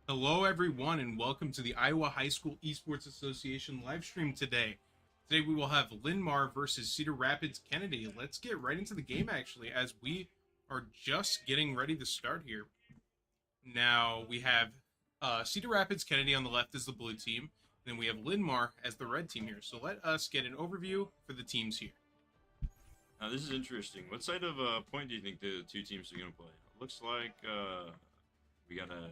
Hello, everyone, and welcome to the Iowa High School Esports Association live stream today. Today we will have Linn-Mar versus Cedar Rapids Kennedy. Let's get right into the game, actually, as we are just getting ready to start here. Now, we have Cedar Rapids Kennedy on the left as the blue team, and then we have Linn-Mar as the red team here. So let us get an overview for the teams here. Now, this is interesting. What side of point do you think the two teams are going to play? Looks like we got a...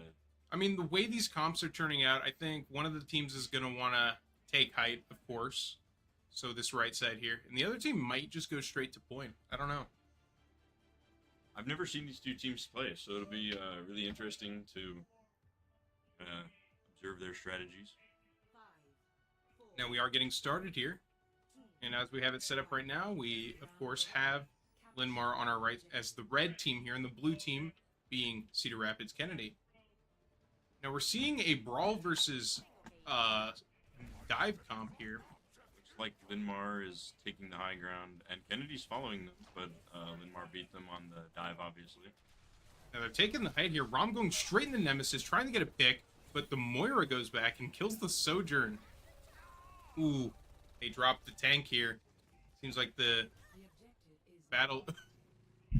I mean, the way these comps are turning out, I think one of the teams is going to want to take height, of course. So this right side here. And the other team might just go straight to point. I don't know. I've never seen these two teams play, so it'll be really interesting to observe their strategies. Now we are getting started here. And as we have it set up right now, we, of course, have Linn-Mar on our right as the red team here, and the blue team being Cedar Rapids Kennedy. Now we're seeing a brawl versus dive comp here. Looks like Linn-Mar is taking the high ground, and Kennedy's following them, but Linn-Mar beat them on the dive, obviously. Now they're taking the height here. Rom going straight into Nemesis, trying to get a pick, but the Moira goes back and kills the Sojourn. Ooh, they dropped the tank here. Seems like the battle...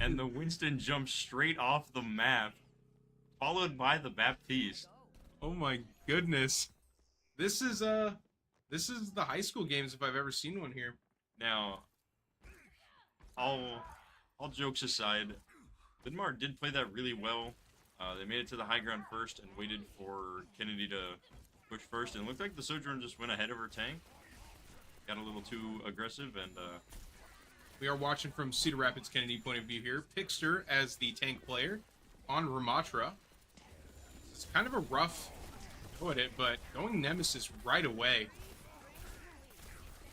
And the Winston jumps straight off the map, followed by the Baptiste. Oh my goodness. This is the high school games if I've ever seen one here. Now, all jokes aside, Linn-Mar did play that really well. They made it to the high ground first and waited for Kennedy to push first, and it looked like the Sojourn just went ahead of her tank. Got a little too aggressive, and we are watching from Cedar Rapids Kennedy point of view here. Pixter as the tank player on Ramatra. It's kind of a rough go at it, but going Nemesis right away.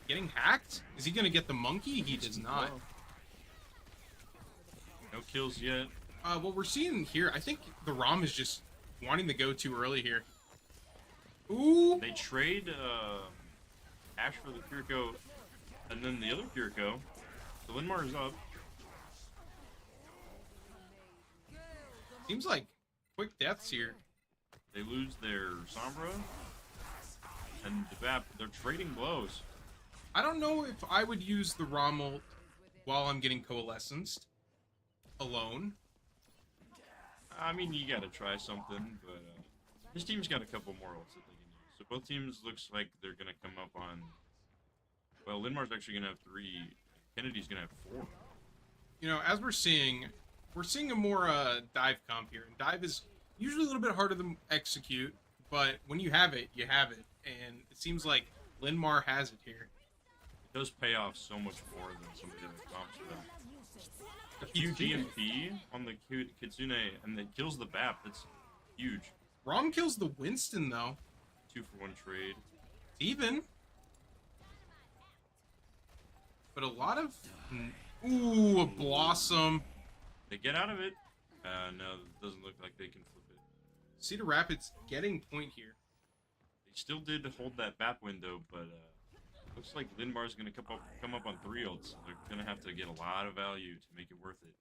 Getting hacked? Is he going to get the monkey? He does not. No kills yet. What we're seeing here, I think the Rom is just wanting to go too early here. Ooh! They trade Ash for the Kiriko, and then the other Kiriko. So Linn-Mar is up. Seems like quick deaths here. They lose their Sombra and the Vap. They're trading blows. I don't know if I would use the Rommel while I'm getting coalescenced alone. I mean, you gotta try something, but this team's got a couple more ults that they can use. So both teams looks like they're gonna come up on. Well, Linn-Mar's actually gonna have 3. Kennedy's gonna have 4. You know, as we're seeing a more dive comp here, and dive is usually a little bit harder to execute, but when you have it, you have it, and it seems like Linn-Mar has it here. It does pay off so much more than some of the other comps for them. A huge EMP on the Kitsune, and it kills the Bap. That's huge. Rom kills the Winston, though. 2-for-1 trade. Even. But a lot of... Ooh, a Blossom. They get out of it. No, it doesn't look like they can flip it. Cedar Rapids getting point here. They still did hold that BAP window, but looks like Linn-Mar's going to come up on 3 ults. They're going to have to get a lot of value to make it worth it.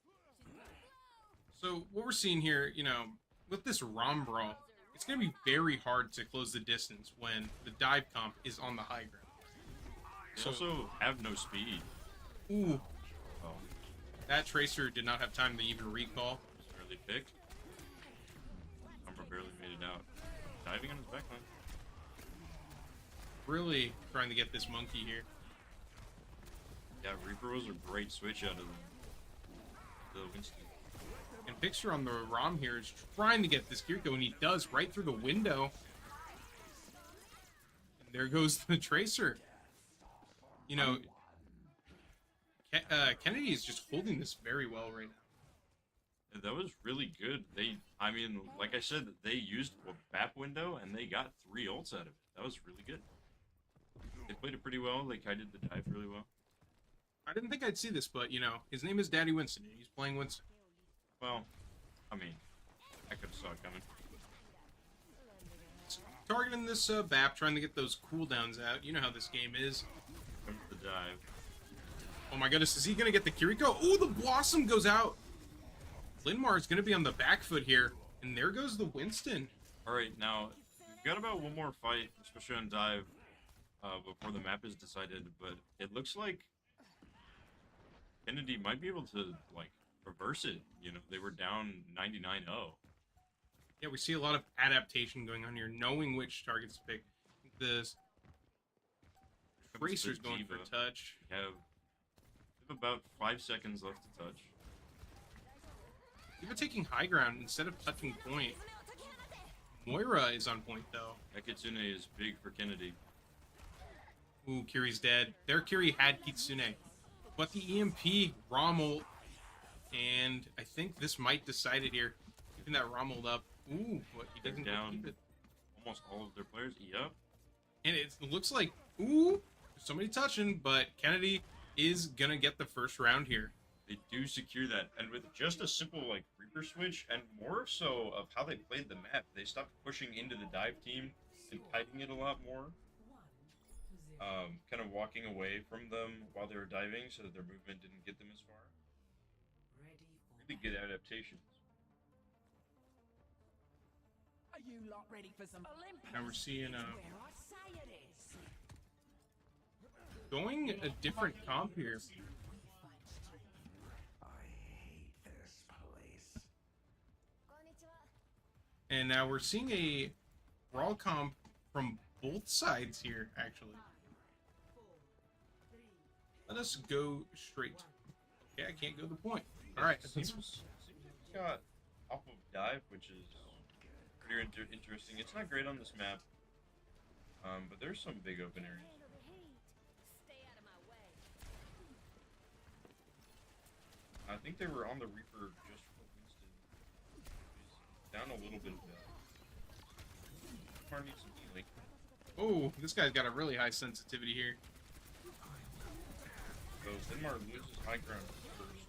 So what we're seeing here, you know, with this Rom brawl, it's going to be very hard to close the distance when the dive comp is on the high ground. They also have no speed. Ooh. Oh. That Tracer did not have time to even recall. Early pick. Umbra barely made it out. Diving on his backline. Really trying to get this monkey here. Yeah, Reaper was a great switch out of the Winston. And Pixter on the Rom here is trying to get this Kiriko, and he does right through the window. And there goes the Tracer. You know, Kennedy is just holding this very well right now. That was really good. I mean, like I said, they used a BAP window, and they got 3 ults out of it. That was really good. They played it pretty well. They kited the dive really well. I didn't think I'd see this, but, you know, his name is Daddy Winston, and he's playing Winston. Well, I mean, I could have saw it coming. Targeting this BAP, trying to get those cooldowns out. You know how this game is. Comes the dive. Oh my goodness, is he going to get the Kiriko? Ooh, the Blossom goes out. Linn-Mar is going to be on the back foot here. And there goes the Winston. Alright, now, we've got about one more fight, especially on dive, before the map is decided, but it looks like Kennedy might be able to, like, reverse it. You know, they were down 99-0. Yeah, we see a lot of adaptation going on here, knowing which targets to pick. The Tracer's going for touch. We have about 5 seconds left to touch. Even taking high ground instead of touching point. Moira is on point, though. That Kitsune is big for Kennedy. Ooh, Kiri's dead. Their Kiri had Kitsune. But the EMP, Rommel, and I think this might decide it here. Keeping that Rommel up. Ooh, but he doesn't down keep it. Almost all of their players. Yep. And it looks like, ooh, somebody touching, but Kennedy is gonna get the first round here. They do secure that, and with just a simple like Reaper switch, and more so of how they played the map, they stopped pushing into the dive team and kiting it a lot more. Kind of walking away from them while they were diving, so that their movement didn't get them as far. Really good adaptations. Are you lot ready for some Olympus? Now we're seeing Where I say it is. going a different comp here. I hate this place. And now we're seeing a brawl comp from both sides here, actually. Let us go straight. Okay, I can't go to the point. Alright. Seems got off of dive, which is pretty interesting. It's not great on this map, but there's some big open areas. I think they were on the Reaper just for Winston. He's down a little bit of that. Linn-Mar needs some healing. Oh, this guy's got a really high sensitivity here. So Linn-Mar loses high ground first,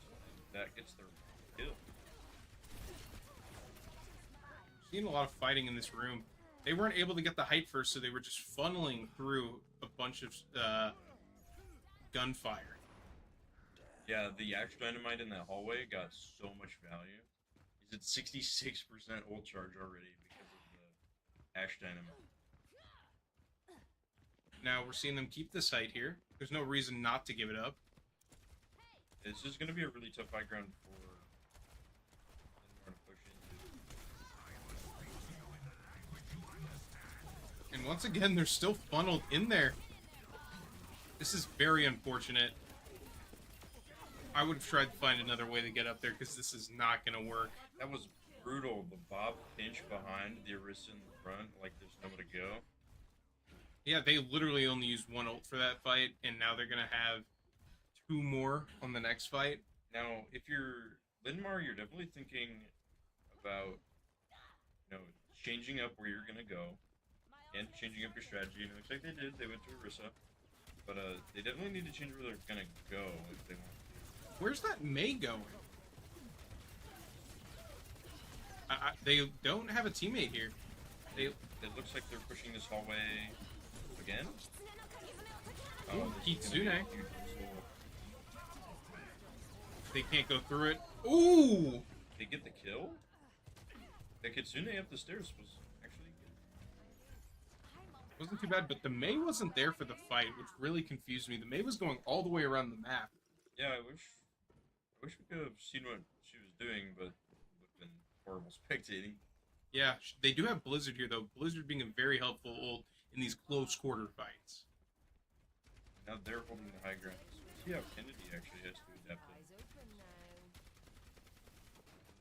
and that gets their kill. Seeing a lot of fighting in this room. They weren't able to get the height first, so they were just funneling through a bunch of gunfire. Yeah, the Ash Dynamite in that hallway got so much value. He's at 66% ult charge already because of the Ash Dynamite. Now we're seeing them keep this height here. There's no reason not to give it up. It's just going to be a really tough high ground for Linn-Mar to push into. And once again, they're still funneled in there. This is very unfortunate. I would have tried to find another way to get up there because this is not going to work. That was brutal. The Bob pinch behind, the Orisa in the front, like there's nowhere to go. Yeah, they literally only used one ult for that fight, and now they're going to have 2 more on the next fight. Now, if you're Linn-Mar, you're definitely thinking about, changing up where you're going to go and changing up your strategy. And it looks like they did. They went to Orisa. But they definitely need to change where they're going to go if they want to. Where's that Mei going? They don't have a teammate here. It looks like they're pushing this hallway again. Ooh, this is gonna be a Kitsune. huge missile. They can't go through it. Ooh! They get the kill? The Kitsune up the stairs was actually good. Wasn't too bad, but the Mei wasn't there for the fight, which really confused me. The Mei was going all the way around the map. Yeah, I wish we could have seen what she was doing, but it would have been horrible spectating. Yeah, they do have Blizzard here, though. Blizzard being a very helpful ult in these close quarter fights. Now they're holding the high ground. So we'll see how Kennedy actually has to adapt it.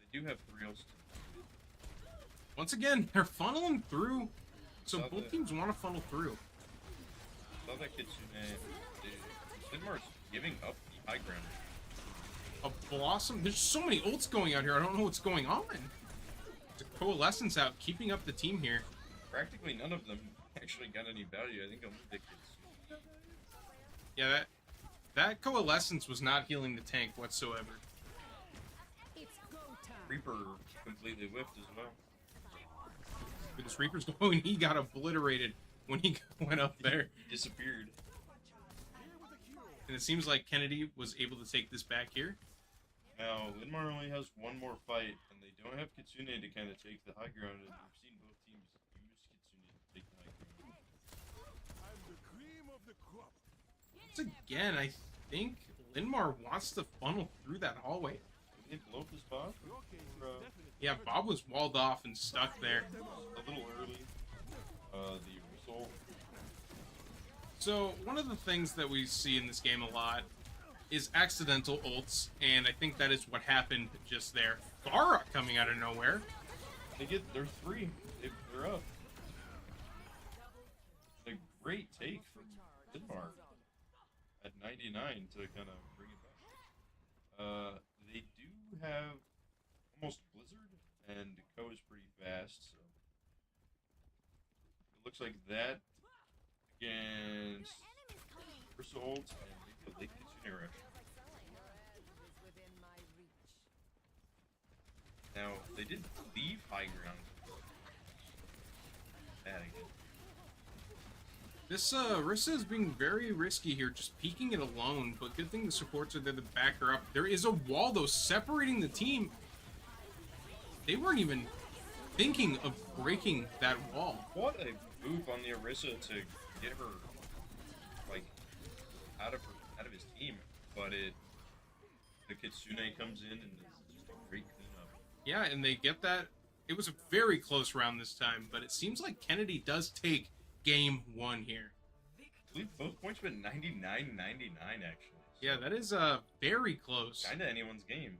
They do have 3 ults to do. Once again, they're funneling through. So Saw both that. teams want to funnel through. Saw that Kitsune. Linn-Mar's giving up the high ground. A Blossom. There's so many ults going out here. I don't know what's going on. The Coalescence out, keeping up the team here. Practically none of them actually got any value. I think only the Kitsune. Yeah, that Coalescence was not healing the tank whatsoever. It's go time. Reaper completely whiffed as well. But this Reaper's going, he got obliterated when he went up there. He disappeared. And it seems like Kennedy was able to take this back here. Now, Linn-Mar only has one more fight, and they don't have Kitsune to kind of take the high ground, and we've seen both teams use Kitsune to take the high ground. I'm the cream of the crop. Once again, I think Linn-Mar wants to funnel through that hallway. Did they blow up the spot? Your case is Or, definitely Yeah, Bob was walled off and stuck there. a little early. The result. So, one of the things that we see in this game a lot is accidental ults, and I think that is what happened just there. Pharah coming out of nowhere. They're three. They're up. A great take from Linn-Mar at 99 to kind of bring it back. They do have almost Blizzard, and Ko is pretty fast, so it looks like that against Ursa ult and maybe a late Kitsune rush. Now, they did leave high ground. Bad again. This Rissa is being very risky here, just peeking it alone, but good thing the supports are there to back her up. There is a wall, though, separating the team. They weren't even thinking of breaking that wall. What a move on the Orisa to get her, like, out of his team, but the Kitsune comes in and it's just a great cleanup. Yeah, and they get that. It was a very close round this time, but it seems like Kennedy does take game one here. I believe both points went 99-99 actually. So Yeah, that is very close. kinda anyone's game.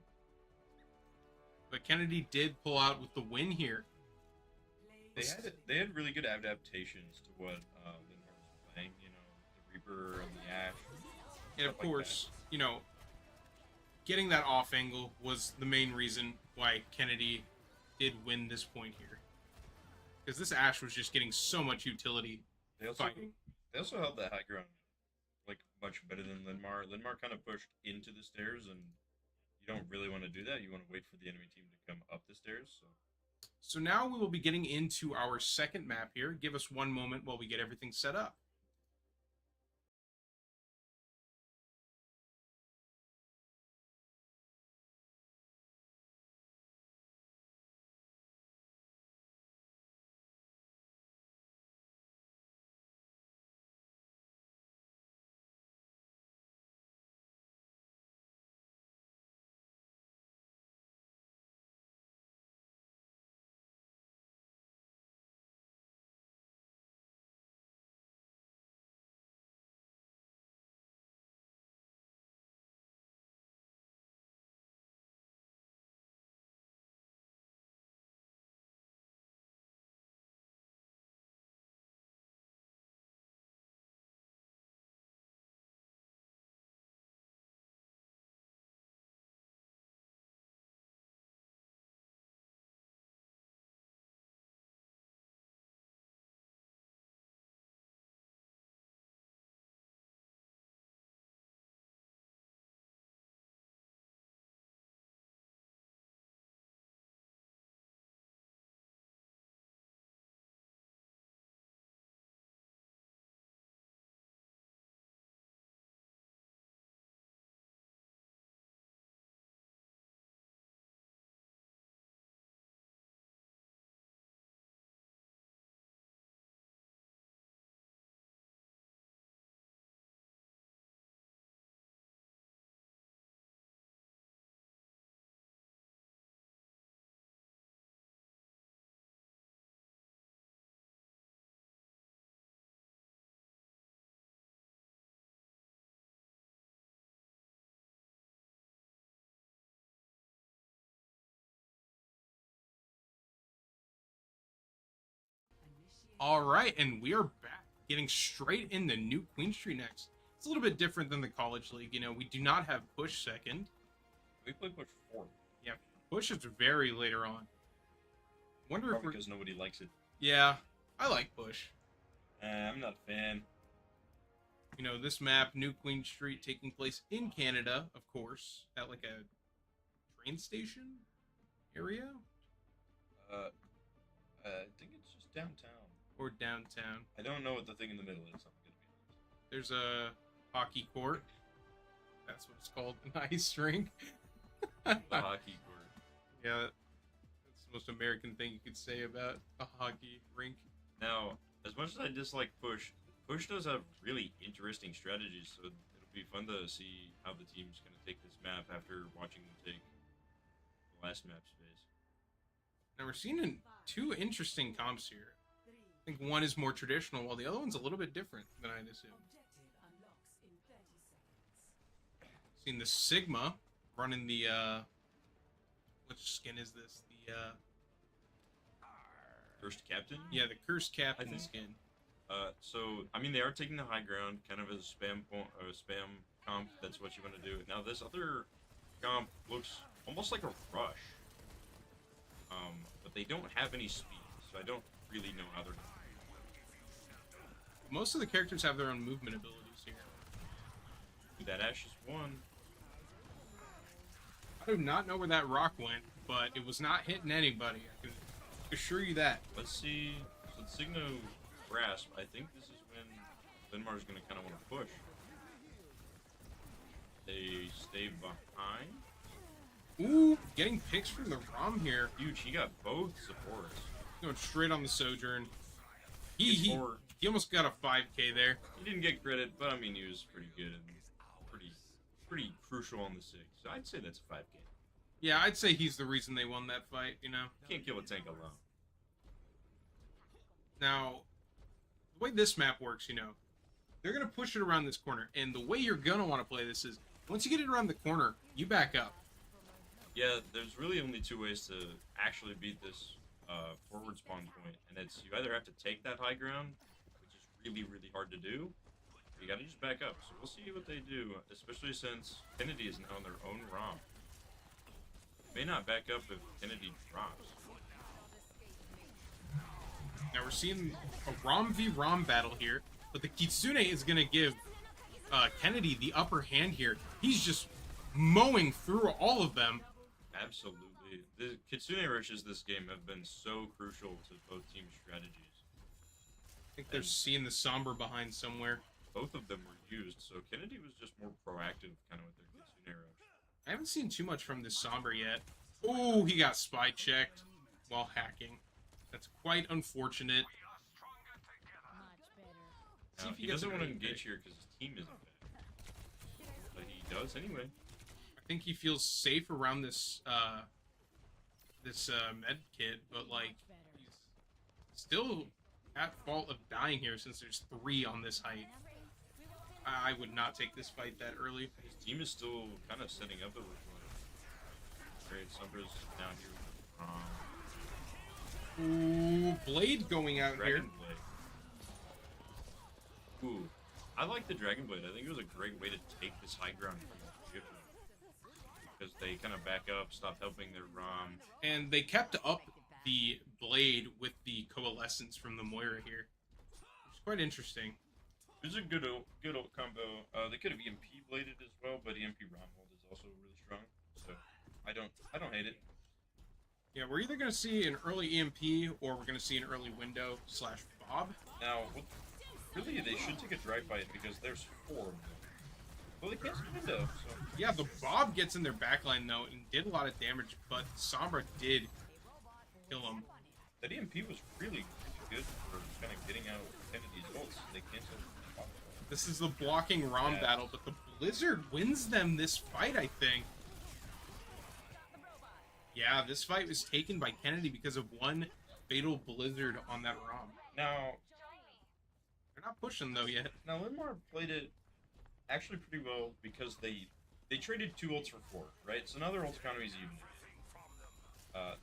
But Kennedy did pull out with the win here. They had really good adaptations to what Linn-Mar was playing. You know, the Reaper and the Ash. And of Stuff like course, you know, getting that off angle was the main reason why Kennedy did win this point here. Because this Ashe was just getting so much utility They also fighting. They also held that high ground like much better than Linn-Mar. Linn-Mar kind of pushed into the stairs, and you don't really want to do that. You want to wait for the enemy team to come up the stairs. So now we will be getting into our second map here. Give us one moment while we get everything set up. All right, and we are back, getting straight into New Queen Street next. It's a little bit different than the College League. You know, we do not have push second. We play push 4. Yeah, push is very later on. Wonder if Probably we're... because nobody likes it. Yeah, I like push. I'm not a fan. You know, this map, New Queen Street, taking place in Canada, of course, at like a train station area I think it's just downtown. or downtown. I don't know what the thing in the middle is. I'm gonna be honest. There's a hockey court. That's what it's called, an ice rink. The hockey court. Yeah, that's the most American thing you could say about a hockey rink. Now, as much as I dislike Push does have really interesting strategies, so it'll be fun to see how the team's going to take this map after watching them take the last map space. Now we're seeing two interesting comps here. I think one is more traditional, while the other one's a little bit different than I'd assume. Seeing the Sigma running the which skin is this? The First captain? yeah, the Cursed Captain think- skin. So I mean they are taking the high ground, kind of as a spam comp. That's what you want to do. Now this other comp looks almost like a rush, but they don't have any speed, so I don't really know how they're. Most of the characters have their own movement abilities here. That Ash is one. I do not know where that rock went, but it was not hitting anybody. I can assure you that. Let's see. So Signo grasp. I think this is when Linn-Mar is going to kind of want to push. They stay behind. Ooh, getting picks from the ROM here. Huge. He got both supports. Going straight on the Sojourn. He Or almost got a 5K there. he didn't get credit, but I mean he was pretty good and pretty crucial on the 6. So I'd say that's a 5K. Yeah, I'd say he's the reason they won that fight, you know? You can't kill a tank alone. Now, the way this map works, you know, they're going to push it around this corner. And the way you're going to want to play this is, once you get it around the corner, you back up. Yeah, there's really only two ways to actually beat this forward spawn point, and it's you either have to take that high ground, which is really, really hard to do, or you gotta just back up. So we'll see what they do, especially since Kennedy is now on their own ROM. May not back up if Kennedy drops. Now we're seeing a ROM v ROM battle here, but the Kitsune is going to give Kennedy the upper hand here. He's just mowing through all of them. Absolutely. The Kitsune rushes this game have been so crucial to both team strategies. I think they're seeing the Sombra behind somewhere. Both of them were used, so Kennedy was just more proactive kind of with their Kitsune rush. I haven't seen too much from this Sombra yet. Oh, he got spy checked while hacking. That's quite unfortunate. See Now, if he he gets doesn't an want to early engage pick. here because his team isn't back. But he does anyway. I think he feels safe around this med kit, but like he's still at fault of dying here since there's 3 on this height. I would not take this fight that early. His team is still kind of setting up a Great, Sombra's down here. Ooh, Blade going out Dragon here. Blade. Ooh, I like the Dragon Blade. I think it was a great way to take this high ground from the ship. Because they kind of back up, stop helping their ROM. And they kept up the Blade with the Coalescence from the Moira here. It's quite interesting. It was a good old combo. They could have EMP bladed as well, but EMP ROM hold is also really strong. So I don't hate it. Yeah, we're either going to see an early EMP or we're going to see an early window / Bob. Now, really, they should take a drive by it because there's 4 of them. Well, they can't see window, so... Yeah, the Bob gets in their backline though and did a lot of damage, but Sombra did kill him. That EMP was really good for kind of getting out Kennedy's ults. They canceled. This is the blocking ROM Yeah. battle, but the Blizzard wins them this fight, I think. Yeah, this fight was taken by Kennedy because of one fatal Blizzard on that ROM. Now, They're not pushing though yet. Linn-Mar played it actually pretty well because they traded 2 ults for 4, right? So now their ult economy is even.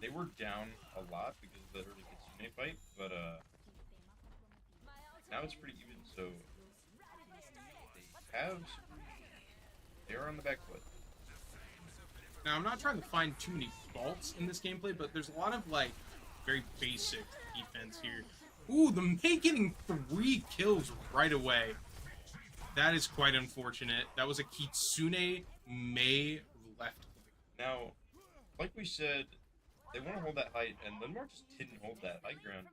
They were down a lot because of the early Kitsune fight, but now it's pretty even. So they are on the back foot. Now, I'm not trying to find too many faults in this gameplay, but there's a lot of, like, very basic defense here. Ooh, the Mei getting 3 kills right away. That is quite unfortunate. That was a Kitsune Mei left click. Now, like we said, they want to hold that height, and Linn-Mar just didn't hold that high ground.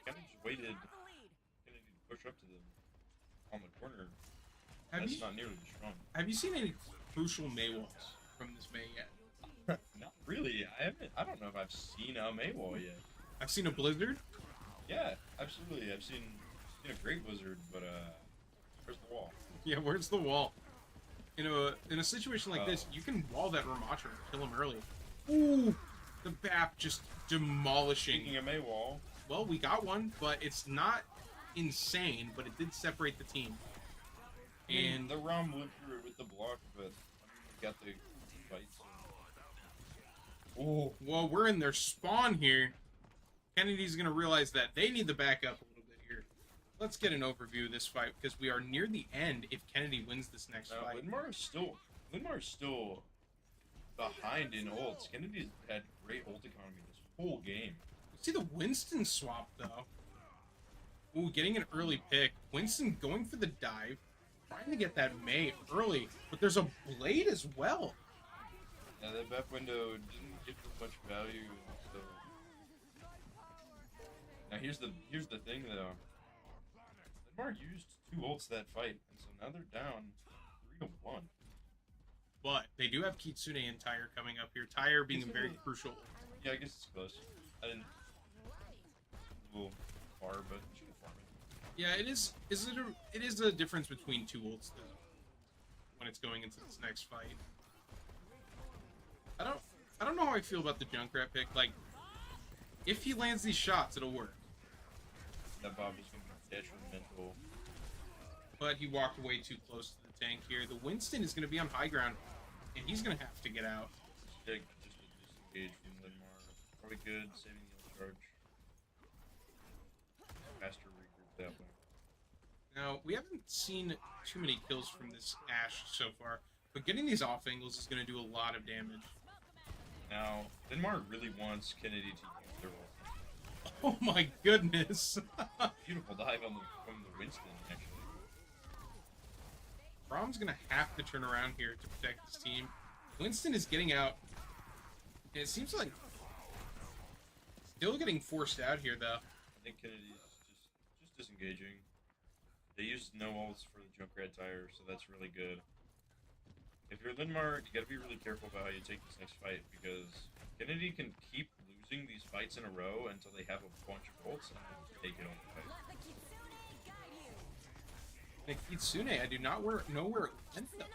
Kind of just waited to push up to them on the corner. That's not nearly as strong. Have you seen any crucial Mei walls? from this May yet. Not really. I don't know if I've seen a Maywall yet. I've seen a blizzard. Yeah, absolutely. I've seen a great blizzard, but where's the wall? Yeah, where's the wall? In a situation like this, you can wall that Ramattra and kill him early. Ooh, the BAP just demolishing. Speaking of Maywall, Well, we got one, but it's not insane, but it did separate the team. And the Rom went through it with the block, but I mean, we got the fights. Oh, well, we're in their spawn here. Kennedy's going to realize that they need the backup a little bit here. Let's get an overview of this fight, because we are near the end if Kennedy wins this next fight. Linn-Mar is still behind in ults. Kennedy's had great ult economy this whole game. See the Winston swap, though. Ooh, getting an early pick. Winston going for the dive. Trying to get that May early. But there's a Blade as well. Yeah, that back window didn't give them much value, so... Now here's the thing, though. Linn-Mar used 2 ults that fight, and so now they're down 3-1. But they do have Kitsune and Tyre coming up here. Tyre being a very crucial. Yeah, I guess it's close. I didn't... A little far, but should have farmed it. Yeah, it is a difference between 2 ults, though, when it's going into this next fight. I don't know how I feel about the Junkrat pick. Like, if he lands these shots, it'll work. That Bob is going to be detrimental. But he walked way too close to the tank here. The Winston is going to be on high ground, and he's going to have to get out. Just a disengage from Linn-Mar. Probably good, saving the ult charge. Faster regroup that way. Now, we haven't seen too many kills from this Ashe so far, but getting these off angles is going to do a lot of damage. Now, Linn-Mar really wants Kennedy to use their ult. Oh my goodness! Beautiful dive from the Winston, actually. Brom's going to have to turn around here to protect his team. Winston is getting out. And it seems like still getting forced out here, though. I think Kennedy's just disengaging. They used no ults for the Junkrat Tyre, so that's really good. If you're Linn-Mar, you gotta be really careful about how you take this next fight, because Kennedy can keep losing these fights in a row until they have a bunch of ults and then take it on the fight. The Kitsune, I do not know where it went, though.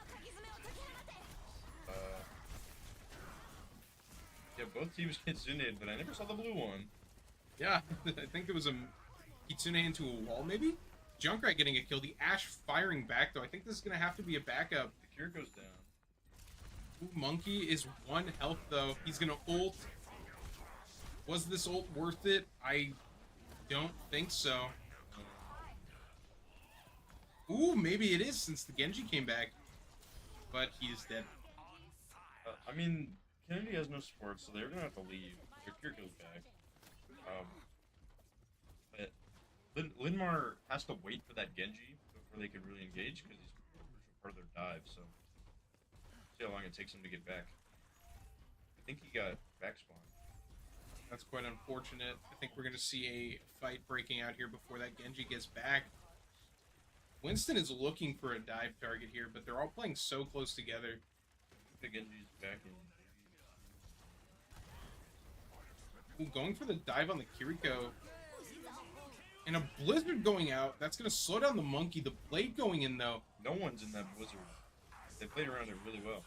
Yeah, both teams Kitsune'd, but I never saw the blue one. Yeah, I think it was a Kitsune into a wall, maybe? Junkrat getting a kill. The Ashe firing back, though. I think this is going to have to be a backup. The cure goes down. Ooh, Monkey is 1 health, though. He's going to ult. Was this ult worth it? I don't think so. Ooh, maybe it is, since the Genji came back. But he is dead. I mean, Kennedy has no support, so they're gonna have to leave. Their cure goes back. But Linn-Mar has to wait for that Genji before they can really engage, because he's a crucial part of their dive, so... See how long it takes him to get back. I think he got back spawn. That's quite unfortunate. I think we're going to see a fight breaking out here before that Genji gets back. Winston is looking for a dive target here, but they're all playing so close together. The Genji's back in. Ooh, going for the dive on the Kiriko. And a Blizzard going out. That's going to slow down the Monkey. The Blade going in, though. No one's in that Blizzard. They played around it really well.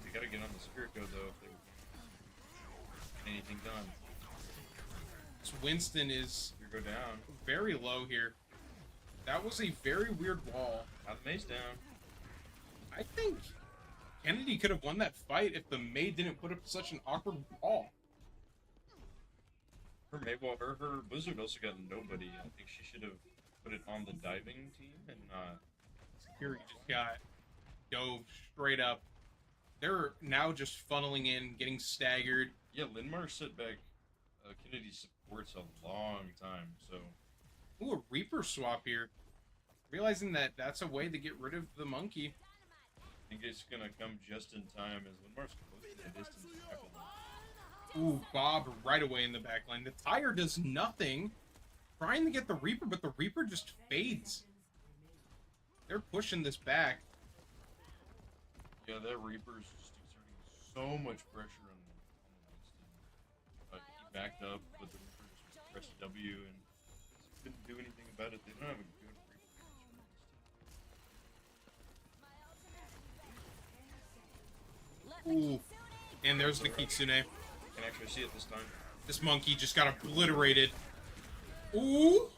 They gotta get on the Spirito, though, if they get anything done. So Winston is You go down. very low here. That was a very weird wall. Now the May's down. I think Kennedy could have won that fight if the May didn't put up such an awkward wall. Her Maywall, her Blizzard also got nobody. I think she should have put it on the diving team and not. Here he just got dove straight up. They're now just funneling in, getting staggered. Yeah, Linn-Mar set back Kennedy's supports a long time, so. Ooh, a Reaper swap here. Realizing that that's a way to get rid of the Monkey. I think it's gonna come just in time as Linn-Mar's close to the distance. Ooh, Bob right away in the back line. The Tyre does nothing. Trying to get the Reaper, but the Reaper just fades. They're pushing this back. Yeah, that Reaper is just exerting so much pressure on Winston. He backed up, but the Reaper just pressed W and couldn't do anything about it. They don't have a good Reaper against Winston. Ooh. And there's the Kitsune. Can actually see it this time. This monkey just got obliterated. Ooh!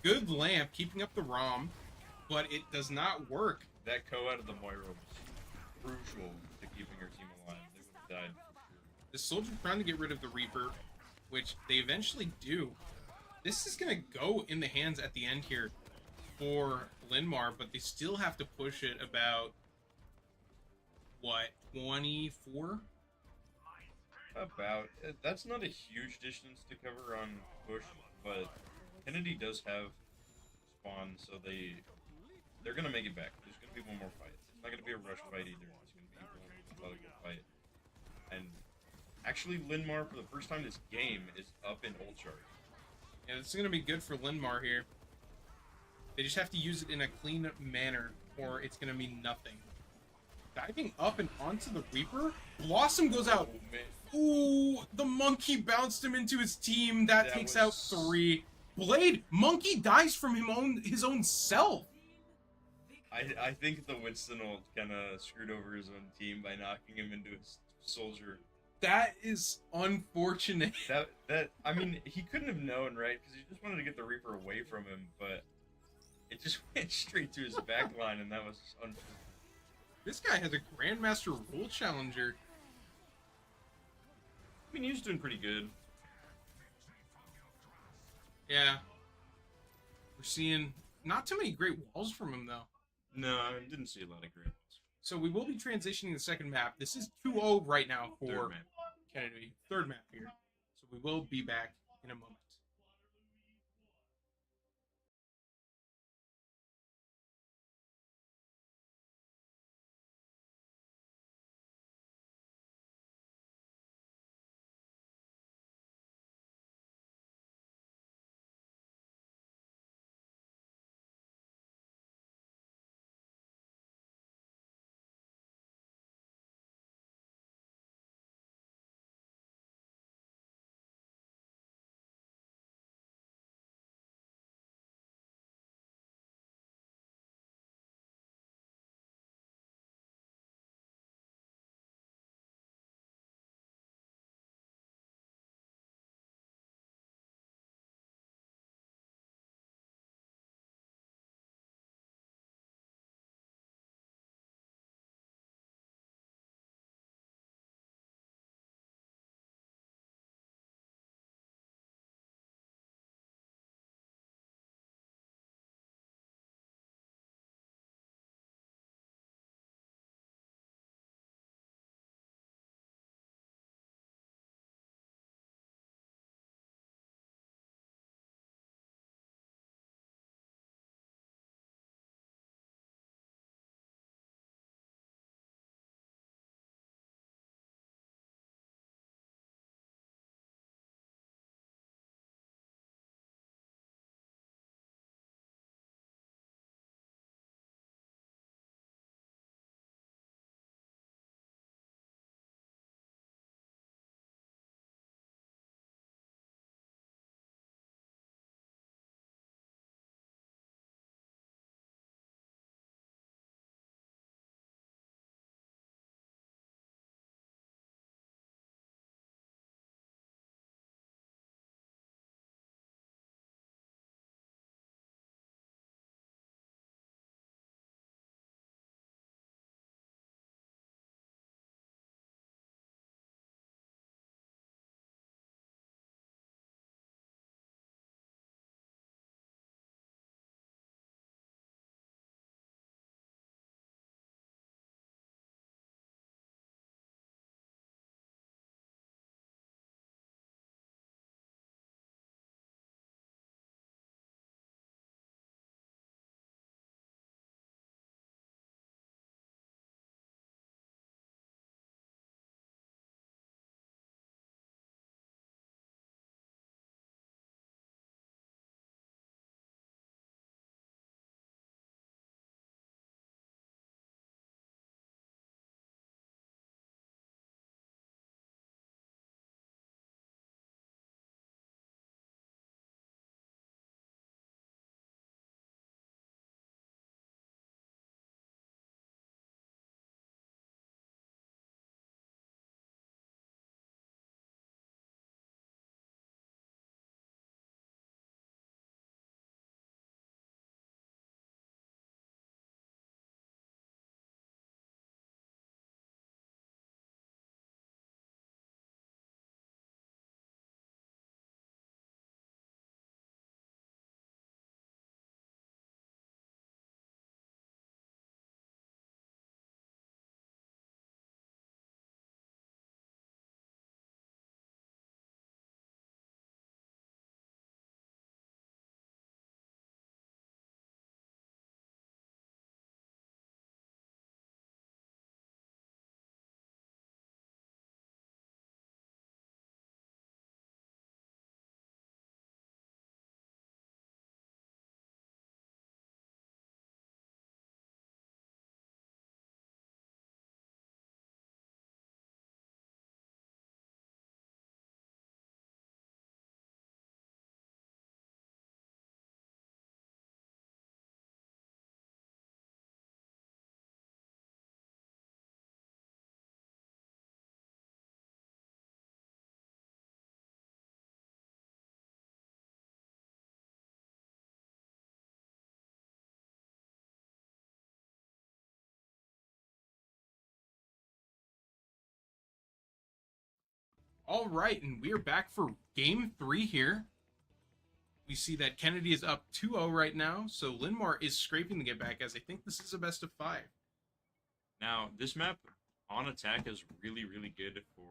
Good lamp, keeping up the ROM, but it does not work. That out of the Moira was crucial to keeping her team alive. They would have died for sure. The soldier's trying to get rid of the Reaper, which they eventually do. This is going to go in the hands at the end here for Linn-Mar, but they still have to push it about, what, 24? About. That's not a huge distance to cover on push, but Kennedy does have spawn, so they're gonna make it back. There's gonna be one more fight. It's not gonna be a rush fight either. It's gonna be one methodical fight. And actually, Linn-Mar for the first time this game is up in ult charge. Yeah, this is going to be good for Linn-Mar here. They just have to use it in a clean manner, or it's going to mean nothing. Diving up and onto the Reaper. Blossom goes out. Oh, man. Ooh, the monkey bounced him into his team. That takes out 3. Blade, monkey dies from his own self. I think the Winston ult kind of screwed over his own team by knocking him into his soldier. That is unfortunate. That I mean, he couldn't have known, right? Because he just wanted to get the Reaper away from him, but it just went straight to his back line, and that was unfortunate. This guy has a Grandmaster Rule Challenger. I mean, he was doing pretty good. Yeah. We're seeing not too many great walls from him, though. No, I didn't see a lot of great ones. So we will be transitioning the second map. This is 2-0 right now for Third map. Kennedy. Third map here. So we will be back in a moment. All right, and we are back for game 3 here. We see that Kennedy is up 2-0 right now, so Linn-Mar is scraping to get back, as I think this is a best of 5. Now, this map on attack is really, really good for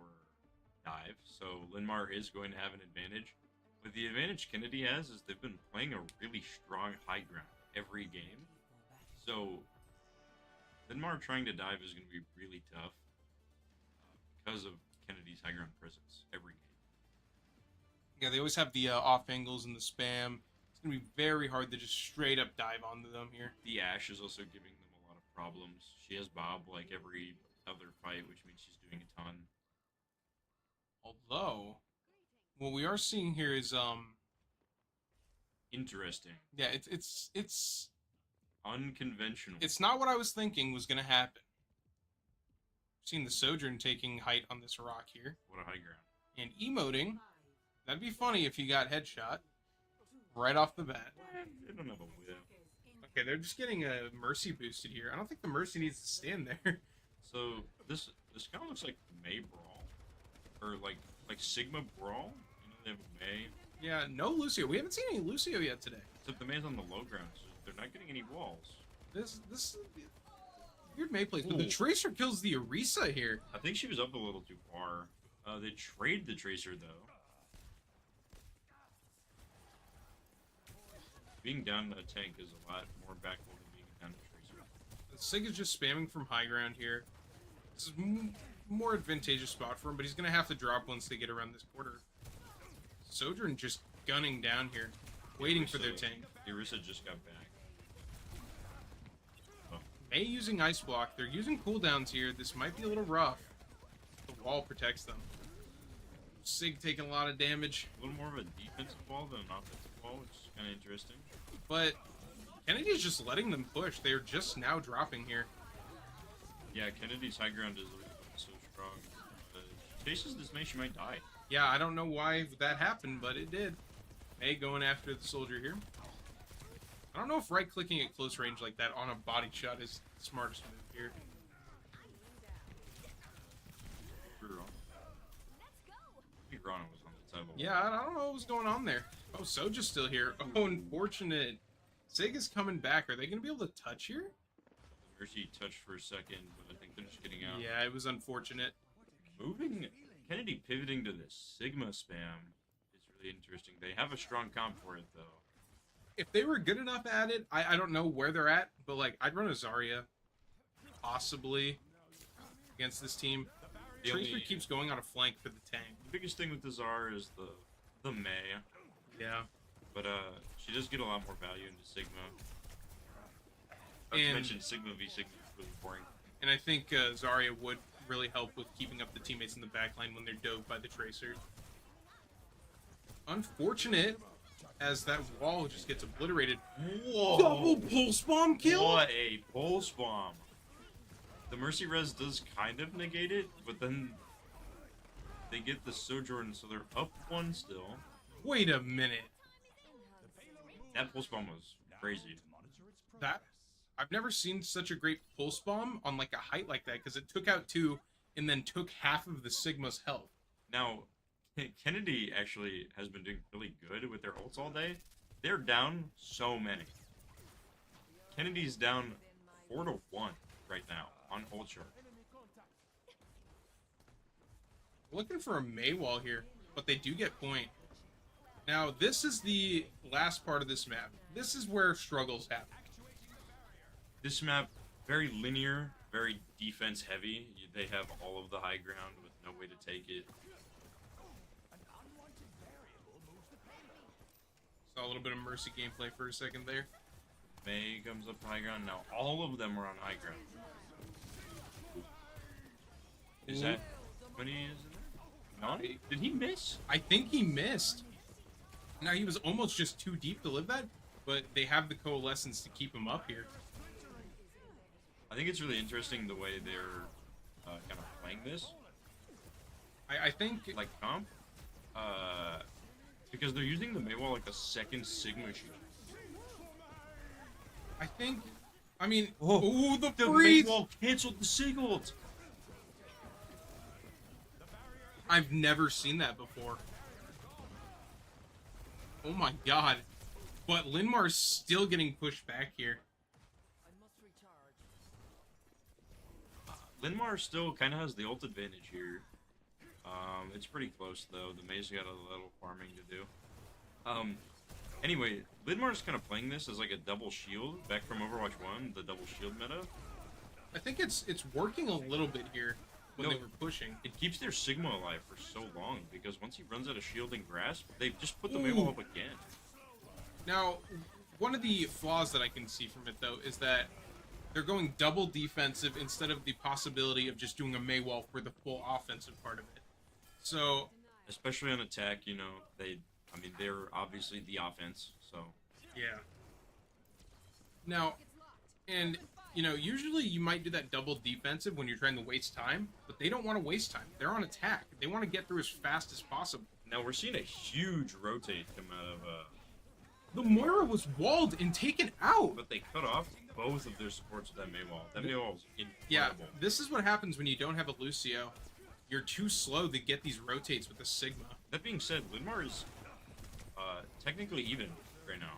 dive, so Linn-Mar is going to have an advantage. But the advantage Kennedy has is they've been playing a really strong high ground every game. So, Linn-Mar trying to dive is going to be really tough because of Kennedy's high ground presence every game. Yeah, they always have the off angles and the spam. It's going to be very hard to just straight up dive onto them here. The Ashe is also giving them a lot of problems. She has Bob like every other fight, which means she's doing a ton. Although, what we are seeing here is Interesting. yeah, it's Unconventional. it's not what I was thinking was going to happen. Seeing the Sojourn taking height on this rock here What a high ground. and emoting. That'd be funny if you got headshot right off the bat. They don't have a whip. Okay, they're just getting a Mercy boosted here. I don't think the Mercy needs to stand there. So this kind of looks like May Brawl, or like Sigma Brawl. You know, they have a May. Yeah, no Lucio. We haven't seen any Lucio yet today. Except the May's on the low ground, so they're not getting any walls. This weird May plays, but the Tracer kills the Orisa here. I think she was up a little too far. They trade the Tracer though. Being down a tank is a lot more impactful than being down a Tracer. Sig is just spamming from high ground here. This is more advantageous spot for him, but he's going to have to drop once they get around this border. Sojourn just gunning down here, waiting for their tank. Orisa just got back. May using Ice Block. They're using cooldowns here. This might be a little rough. The wall protects them. Sig taking a lot of damage. A little more of a defensive wall than an offensive wall, which is kind of interesting. But Kennedy's just letting them push. They're just now dropping here. Yeah, Kennedy's high ground is so strong. Chases this May, she might die. Yeah, I don't know why that happened, but it did. May going after the soldier here. I don't know if right-clicking at close range like that on a body shot is the smartest move here. I think Rana was on the table. Yeah, I don't know what was going on there. Oh, Soja's still here. Oh, unfortunate. Sig is coming back. Are they going to be able to touch here? Mercy touched for a second, but I think they're just getting out. Yeah, it was unfortunate. Moving, Kennedy pivoting to the Sigma spam is really interesting. They have a strong comp for it, though. If they were good enough at it, I don't know where they're at, but like I'd run a Zarya, possibly, against this team. Tracer keeps going on a flank for the tank. The biggest thing with the Zara is the May. Yeah. But she does get a lot more value into Sigma. Not to And- mention Sigma v Sigma is really boring. And I think Zarya would really help with keeping up the teammates in the backline when they're dove by the Tracer. Unfortunate, as that wall just gets obliterated. Whoa! Double pulse bomb kill? What a pulse bomb! The Mercy Res does kind of negate it, but then they get the Sojourn, so they're up 1 still. Wait a minute. That pulse bomb was crazy. That I've never seen such a great pulse bomb on like a height like that, because it took out 2 and then took half of the Sigma's health. Now, Kennedy actually has been doing really good with their ults all day. They're down so many. Kennedy's down 4-1 right now on ult chart. Looking for a May wall here, but they do get point. Now, this is the last part of this map. This is where struggles happen. This map, very linear, very defense heavy. They have all of the high ground with no way to take it. Saw a little bit of Mercy gameplay for a second there. May comes up to high ground. Now all of them are on high ground. Is that when he is in there? No? Did he miss? I think he missed. Now, he was almost just too deep to live that, but they have the coalescence to keep him up here. I think it's really interesting the way they're kind of playing this. I think... Like comp. Because they're using the Maywall like a second Sigma shield. I think... I mean... Oh, ooh, the The freeze! Maywall canceled the Sig ult! I've never seen that before. Oh my god. But Linn-Mar's still getting pushed back here. Linn-Mar still kind of has the ult advantage here. It's pretty close though. The May's got a little farming to do. Anyway, Linn-Mar's kind of playing this as like a double shield back from Overwatch 1, the double shield meta. I think it's working a little bit here when No. they were pushing. It keeps their Sigma alive for so long because once he runs out of shield and grasp, they just put the May wall up again. Now, one of the flaws that I can see from it though is that they're going double defensive instead of the possibility of just doing a May wall for the full offensive part of it. So, Especially on attack, you know, they're obviously the offense, so. yeah. Now, and, you know, usually you might do that double defensive when you're trying to waste time, but they don't want to waste time. They're on attack. They want to get through as fast as possible. Now we're seeing a huge rotate come out of, The Moira was walled and taken out. but they cut off both of their supports with that May wall. That May wall was Yeah, incredible. this is what happens when you don't have a Lucio. You're too slow to get these rotates with a Sigma. That being said, Linn-Mar is technically even right now.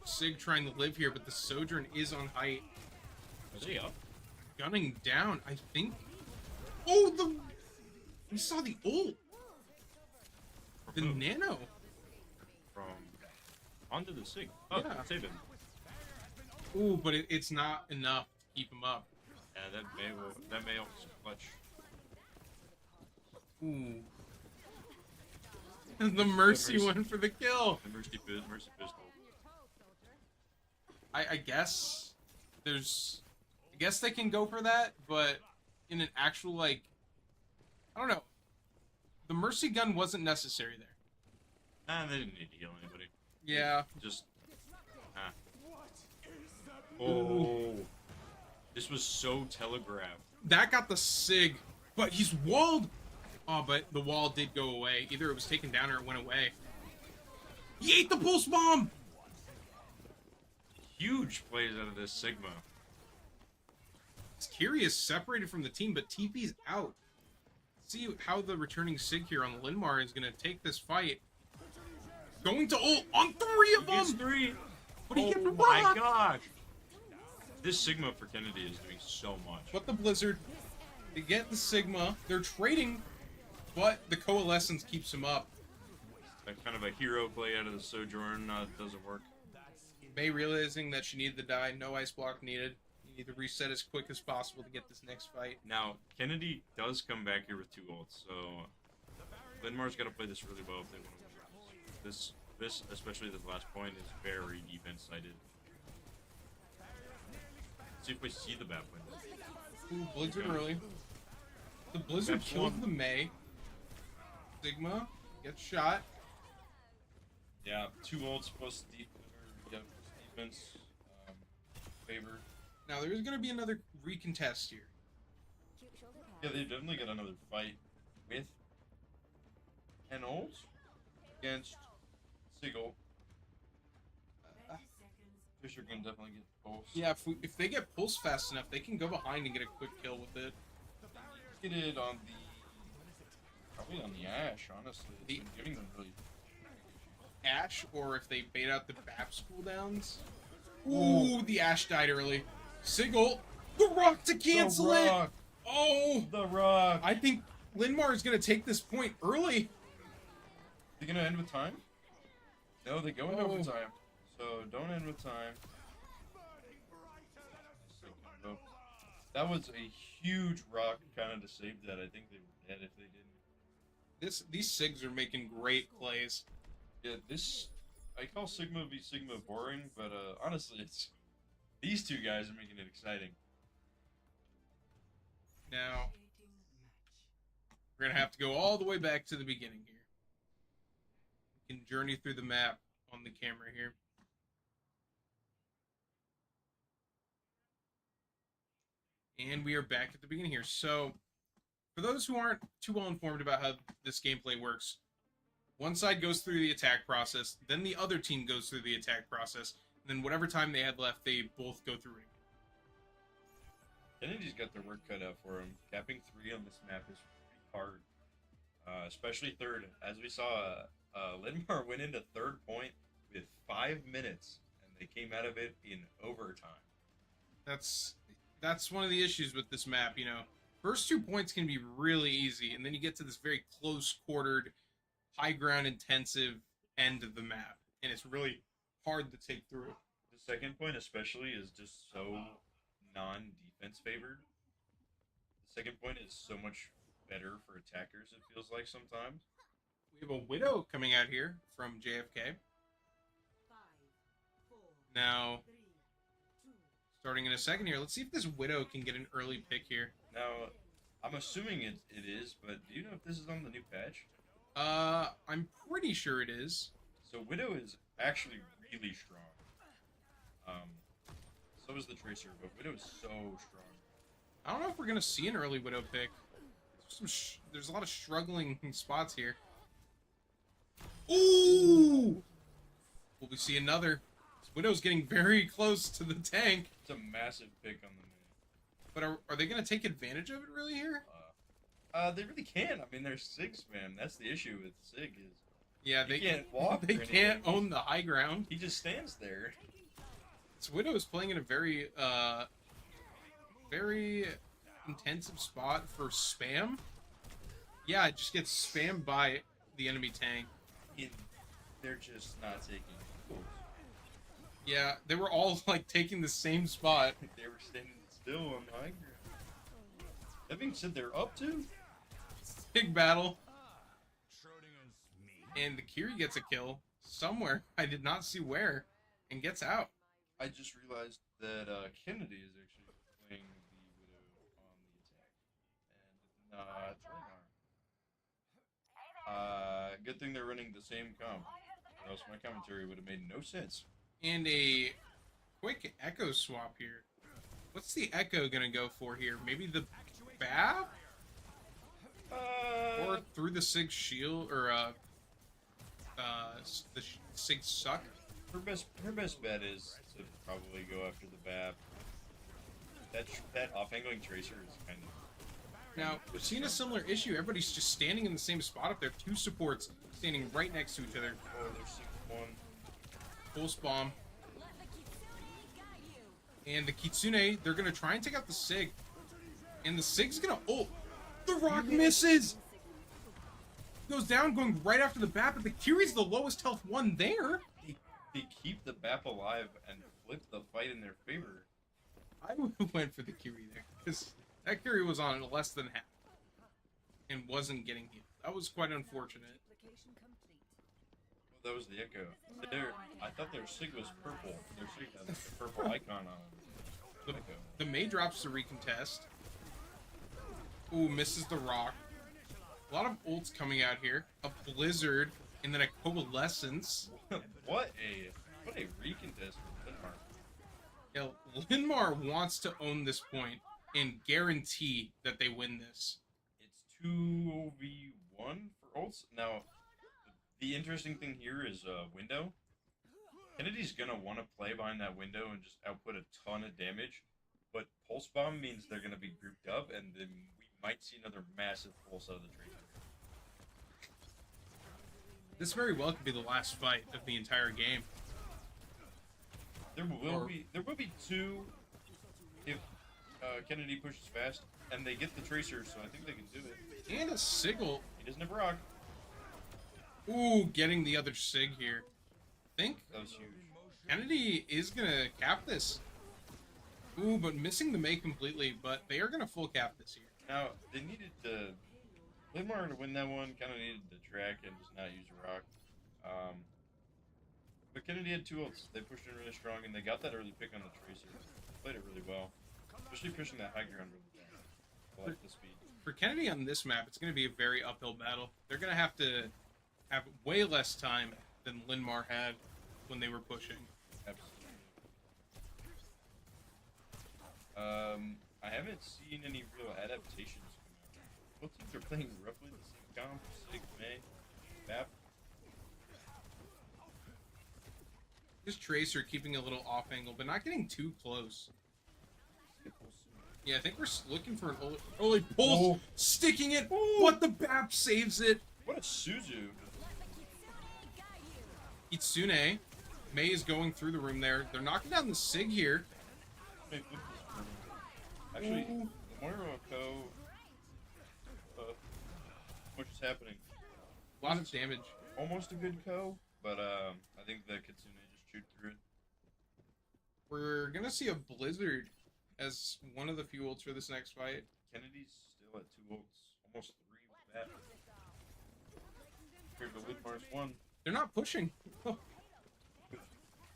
Sig trying to live here, but the Sojourn is on height. Is he up? Gunning down, I think. Oh, we saw the ult. The From who? nano. From onto the Sig. Oh, Yeah. save him. Ooh, but it's not enough to keep him up. Yeah, that May was clutch. Ooh. The Mercy Mercy. went for the kill. The Mercy pistol. I guess I guess they can go for that, but in an actual, like, I don't know. The Mercy gun wasn't necessary there. Nah, they didn't need to heal anybody. Yeah. Just. Oh. This was so telegraphed. That got the Sig, but he's walled. Oh, but the wall did go away. Either it was taken down or it went away. He ate the pulse bomb! Huge plays out of this Sigma. Kiri is separated from the team, but TP's out. See how the returning Sig here on Linn-Mar is going to take this fight. Going to ult on 3 of It's them! 3! But he hit the my rock! gosh! This Sigma for Kennedy is doing so much. But the Blizzard, they get the Sigma, they're trading, but the Coalescence keeps him up. That kind of a hero play out of the Sojourn doesn't work. May realizing that she needed to die, no ice block needed. You need to reset as quick as possible to get this next fight. Now, Kennedy does come back here with 2 ults, so Linn-Mar's got to play this really well if they want to win. This, especially this last point, is very defense-sided. See if we see the bat win. Ooh, Blizzard early. The Blizzard That's kills one. the May. Sigma gets shot. Yeah, 2 ults plus defense favor. Now there's gonna be another recontest here. Yeah, they've definitely got another fight with 10 ults against Sigil. Fisher can definitely get pulse. Yeah, if they get pulse fast enough, they can go behind and get a quick kill with it. Get it on the probably on the Ash, honestly. It's been giving them really. Ash, or if they bait out the BAPS cooldowns. Ooh, the Ash died early. Sigil, the Rock to cancel The it! Rock! Oh! The Rock! I think Linn-Mar is going to take this point early. They gonna end with time? No, they go into Oh. overtime. So don't end with time. That was a huge rock kind of to save that. I think they were dead if they didn't. These Sigs are making great plays. Yeah, this I call Sigma v Sigma boring, but honestly, it's these two guys are making it exciting. Now, we're going to have to go all the way back to the beginning here. We can journey through the map on the camera here. And we are back at the beginning here. So, for those who aren't too well informed about how this gameplay works, one side goes through the attack process, then the other team goes through the attack process, and then whatever time they had left, they both go through it. Kennedy's got their work cut out for him. Capping 3 on this map is hard, especially third. As we saw, Linn-Mar went into third point with 5 minutes, and they came out of it in overtime. That's one of the issues with this map. You know, first 2 points can be really easy, and then you get to this very close quartered, high ground intensive end of the map, and it's really hard to take through. The second point, especially, is just so non-defense favored. The second point is so much better for attackers. It feels like sometimes. We have a Widow coming out here from JFK. Now, starting in a second here, let's see if this Widow can get an early pick here. Now, I'm assuming it is, but do you know if this is on the new patch? I'm pretty sure it is. So Widow is actually really strong. So is the Tracer, but Widow is so strong. I don't know if we're gonna see an early Widow pick. There's a lot of struggling spots here. Ooh! Will we see another? This Widow's getting very close to the tank. It's a massive pick on the mid. But are they gonna take advantage of it really here? They really can. I mean, they're Sigs, man. That's the issue with Sig is Yeah, he they can't walk. They or can't anything. own the high ground. He just stands there. This Widow is playing in a very very intensive spot for spam. Yeah, it just gets spammed by the enemy tank. They're just not taking pulls. Yeah, they were all like taking the same spot. They were standing still on the high ground. That being said, they're up to. Big battle. Schrodinger's me. And the Kiri gets a kill somewhere. I did not see where. And gets out. I just realized that Kennedy is actually playing the Widow on the attack, and not Linn-Mar. Good thing they're running the same comp, or else my commentary would have made no sense. And a quick Echo swap here. What's the Echo gonna go for here? Maybe the Bab? Or through the Sig shield, or the Sig suck? Her best bet is to probably go after the Bab. That off-angling Tracer is kind of... Now, we're seeing a similar issue. Everybody's just standing in the same spot up there. Two supports standing right next to each other. Oh, there's 6-1. Pulse bomb. And the Kitsune, they're going to try and take out the Sig. And the Sig's going to... Oh! The Rock misses! Goes down, going right after the Bat, but the Kiri's the lowest health one there. They keep the Bap alive and flip the fight in their favor. I would have went for the Kiri there, because that Kiri was on less than half. And wasn't getting healed. That was quite unfortunate. Well, that was the Echo. I thought their Sig was purple. Their Sig had like a purple icon on it. The May drops the recontest. Ooh, misses the Rock. A lot of ults coming out here. A Blizzard, and then a Coalescence. What a recontest for Linn-Mar. Yeah, Linn-Mar wants to own this point and guarantee that they win this. It's 2v1 for ults. Now, the interesting thing here is window. Kennedy's gonna want to play behind that window and just output a ton of damage, but Pulse Bomb means they're gonna be grouped up, and then we might see another massive pulse out of the Tracer. This very well could be the last fight of the entire game. There will be two if Kennedy pushes fast, and they get the Tracer, so I think they can do it. And a Sigil. He doesn't have a rock. Ooh, getting the other Sig here. I think That was huge. Kennedy is gonna cap this. Ooh, but missing the May completely, but they are gonna full cap this here. Now, they needed to... Linn-Mar to win that one kind of needed to track and just not use a rock. But Kennedy had two ults. They pushed in really strong, and they got that early pick on the Tracer. Played it really well. Especially pushing that high ground really down. I like the speed. For Kennedy on this map, it's gonna be a very uphill battle. They're gonna have to have way less time than Linn-Mar had when they were pushing. Absolutely. I haven't seen any real adaptations come out. Both teams are playing roughly the same comp. Sig, May, Bap. This Tracer keeping a little off angle, but not getting too close. Yeah, I think we're looking for an Oli pulse, Oh. sticking it, Oh. but the BAP saves it. What a Suzu. Kitsune, May is going through the room there. They're knocking down the Sig here. Actually, Ooh. the Moira Co. Much is happening. A lot of damage. Almost a good Co, but I think the Kitsune just chewed through it. We're gonna see a Blizzard as one of the few ults for this next fight. Kennedy's still at 2 ults, almost 3 with that. Compared to Linn-Mar's 1. They're not pushing.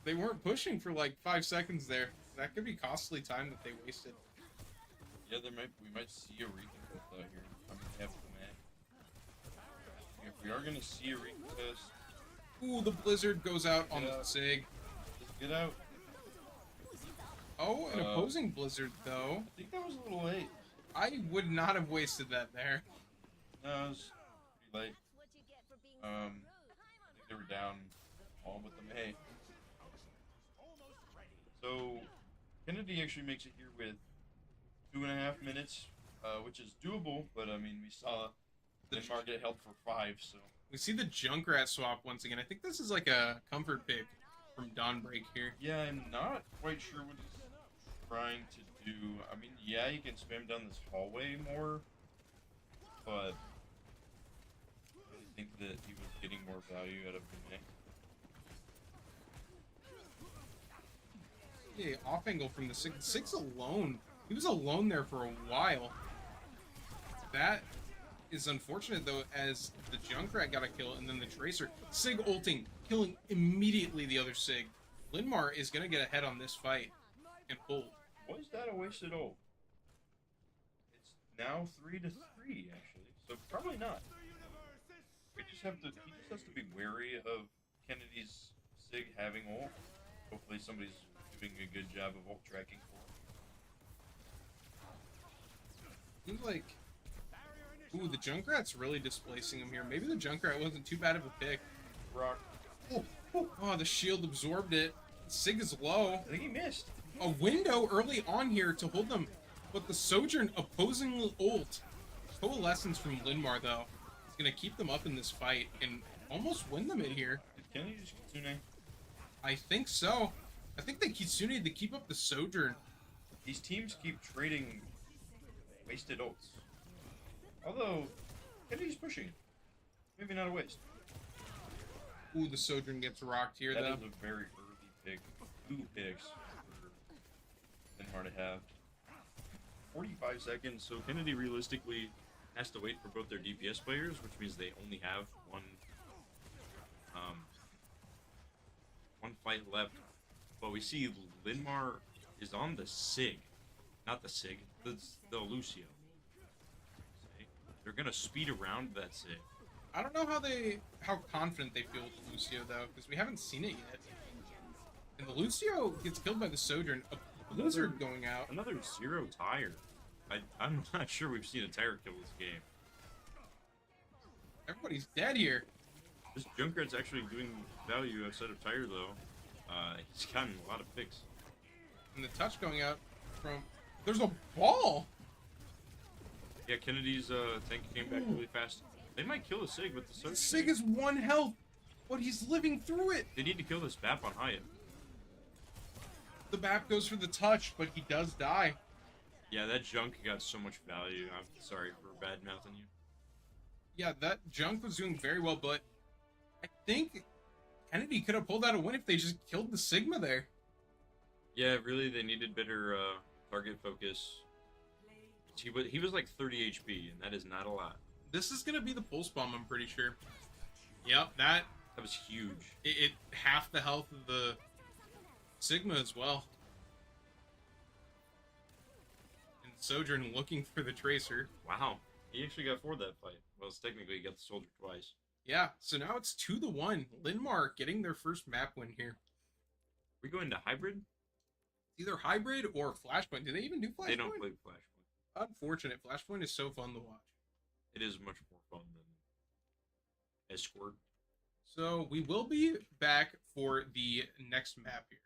They weren't pushing for like 5 seconds there. That could be costly time that they wasted. Yeah, we might see a recontest out here. I mean, half the man. If we are gonna see a recontest, Ooh, the Blizzard goes out on the Yeah. Sig. just get out. Oh, an opposing Blizzard though. I think that was a little late. I would not have wasted that there. No, it was pretty late. I think they were down all but the May. So Kennedy actually makes it here with 2.5 minutes, which is doable. But I mean, we saw Linn-Mar get held for 5, so We see the Junkrat swap once again. I think this is like a comfort pick from Dawnbreak here. yeah, I'm not quite sure what he's trying to do. I mean, yeah, you can spam down this hallway more, but I think that he was getting more value out of the May. Yeah, off angle from the Sig. Sig's alone. He was alone there for a while. That is unfortunate though, as the Junkrat got a kill and then the Tracer. Sig ulting, killing immediately the other Sig. Linn-Mar is gonna get ahead on this fight and pull. Was that a wasted ult? It's now 3-3 actually, so probably not. We just have to. He just has to be wary of Kennedy's Sig having ult. Hopefully somebody's doing a good job of ult tracking for him. Seems like, ooh, the Junkrat's really displacing him here. Maybe the Junkrat wasn't too bad of a pick. Rock. Oh, the shield absorbed it. Sig is low. I think he missed. A window early on here to hold them, but the Sojourn opposing ult. Coalescence from Linn-Mar though is gonna keep them up in this fight and almost win them in here. Did Kennedy just Kitsune? I think so. I think they Kitsune to keep up the Sojourn. These teams keep trading wasted ults. Although, Kennedy's pushing. Maybe not a waste. Ooh, the Sojourn gets rocked here That though. is a very early pick. 2 picks for Linn-Mar to have. 45 seconds, so Kennedy realistically has to wait for both their DPS players, which means they only have one fight left. But we see Linn-Mar is on the Sig. Not the Sig, the Lucio. They're gonna speed around that Sig. I don't know how confident they feel with the Lucio though, because we haven't seen it yet. And the Lucio gets killed by the Sojourn. A Blizzard going out. Another 0 tire. I'm not sure we've seen a tire kill this game. Everybody's dead here. This Junkrat's actually doing value outside of tire though. He's gotten a lot of picks. And the touch going out from... There's a ball! Yeah, Kennedy's tank came back really fast. They might kill the Sig with the The Surge. Sig is 1 health, but he's living through it. They need to kill this BAP on Hyatt. The BAP goes for the touch, but he does die. Yeah, that Junk got so much value. I'm sorry for bad mouthing you. Yeah, that Junk was doing very well, but I think Kennedy could have pulled out a win if they just killed the Sigma there. Yeah, really, they needed better target focus. He was like 30 HP, and that is not a lot. This is gonna be the pulse bomb, I'm pretty sure. Yep, that was huge. it half the health of the Sigma as well. And Sojourn looking for the Tracer. Wow, he actually got 4 that fight. Well, it's technically he got the Soldier twice. Yeah, so now it's 2-1. Linn-Mar getting their first map win here. We go into hybrid? Either hybrid or Flashpoint. Do they even do Flashpoint? They don't play Flashpoint. Unfortunate. Flashpoint is so fun to watch. It is much more fun than Escort. So we will be back for the next map here.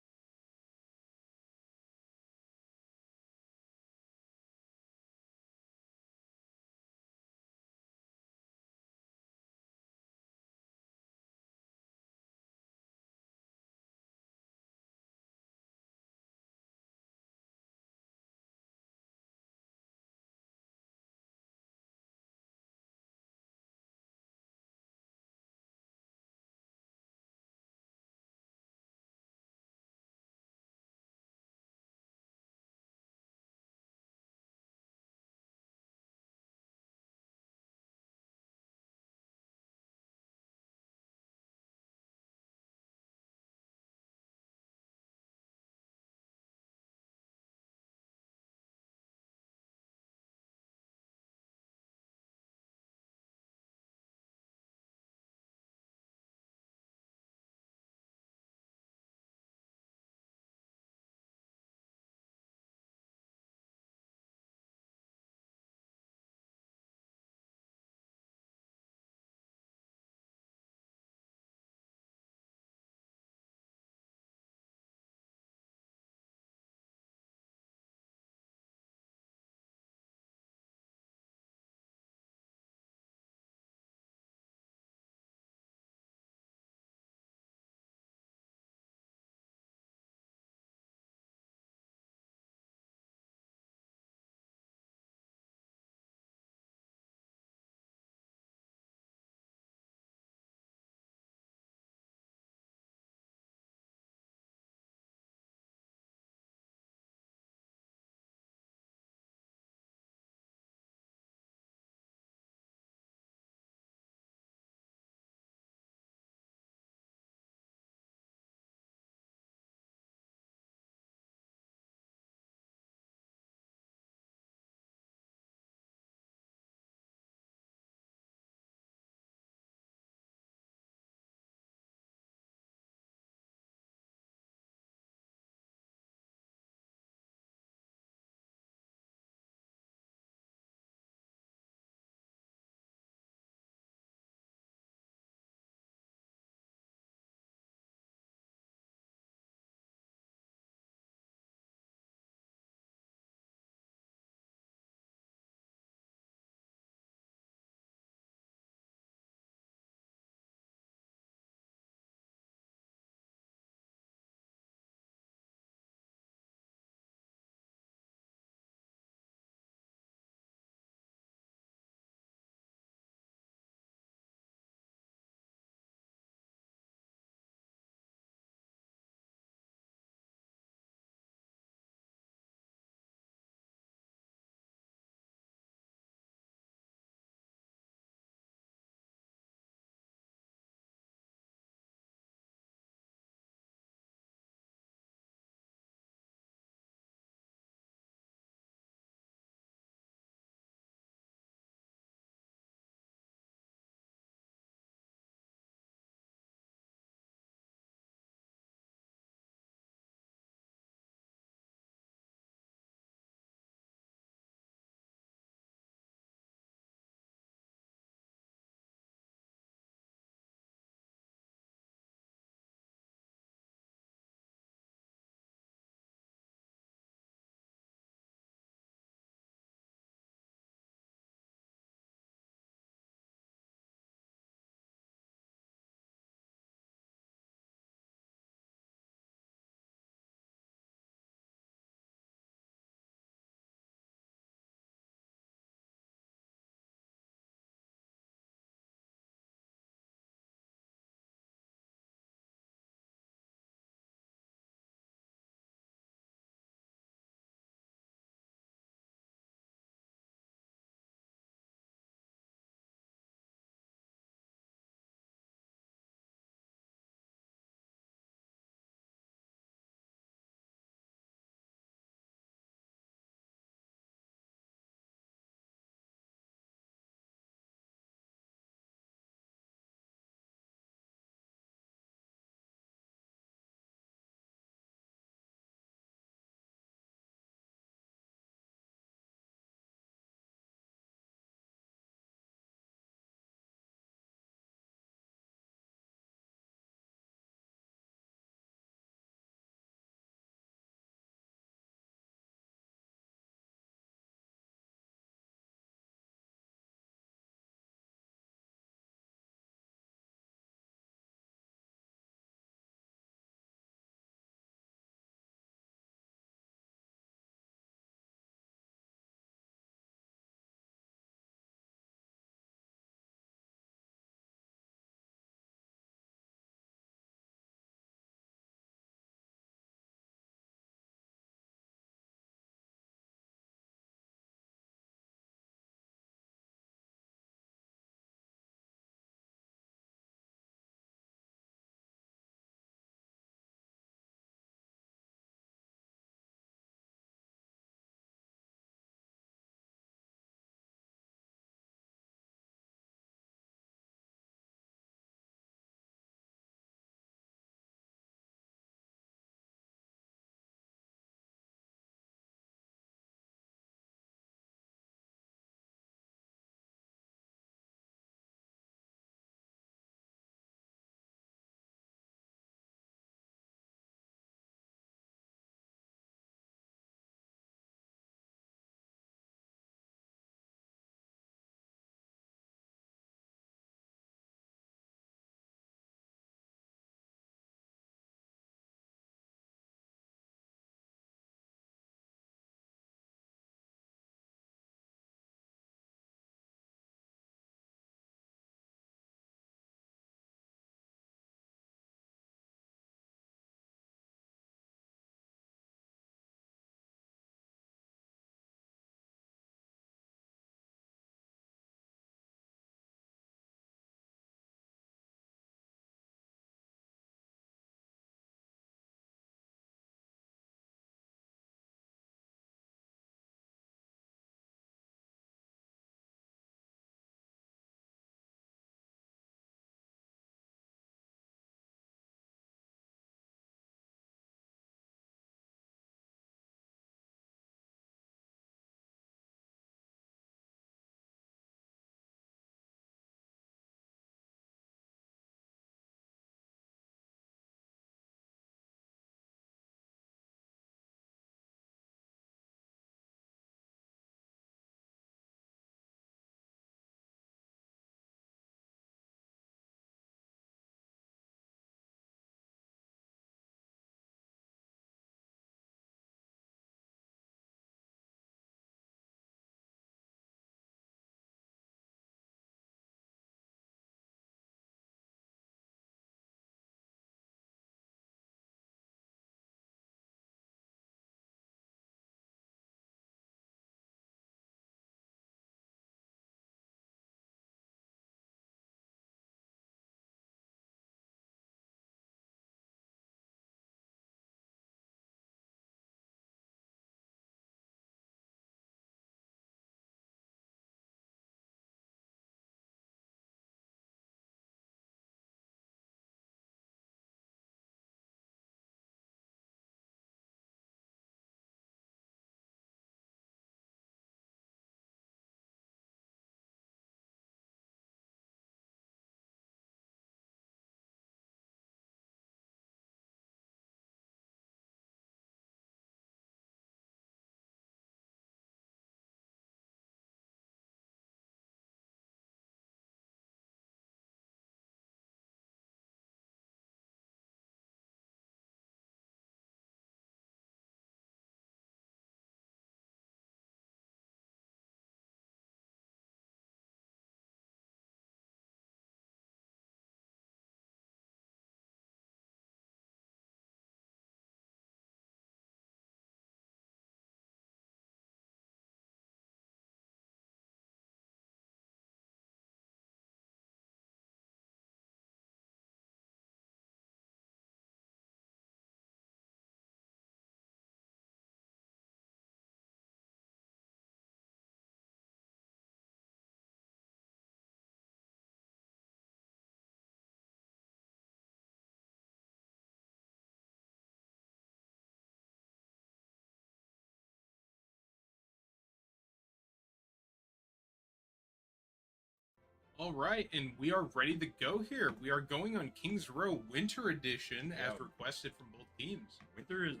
All right, and we are ready to go here. We are going on Kings Row Winter Edition as Yeah. requested from both teams. Winter is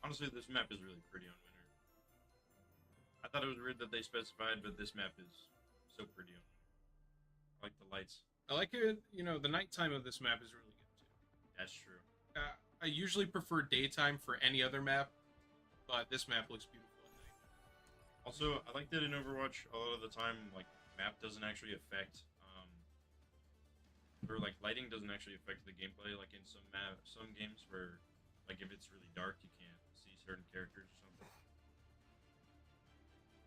honestly, this map is really pretty on Winter. I thought it was weird that they specified, but this map is so pretty on Winter. I like the lights. I like it, you know, the nighttime of this map is really good too. That's true. I usually prefer daytime for any other map, but this map looks beautiful at night. Also, I like that in Overwatch, a lot of the time, like, map doesn't actually affect, or like lighting doesn't actually affect the gameplay. Like in some games where, like, if it's really dark, you can't see certain characters or something.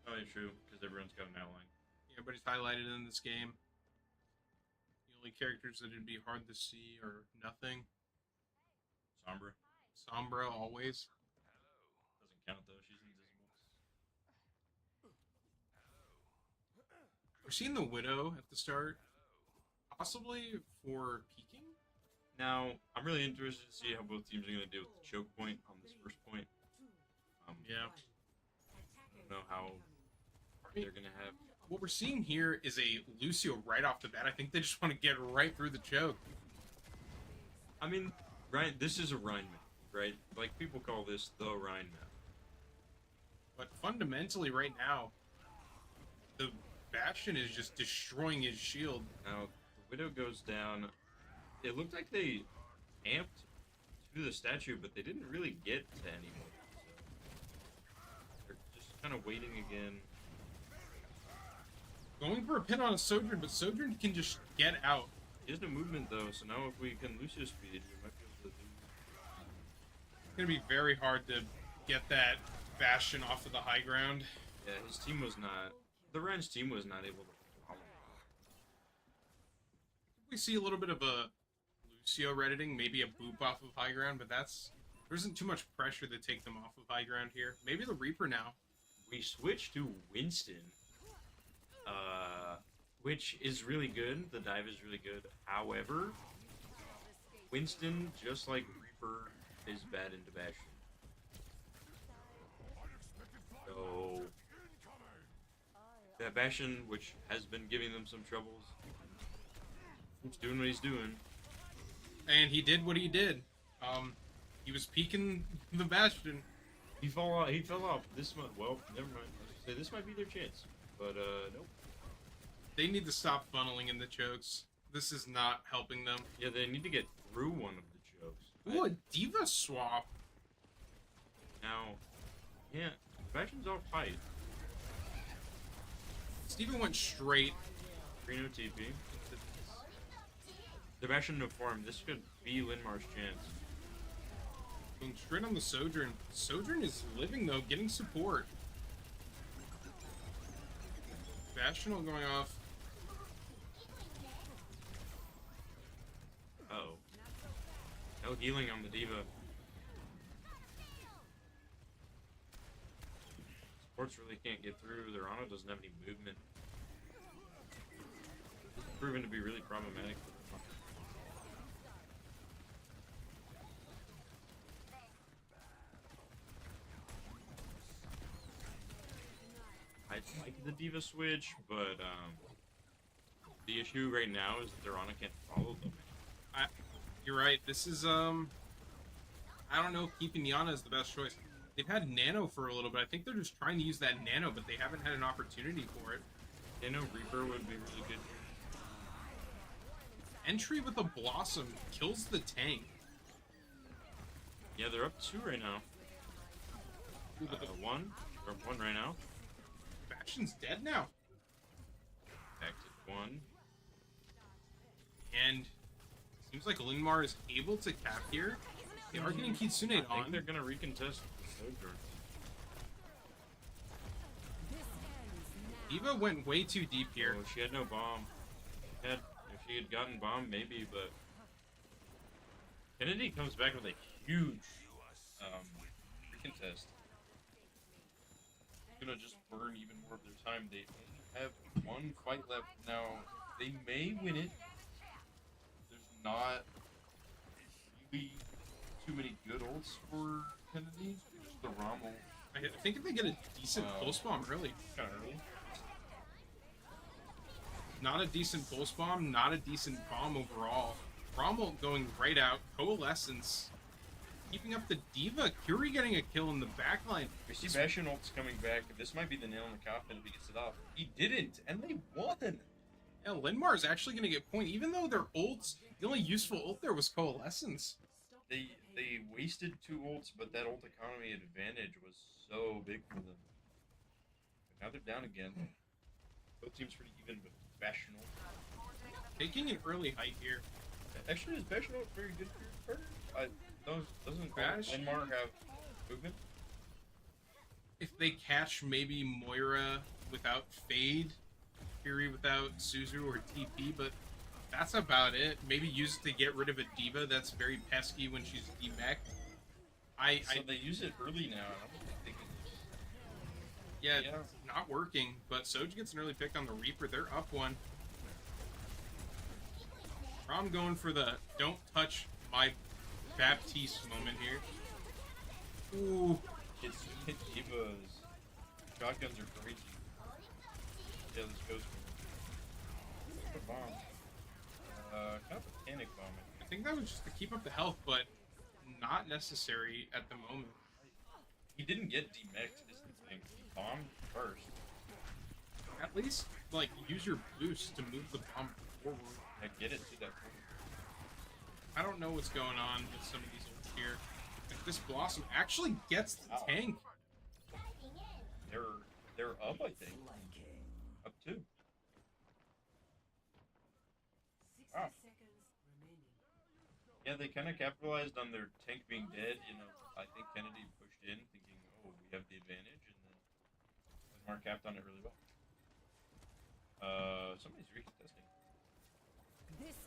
Not really true, because everyone's got an outline. Everybody's highlighted in this game. The only characters that it'd be hard to see are nothing. Sombra Sombra always. doesn't count though; she's invisible. We're seeing the Widow at the start, possibly for peeking. Now, I'm really interested to see how both teams are going to deal with the choke point on this first point. Yeah. I don't know how they're going to have. What we're seeing here is a Lucio right off the bat. I think they just want to get right through the choke. I mean, Ryan, this is a Rhine map, right? Like, people call this the Rhine map. But fundamentally, right now, the Bastion is just destroying his shield. Now, the Widow goes down. It looked like they amped to the statue, but they didn't really get to anyone. So they're just kind of waiting again. Going for a pin on a Sojourn, but Sojourn can just get out. He has no movement, though, so now if we can Lucio speed, we might be able to do. It's going to be very hard to get that Bastion off of the high ground. Yeah, his team was not. The Rhine's team was not able to follow. We see a little bit of a Lucio redditing, maybe a boop off of high ground, but there isn't too much pressure to take them off of high ground here. Maybe the Reaper now. We switched to Winston, which is really good. The dive is really good. However, Winston, just like Reaper, is bad into Bastion. So that Bastion, which has been giving them some troubles, keeps doing what he's doing. And he did what he did. He was peeking the Bastion. He fell off. This month. Well, never mind. I was gonna say this might be their chance, but nope. They need to stop funneling in the chokes. This is not helping them. Yeah, they need to get through one of the chokes. Ooh, a Diva swap. Now, yeah, Bastion's off height. Steven went straight. Reno TP. The Bastion no form. This could be Linn-Mar's chance. Going straight on the Sojourn. Sojourn is living though, getting support. Bastion going off. Uh-oh. No healing on the Diva. Supports really can't get through. Their Ana doesn't have any movement. This is proven to be really problematic for them. I like the Diva switch, but the issue right now is that their Ana can't follow them. You're right. This is I don't know if keeping Yana is the best choice. They've had Nano for a little bit. I think they're just trying to use that Nano, but they haven't had an opportunity for it. Nano Reaper would be really good. Entry with a Blossom kills the tank. Yeah, they're up 2 right now. Ooh, but the 1. They're up 1 right now. Bastion's dead now. Back to 1. And seems like Linn-Mar is able to cap here. They are getting Kitsune I think on. they're gonna recontest the Sojourn. Diva went way too deep here. Oh, she had no bomb. If she had gotten bomb, maybe, but Kennedy comes back with a huge recontest. It's gonna just burn even more of their time. They only have 1 fight left now. They may win it. There's not really too many good ults for Kennedy. Just the Rommel. I think if they get a decent Wow. pulse bomb early. Kind of early. Not a decent pulse bomb, not a decent bomb overall. Rommel going right out. Coalescence keeping up the Diva. Curie getting a kill in the backline. We see Bastion ult's coming back. This might be the nail in the coffin if he gets it off. He didn't, and they won. Yeah, Linn-Mar is actually going to get point, even though their ults, the only useful ult there was Coalescence. They wasted 2 ults, but that ult economy advantage was so big for them. But now they're down again. Both teams pretty even with Bastion ult. Taking an early height here. Actually, is Bastion ult very good for your partner? Doesn't Bash? Linn-Mar have movement? If they catch maybe Moira without Fade, Fury without Suzu or TP, but that's about it. Maybe use it to get rid of a Diva that's very pesky when she's demeched. So they use it early now. I don't think they can. Yeah, Yeah. it's not working, but Soj gets an early pick on the Reaper. They're up 1. Rom going for the don't touch my Baptiste moment here. Ooh. It's Divas. Shotguns are crazy. Yeah, this goes for a bomb. Kind of a panic bomb. I think that was just to keep up the health, but not necessary at the moment. He didn't get demeched, is the thing. He bombed first. At least, like, use your boost to move the bomb forward. And get it to that point. I don't know what's going on with some of these ults here. If this Blossom actually gets the tank. They're up, I think. Up 2. Wow. Yeah, they kind of capitalized on their tank being dead. You know, I think Kennedy pushed in thinking, oh, we have the advantage, and then Linn-Mar capped on it really well. Somebody's retesting.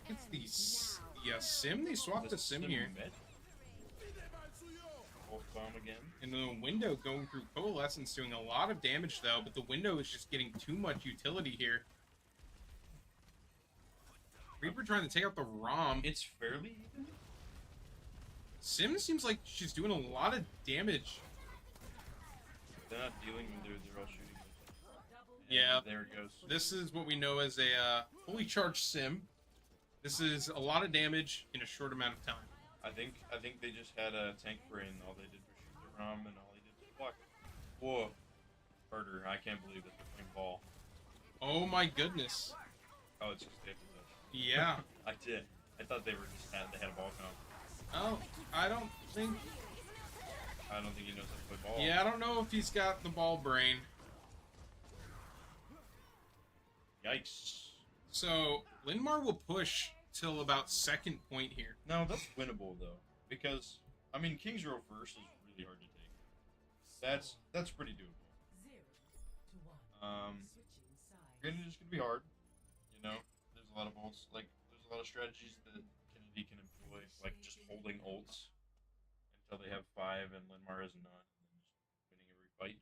It's the Sim. They swapped the Sim here. Wolf bomb again. And the window going through Coalescence doing a lot of damage though, but the window is just getting too much utility here. Reaper trying to take out the ROM. It's fairly even. Sim seems like she's doing a lot of damage. They're not dealing when they're all shooting. And Yeah. There it goes. This is what we know as a fully charged Sim. This is a lot of damage in a short amount of time. I think they just had a tank brain. All they did was shoot the ROM, and all he did was block. Whoa, Carter! I can't believe that they're playing ball. Oh my goodness. Oh, it's just they have possession. Yeah. I did. I thought they were just they had a ball comp. Oh, I don't think... I don't think he knows how to play ball. Yeah, I don't know if he's got the ball brain. Yikes. So, Linn-Mar will push till about second point here. No, that's winnable though, because I mean King's Row first is really hard to take. That's pretty doable. Granted, it's gonna be hard. You know, there's a lot of ults. Like, there's a lot of strategies that Kennedy can employ, like just holding ults until they have 5 and Linn-Mar has none, and then just winning every fight.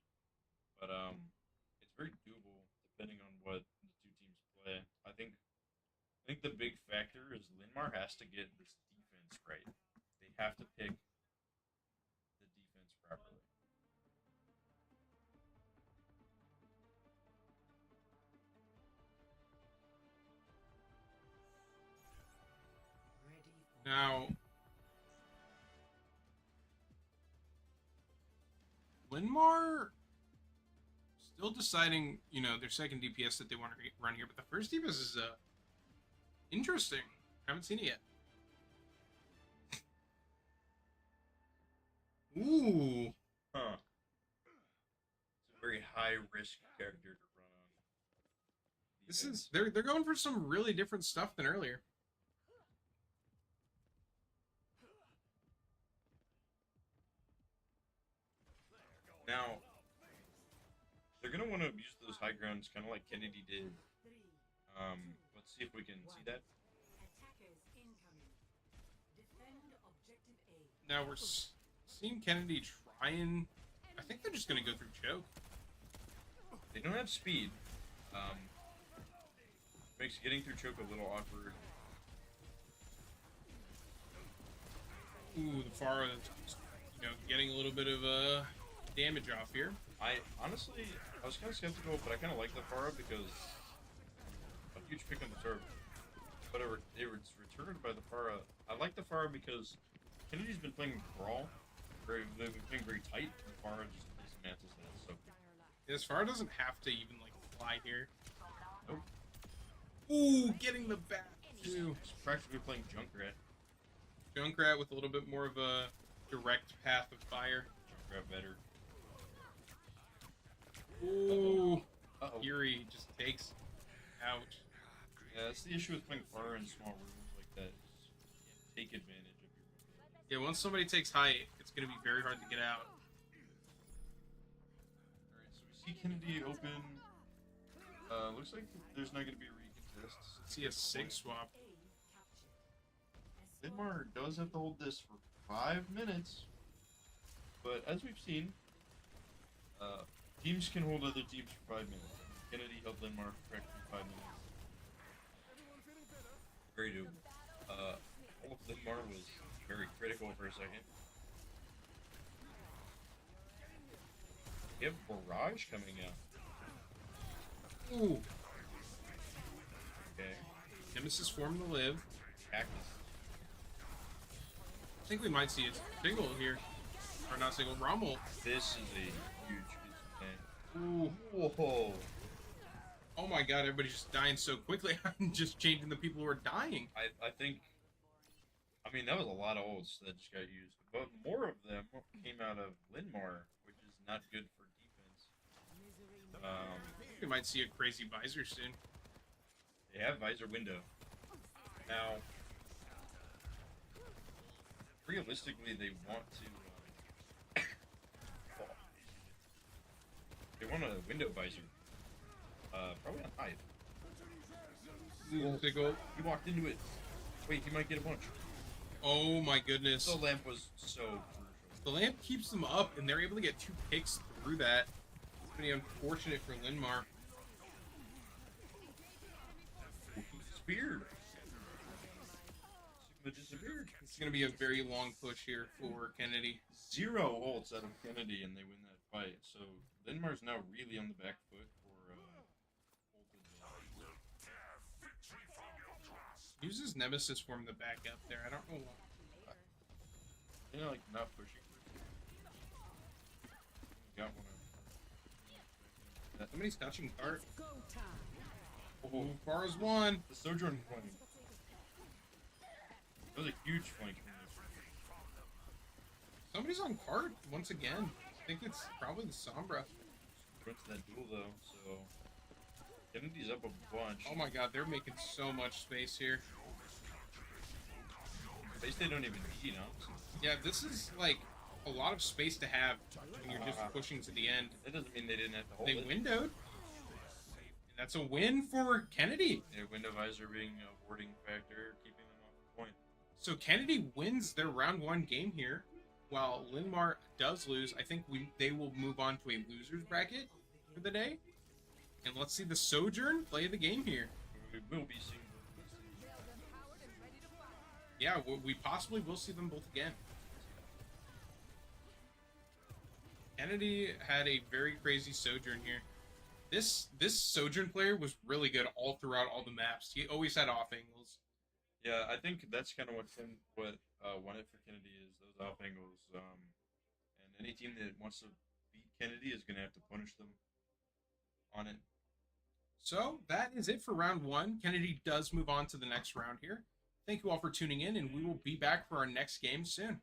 But it's very doable depending on what the 2 teams play. I think the big factor is Linn-Mar has to get this defense right. They have to pick the defense properly. Now, Linn-Mar still deciding, you know, their second DPS that they want to run here, but the first DPS is interesting. Haven't seen it yet. Ooh. Huh. It's a very high risk character to run on. This is they're going for some really different stuff than earlier. Now, they're gonna want to use those high grounds, kind of like Kennedy did. Let's see if we can see that. Now we're seeing Kennedy try and I think they're just gonna go through choke. They don't have speed. Makes getting through choke a little awkward. Ooh, the Pharah, you know, getting a little bit of damage off here. I was kind of skeptical, but I kind of like the Pharah because huge pick on the turret. But it was returned by the Pharah. I like the Pharah because Kennedy's been playing Brawl. They've been playing very tight, and the Pharah just dismantles that. So This Farah doesn't have to even like fly here. nope. Ooh, getting the bat too. He's practically playing Junkrat. Junkrat with a little bit more of a direct path of fire. Junkrat better. Ooh, Uh-oh. Yuri just takes out. Yeah, that's the issue with playing Pharah in small rooms like that. Is you can't take advantage of your movement. Yeah, once somebody takes height, it's gonna be very hard to get out. Alright, so we see Kennedy open. Looks like there's not going to be a recontest. See a sig swap. Linn-Mar does have to hold this for 5 minutes. But as we've seen, teams can hold other teams for 5 minutes. Kennedy held Linn-Mar for practically 5 minutes. Very doable. All of Linn-Mar was very critical for a second. We have Barrage coming out. Ooh, Okay. Nemesis form to live. Cactus. I think we might see a single here. Or not single, Rommel. This is a huge piece of Ooh, Whoa. oh my god, everybody's just dying so quickly. I'm just changing the people who are dying. I think, I mean, that was a lot of ults that just got used. But more of them came out of Linn-Mar, which is not good for defense. We might see a crazy visor soon. They have Visor Window. Now, realistically, they want to... they want a Window Visor. Probably on Hive. Single. He walked into it. Wait, he might get a bunch. Oh my goodness. The lamp was so crucial. The lamp keeps them up, and they're able to get 2 picks through that. It's pretty unfortunate for Linn-Mar. Speared. Sigma disappeared. It's going to be a very long push here for Kennedy. 0 ults out of Kennedy, and they win that fight. So Linn-Mar's now really on the back foot for ult advantage. Uses Nemesis form to back up there. I don't know why. You know, like not pushing. Got one. Somebody's touching cart. It's go time. Oh, Farah's won. The Sojourn flank. That was a huge flank. Somebody's on cart once again. I think it's probably the Sombra. Went to that duel though, so Kennedy's up a bunch. Oh my god, they're making so much space here. Space they don't even need, honestly. Yeah, this is like a lot of space to have when you're just pushing to the end. That doesn't mean they didn't have to hold They it. windowed. And that's a win for Kennedy. Their window visor being a warding factor, keeping them off the point. So Kennedy wins their round 1 game here, while Linn-Mar does lose. I think they will move on to a losers bracket for the day. And let's see the Sojourn play the game here. We will be seeing. Yeah, we possibly will see them both again. Kennedy had a very crazy Sojourn here. This Sojourn player was really good all throughout all the maps. He always had off angles. Yeah, I think that's kind of what won it for Kennedy is those off angles. And any team that wants to beat Kennedy is going to have to punish them on it. So that is it for round 1. Kennedy does move on to the next round here. Thank you all for tuning in, and we will be back for our next game soon.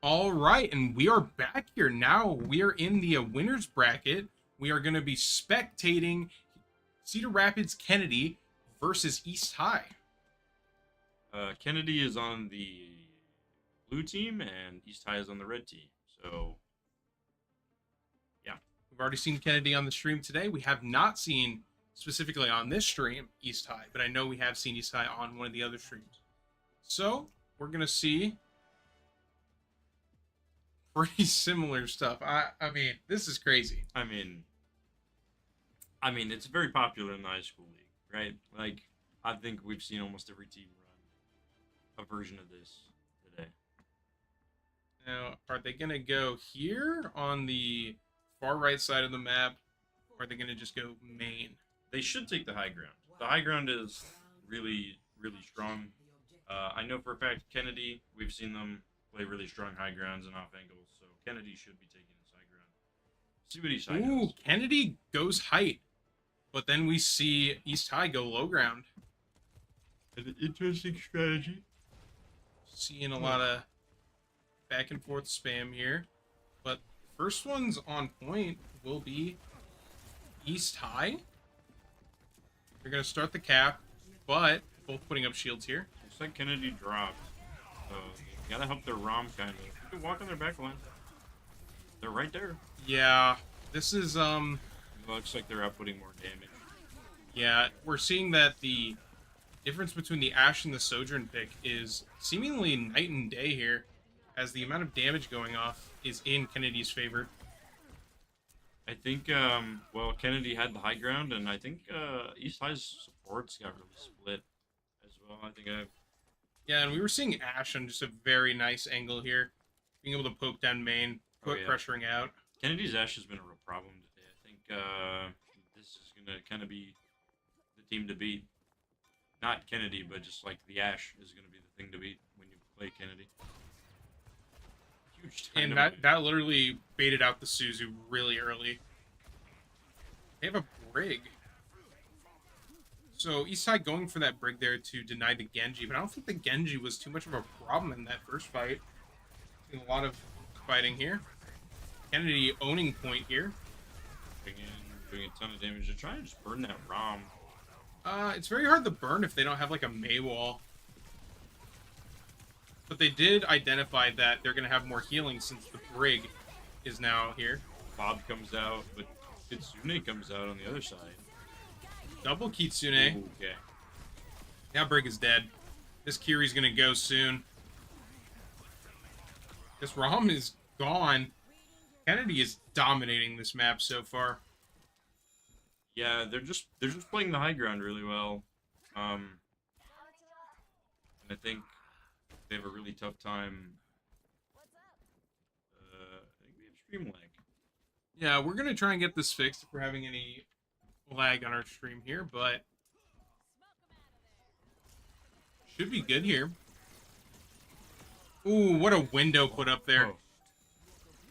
All right, and we are back here now. We are in the winners bracket. We are going to be spectating Cedar Rapids Kennedy versus East High. Kennedy is on the blue team and East High is on the red team. So, yeah. We've already seen Kennedy on the stream today. We have not seen specifically on this stream East High, but I know we have seen East High on one of the other streams. So, we're going to see pretty similar stuff. I mean, this is crazy. I mean, it's very popular in the high school league, right? Like, I think we've seen almost every team run a version of this today. Now, are they going to go here on the far right side of the map, or are they going to just go main? They should take the high ground. The high ground is really, really strong. I know for a fact Kennedy, we've seen them play really strong high grounds and off angles, so Kennedy should be taking this high ground. See what East High does. Kennedy goes height, but then we see East High go low ground. An interesting strategy. Seeing a lot of back and forth spam here, but first one's on point will be East High. They're going to start the cap, but both putting up shields here. Looks like Kennedy dropped. So you gotta help their ROM kind of. You can walk on their back line. They're right there. Yeah, this is, It looks like they're outputting more damage. yeah, we're seeing that the difference between the Ashe and the Sojourn pick is seemingly night and day here, as the amount of damage going off is in Kennedy's favor. I think, well, Kennedy had the high ground, and I think East High's supports got really split as well. I think Yeah, and we were seeing Ashe on just a very nice angle here, being able to poke down main, pressuring out. Kennedy's Ashe has been a real problem today. I think this is going to kind of be the team to beat. Not Kennedy, but just like the Ashe is going to be the thing to beat when you play Kennedy. Huge And dynamite. that literally baited out the Suzu really early. They have a Brig. So Eastside going for that Brig there to deny the Genji, but I don't think the Genji was too much of a problem in that first fight. Seeing a lot of fighting here. Kennedy owning point here. Doing a ton of damage. They're trying to just burn that ROM. It's very hard to burn if they don't have like a Mei wall. But they did identify that they're going to have more healing since the Brig is now here. Bob comes out, but Kitsune comes out on the other side. Double Kitsune. Ooh, okay. Now Brig is dead. This Kiri's going to go soon. This ROM is gone. Kennedy is dominating this map so far. Yeah, they're just playing the high ground really well. And I think they have a really tough time. I think we have stream lag. Yeah, we're going to try and get this fixed if we're having any lag on our stream here, but should be good here. Ooh, what a window put up there.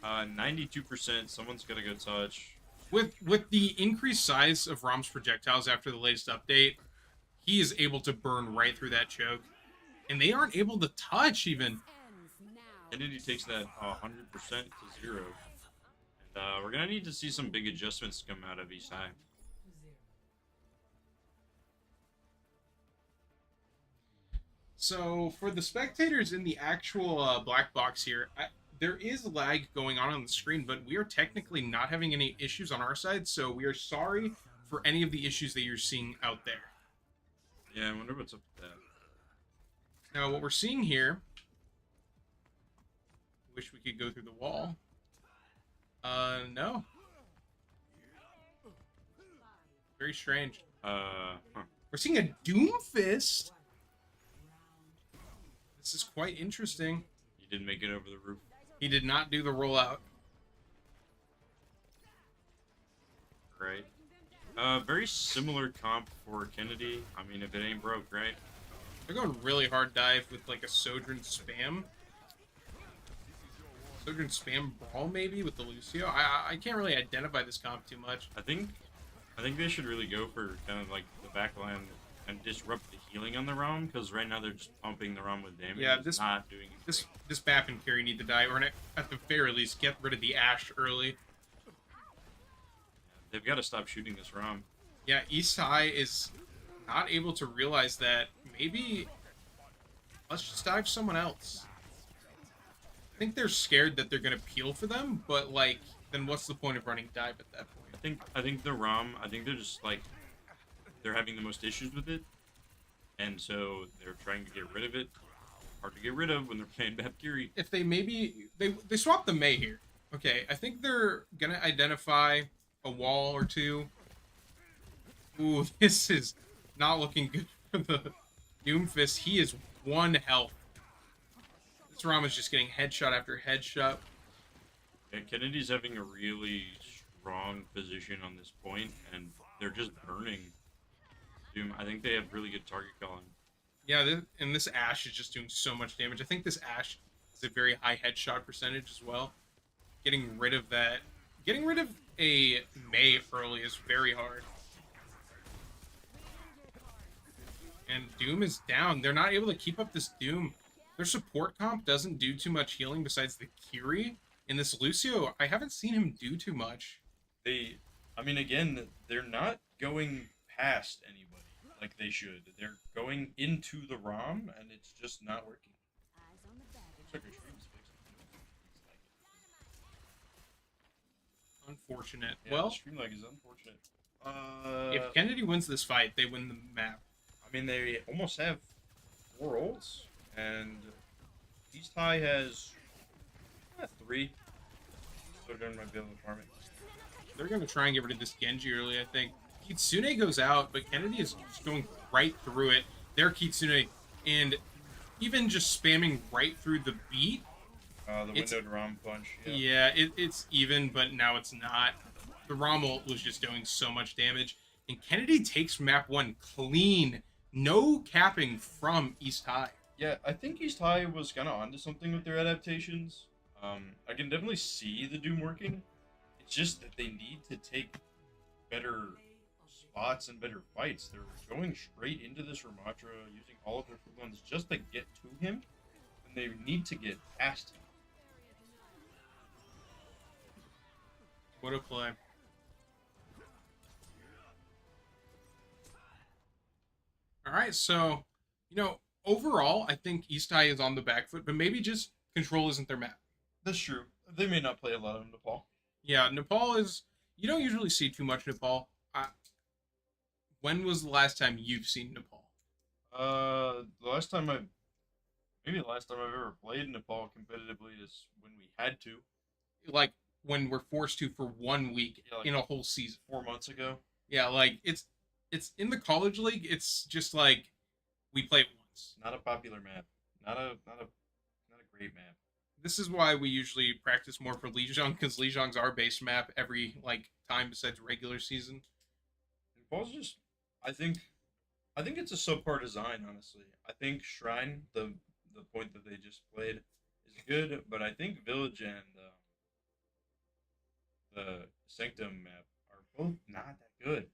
92%. Someone's gonna go touch. With the increased size of ROM's projectiles after the latest update, he is able to burn right through that choke. And they aren't able to touch even. Kennedy takes that 100% to 0. And we're gonna need to see some big adjustments come out of East High. So for the spectators in the actual black box here, there is lag going on the screen, but we are technically not having any issues on our side, so we are sorry for any of the issues that you're seeing out there. Yeah, I wonder what's up with that. Now, what we're seeing here... Wish we could go through the wall. No. Very strange. We're seeing a Doomfist. This is quite interesting. He didn't make it over the roof. He did not do the rollout. Right. Very similar comp for Kennedy. I mean, if it ain't broke, right? They're going really hard dive with like a Sojourn spam. Sojourn spam brawl maybe with the Lucio. I can't really identify this comp too much. I think they should really go for kind of like the backline and disrupt the healing on the ROM, because right now they're just pumping the ROM with damage. Yeah, It's not doing anything. this BAP and carry need to die, or at the very least get rid of the Ashe early. They've got to stop shooting this ROM. Yeah, East High is not able to realize that maybe let's just dive someone else. I think they're scared that they're gonna peel for them, but like, then what's the point of running dive at that point? I think the ROM, I think they're just like, they're having the most issues with it, and so they're trying to get rid of it. Hard to get rid of when they're playing Bapkiri. If they they swap the Mei here. Okay, I think they're gonna identify a wall or two. Ooh, this is not looking good for the Doomfist. He is 1 health. This ROM is just getting headshot after headshot. Yeah, Kennedy's having a really strong position on this point, and they're just burning Doom. I think they have really good target calling. Yeah, and this Ashe is just doing so much damage. I think this Ashe is a very high headshot percentage as well. Getting rid of that, getting rid of a Mei early is very hard. And Doom is down. They're not able to keep up this Doom. Their support comp doesn't do too much healing besides the Kiri. In this Lucio, I haven't seen him do too much. I mean, again, they're not going past anybody like they should. They're going into the ROM, and it's just not working. Looks like our stream's fixed. Unfortunate. Yeah, Well, the stream lag is unfortunate. if Kennedy wins this fight, they win the map. I mean, they almost have 4 ults, and East High has 3. So during my build apartment. They're going to try and get rid of this Genji early, I think. Kitsune goes out, but Kennedy is just going right through it. There, Kitsune, and even just spamming right through the beat. The windowed ROM punch. Yeah, it's even, but now it's not. The ROM ult was just doing so much damage. And Kennedy takes map 1 clean. No capping from East High. Yeah, I think East High was kind of onto something with their adaptations. I can definitely see the Doom working. It's just that they need to take better spots and better fights. They're going straight into this Ramatra, using all of their food guns just to get to him, and they need to get past him. What a play. Alright, so, overall, I think East High is on the back foot, but maybe just control isn't their map. That's true. They may not play a lot of Nepal. Yeah, Nepal is... You don't usually see too much Nepal. When was the last time you've seen Nepal? The last time I've ever played Nepal competitively is when we had to. Like, when we're forced to for 1 week in a whole season. 4 months ago. Yeah, like, it's in the college league, it's just like, we play it once. Not a popular map. Not a great map. This is why we usually practice more for Lijiang, because Lijiang's our base map every, time besides regular season. Nepal's just... I think it's a subpar design, honestly. I think Shrine, the point that they just played, is good, but I think Village and the Sanctum map are both not that good.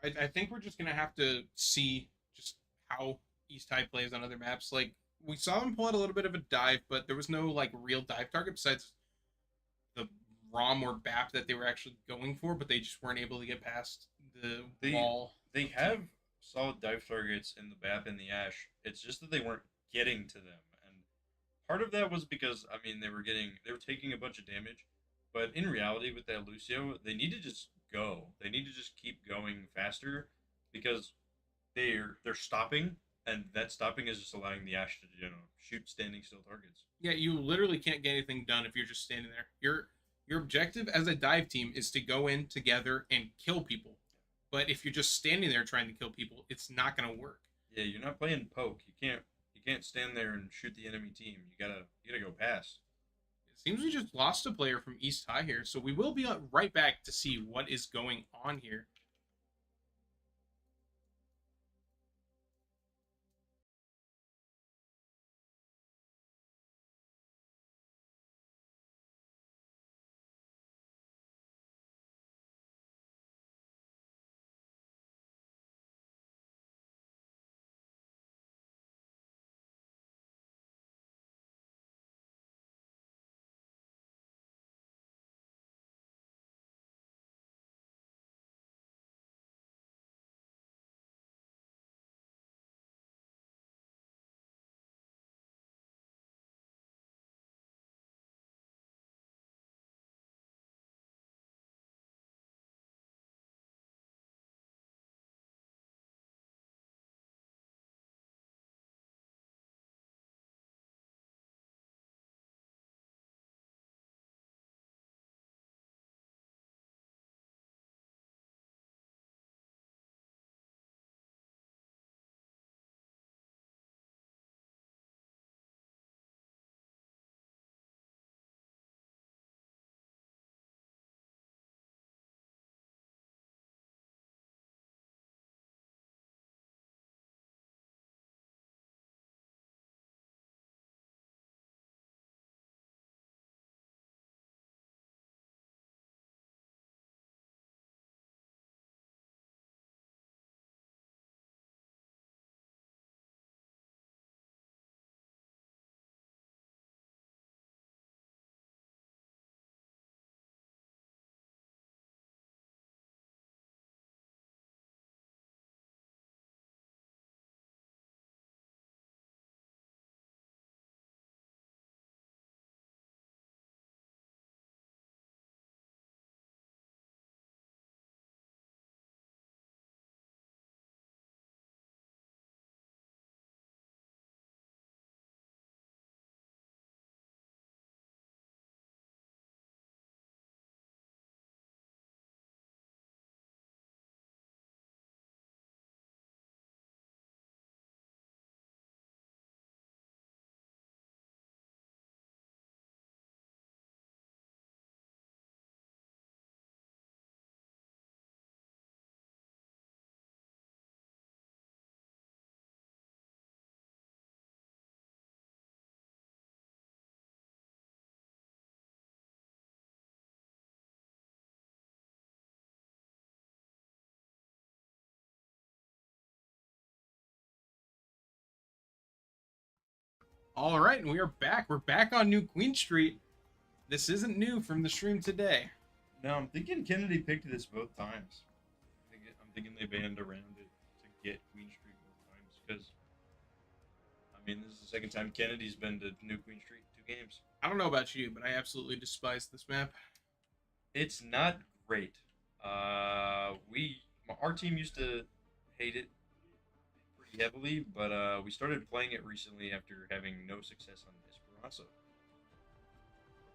I think we're just going to have to see just how East High plays on other maps. Like, we saw them pull out a little bit of a dive, but there was no, real dive target besides the ROM or BAP that they were actually going for, but they just weren't able to get past the wall. They have solid dive targets in the BAP and the Ashe. It's just that they weren't getting to them. And part of that was because, they were taking a bunch of damage. But in reality, with that Lucio, they need to just go. They need to just keep going faster because they're stopping, and that stopping is just allowing the Ashe to shoot standing still targets. Yeah, you literally can't get anything done if you're just standing there. Your objective as a dive team is to go in together and kill people. But if you're just standing there trying to kill people, it's not going to work. Yeah, you're not playing poke. You can't stand there and shoot the enemy team. You gotta go past. It seems we just lost a player from East High here, so we will be right back to see what is going on here. All right, and we are back. We're back on New Queen Street. This isn't new from the stream today. No, I'm thinking Kennedy picked this both times. I'm thinking they banned around it to get Queen Street both times because, I mean, this is the second time Kennedy's been to New Queen Street in 2 games. I don't know about you, but I absolutely despise this map. It's not great. Our team used to hate it pretty heavily, but we started playing it recently after having no success on Esperanza.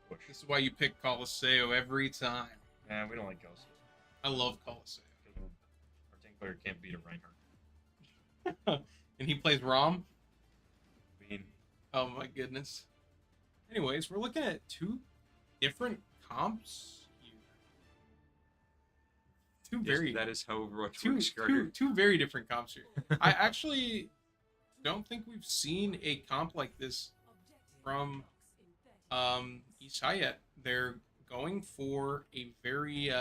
Push. This is why you pick Coliseo every time. Nah, we don't like Ghosts. I love Coliseo. Our tank player can't beat a Reinhardt. And he plays Rom? I mean, Oh my goodness. Anyways, we're looking at 2 different comps. that is how Overwatch works, Carter. Two very different comps here. I actually don't think we've seen a comp like this from IAHSEA yet. They're going for a very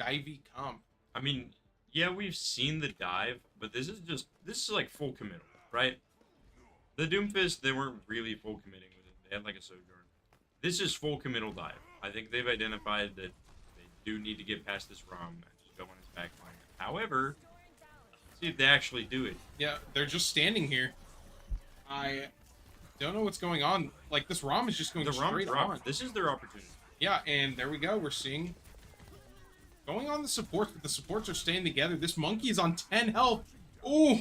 divey comp. I mean, yeah, we've seen the dive, but this is like full committal, right? The Doomfist, they weren't really full committing with it. They had like a Sojourn. This is full committal dive. I think they've identified that they do need to get past this ROM and just go on his back line. However, let's see if they actually do it. Yeah, they're just standing here. I don't know what's going on. Like, this ROM is just going The ROM straight on. dropped. This is their opportunity. Yeah, and there we go. We're seeing going on the supports, but the supports are staying together. This monkey is on 10 health. Ooh,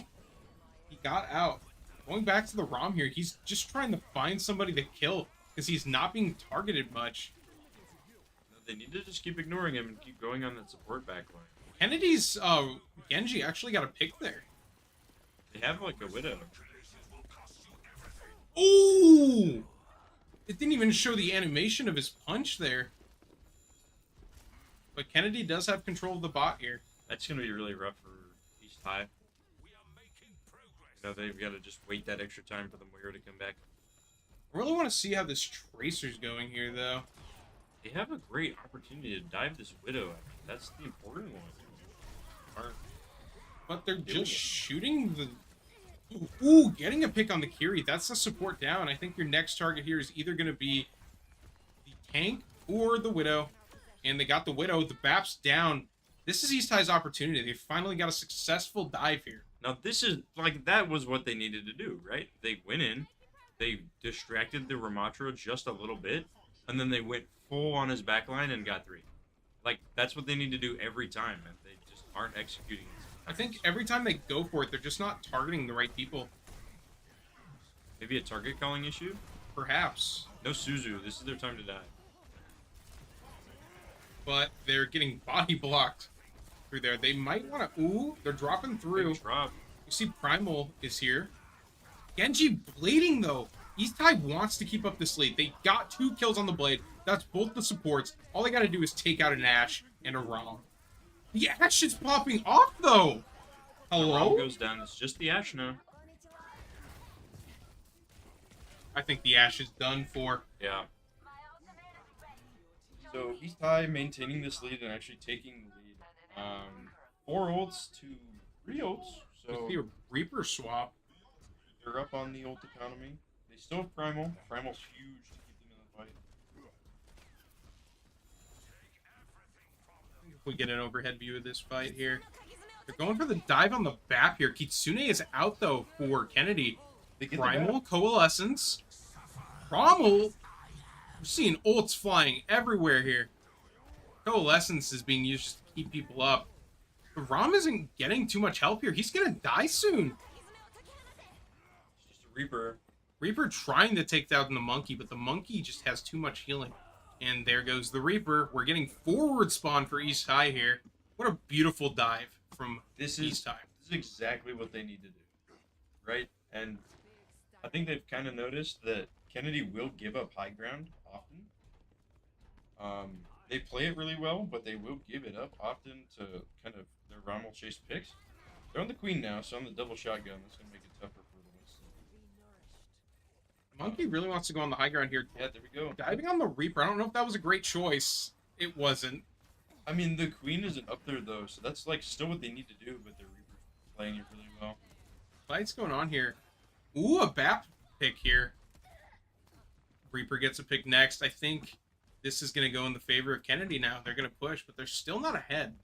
he got out. Going back to the ROM here, he's just trying to find somebody to kill because he's not being targeted much. They need to just keep ignoring him and keep going on that support backline. Kennedy's Genji actually got a pick there. They have like a Widow. Ooh! It didn't even show the animation of his punch there. But Kennedy does have control of the bot here. That's going to be really rough for East High. You know, they've got to just wait that extra time for the Moira to come back. I really want to see how this Tracer's going here, though. They have a great opportunity to dive this Widow. That's the important one. Aren't But they're doing just it. shooting the... Ooh, getting a pick on the Kiri. That's the support down. I think your next target here is either going to be the tank or the Widow. And they got the Widow. The BAP's down. This is East High's opportunity. They finally got a successful dive here. Now, this is, like, that was what they needed to do, right? They went in, they distracted the Ramatra just a little bit, and then they went full on his backline and got 3. Like, that's what they need to do every time, and they just aren't executing it. I think every time they go for it, they're just not targeting the right people. Maybe a target calling issue? Perhaps. No Suzu, this is their time to die. But they're getting body blocked through there. They might want to... Ooh, they're dropping through. Big drop. You see Primal is here. Genji bleeding, though. East High wants to keep up this lead. They got 2 kills on the Blade. That's both the supports. All they got to do is take out an Ashe and a Rom. The Ashe is popping off, though. Hello? Rom goes down. It's just the Ashe now. I think the Ashe is done for. Yeah. So East High maintaining this lead and actually taking the lead. 4 ults to 3 ults. Could So be a Reaper swap. they're up on the ult economy. They still have Primal. Primal's huge to keep them in the fight. If we get an overhead view of this fight here. They're going for the dive on the BAP here. Kitsune is out, though, for Kennedy. They get the Primal, back. Coalescence. Rommel. We're seeing ults flying everywhere here. Coalescence is being used just to keep people up. But Rom isn't getting too much help here. He's going to die soon. It's just a Reaper. Reaper trying to take down the monkey, but the monkey just has too much healing. And there goes the Reaper. We're getting forward spawn for East High here. What a beautiful dive from East High. This is exactly what they need to do, right? And I think they've kind of noticed that Kennedy will give up high ground often. They play it really well, but they will give it up often to kind of their Rommel chase picks. They're on the Queen now, so on the double shotgun, that's going to make it tougher for the Winston. Monkey really wants to go on the high ground here. Yeah, there we go. Diving on the Reaper. I don't know if that was a great choice. It wasn't. I mean, the Queen isn't up there, though, so that's like still what they need to do, but the Reaper's playing it really well. Fight's going on here. Ooh, a BAP pick here. Reaper gets a pick next. I think this is going to go in the favor of Kennedy now. They're going to push, but they're still not ahead.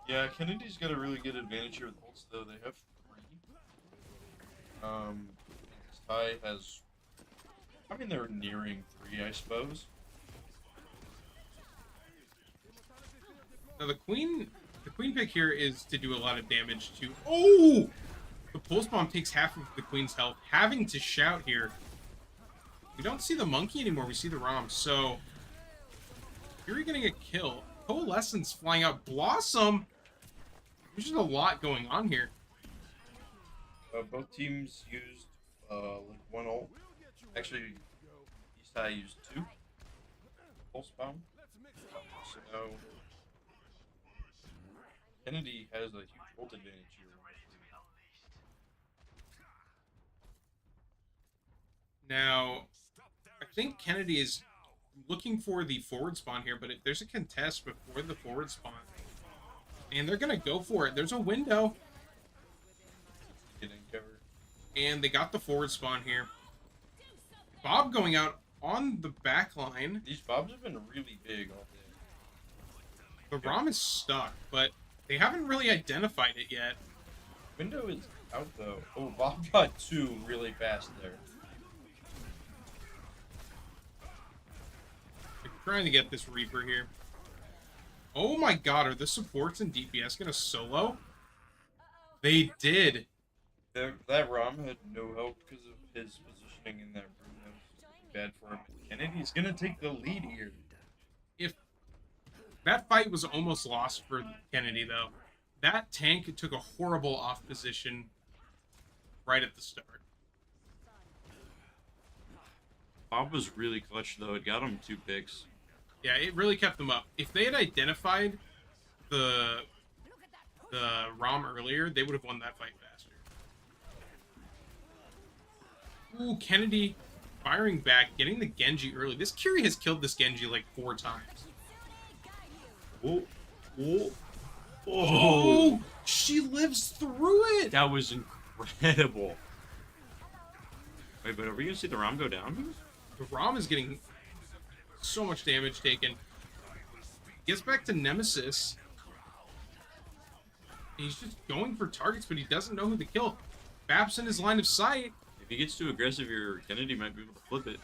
Yeah, Kennedy's got a really good advantage here with ults, though. They have 3. Ty has... I mean, they're nearing 3, I suppose. Now the queen pick here is to do a lot of damage to... Oh! The pulse bomb takes half of the queen's health. Having to shout here. We don't see the monkey anymore. We see the Rom. So, Fury getting a kill. Coalescence flying out. Blossom! There's just a lot going on here. Both teams used like 1 ult. Actually, East High used 2. Pulse bomb. So Kennedy has a huge ult advantage here. Now, I think Kennedy is looking for the forward spawn here, but if there's a contest before the forward spawn, and they're going to go for it. There's a window. Getting covered. And they got the forward spawn here. Bob going out on the back line. These bobs have been really big all day. The Rom is stuck, but they haven't really identified it yet. Window is out though. Oh, Bob got 2 really fast there. They're trying to get this Reaper here. Oh my god, are the supports and DPS gonna solo? They did. That Rom had no help because of his positioning in that room. That was bad for him. Kennedy's gonna take the lead here. If that fight was almost lost for Kennedy, though. That tank took a horrible off position right at the start. Bob was really clutch though. It got him 2 picks. Yeah, it really kept them up. If they had identified the Rom earlier, they would have won that fight faster. Ooh, Kennedy firing back, getting the Genji early. This Kiri has killed this Genji like 4 times. Oh, oh, Oh, she lives through it. that was incredible. Wait, but are we gonna see the Rom go down? The Rom is getting so much damage taken. Gets back to Nemesis. He's just going for targets, but he doesn't know who to kill. Bab's in his line of sight. If he gets too aggressive, your Kennedy might be able to flip it.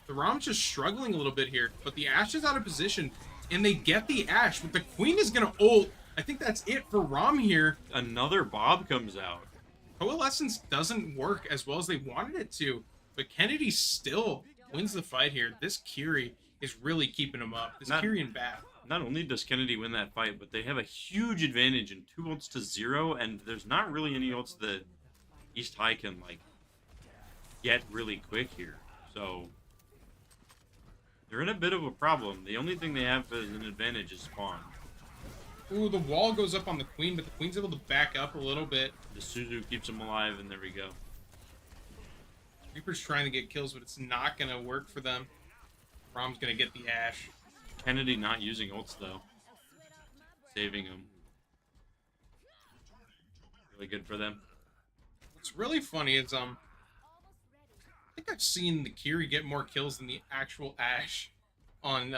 The Rom's just struggling a little bit here, but the Ashe is out of position, and they get the Ashe, but the Queen is going to ult. I think that's it for Rom here. Another Bob comes out. Coalescence doesn't work as well as they wanted it to, but Kennedy still wins the fight here. This Kiri is really keeping him up. This Kiri and Bab. Not only does Kennedy win that fight, but they have a huge advantage in 2 ults to 0, and there's not really any ults that East High can, like, get really quick here. So, they're in a bit of a problem. The only thing they have as an advantage is spawn. Ooh, the wall goes up on the Queen, but the Queen's able to back up a little bit. The Suzu keeps him alive, and there we go. Reaper's trying to get kills, but it's not going to work for them. Rom's going to get the Ashe. Kennedy not using ults, though. Saving him. Really good for them. What's really funny is, I think I've seen the Kiri get more kills than the actual Ashe on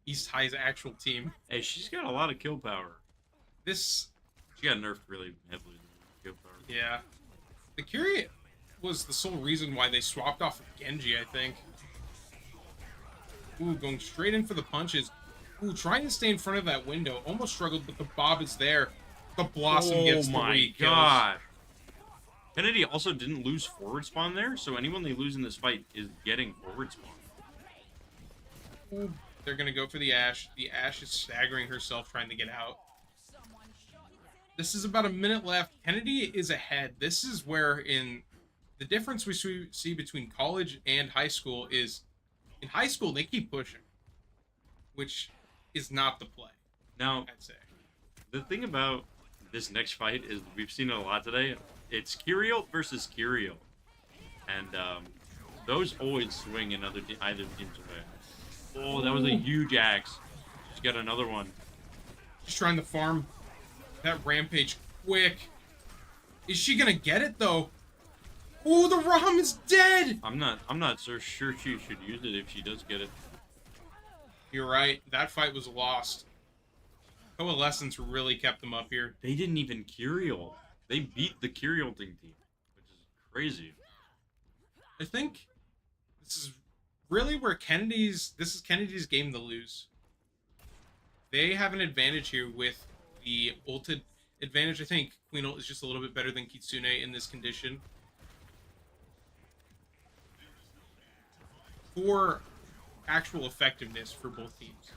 East High's actual team. Hey, she's got a lot of kill power. This, She got nerfed really heavily in kill power. yeah. The Kiri was the sole reason why they swapped off of Genji, I think. Ooh, going straight in for the punches. Ooh, trying to stay in front of that window. Almost struggled, but the Bob is there. The Blossom gets 3 kills. God. Kennedy also didn't lose forward spawn there, so anyone they lose in this fight is getting forward spawn. Ooh, they're going to go for the Ashe. The Ashe is staggering herself trying to get out. This is about a minute left. Kennedy is ahead. This is where the difference we see between college and high school is in high school they keep pushing, which is not the play. Now, I'd say. the thing about this next fight is we've seen it a lot today. It's Kyriel versus Kyriel. And those always swing in either team's way. Oh, that was a huge axe. Just got another one. Just trying to farm that Rampage quick. Is she gonna get it though? Ooh, the ROM is dead! I'm not so sure she should use it if she does get it. You're right. That fight was lost. Coalescence really kept them up here. They didn't even Curiel. They beat the Curiel team, which is crazy. I think this is really where this is Kennedy's game to lose. They have an advantage here with the ulted advantage. I think Queen ult is just a little bit better than Kitsune in this condition. For actual effectiveness for both teams.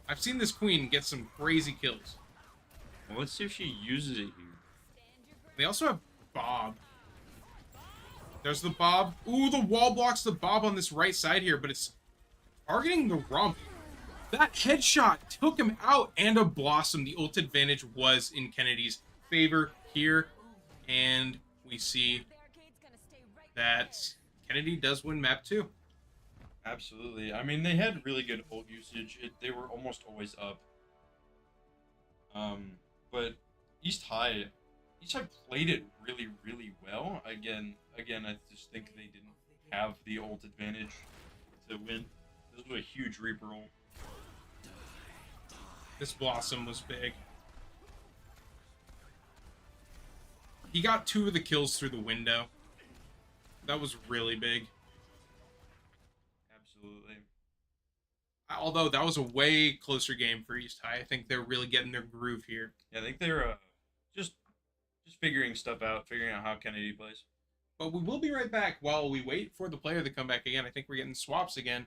I've seen this Queen get some crazy kills. Well, let's see if she uses it here. They also have Bob. There's the Bob. Ooh, the wall blocks the Bob on this right side here, but it's targeting the rump. That headshot took him out, and a Blossom. The ult advantage was in Kennedy's favor here, and we see that Kennedy does win map 2. Absolutely. I mean, they had really good ult usage. They were almost always up. But East High played it really, really well. Again, I just think they didn't have the ult advantage to win. This was a huge Reaper ult. This Blossom was big. He got 2 of the kills through the window. That was really big. Absolutely. Although that was a way closer game for East High. I think they're really getting their groove here. Yeah, I think they're just figuring stuff out, figuring out how Kennedy plays. But we will be right back while we wait for the player to come back again. I think we're getting swaps again.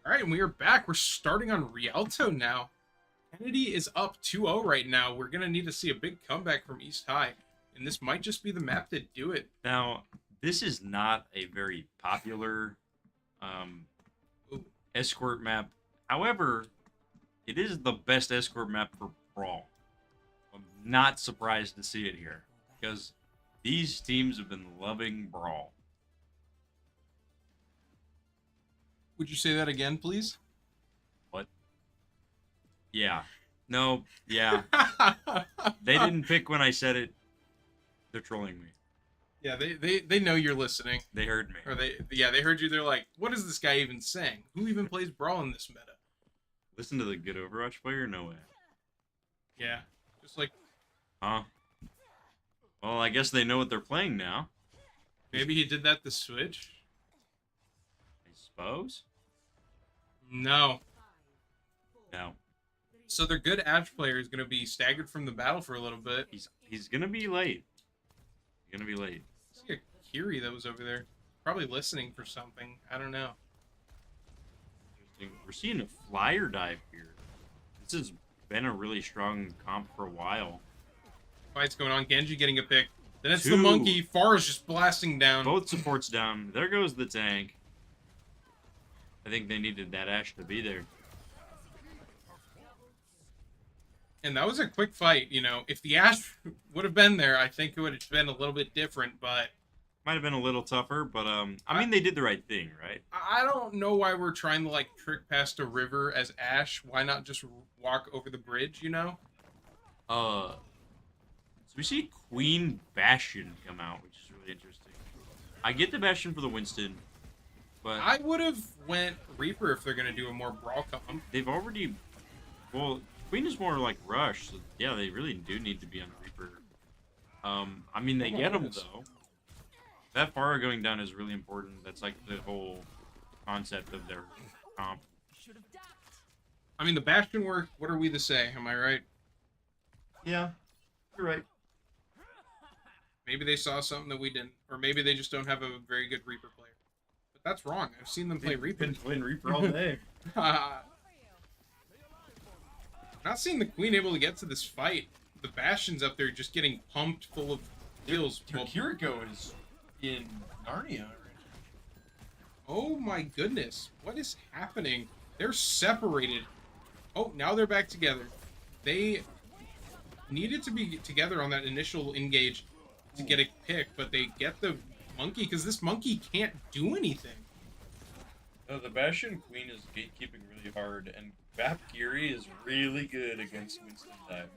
All right, and we are back. We're starting on Rialto now. Kennedy is up 2-0 right now. We're going to need to see a big comeback from East High, and this might just be the map to do it. Now, this is not a very popular escort map. However, it is the best escort map for Brawl. I'm not surprised to see it here, because these teams have been loving Brawl. Would you say that again, please? What? Yeah. No, yeah. They didn't pick when I said it. They're trolling me. Yeah, they know you're listening. They heard me. Or they heard you. They're like, what is this guy even saying? Who even plays Brawl in this meta? Listen to the good Overwatch player? No way. Yeah, just like, Huh? Well, I guess they know what they're playing now. maybe he did that to Switch? I suppose? No. No. So their good Ash player is going to be staggered from the battle for a little bit. He's gonna be late. He's gonna be late. I see a Kiri that was over there. Probably listening for something. I don't know. Interesting. We're seeing a flyer dive here. This has been a really strong comp for a while. Fight's going on. Genji getting a pick. Then it's the Two. monkey. Far's just blasting down. Both supports down. There goes the tank. I think they needed that Ash to be there. And that was a quick fight, you know. If the Ash would have been there, I think it would have been a little bit different, but Might have been a little tougher, but I mean they did the right thing, right? I don't know why we're trying to, like, trick past a river as Ash. Why not just walk over the bridge, you know? So we see Queen Bastion come out, which is really interesting. I get the Bastion for the Winston, but I would have went Reaper if they're going to do a more brawl comp. they've already... Well, Queen is more like Rush, so yeah, they really do need to be on Reaper. I mean, they get them, though. That Pharah going down is really important. That's like the whole concept of their comp. I mean, the Bastion worked. What are we to say? Am I right? Yeah, you're right. Maybe they saw something that we didn't. Or maybe they just don't have a very good Reaper player. But that's wrong. I've seen them play Reaper. Been playing Reaper all day. Not seeing the Queen able to get to this fight. The Bastion's up there just getting pumped full of kills. Dude, Kiriko is in Narnia. Oh my goodness. What is happening? They're separated. Oh, now they're back together. They needed to be together on that initial engage to get a pick, but they get the monkey because this monkey can't do anything. No, the Bastion Queen is gatekeeping really hard, and Valkyrie is really good against Winston dive.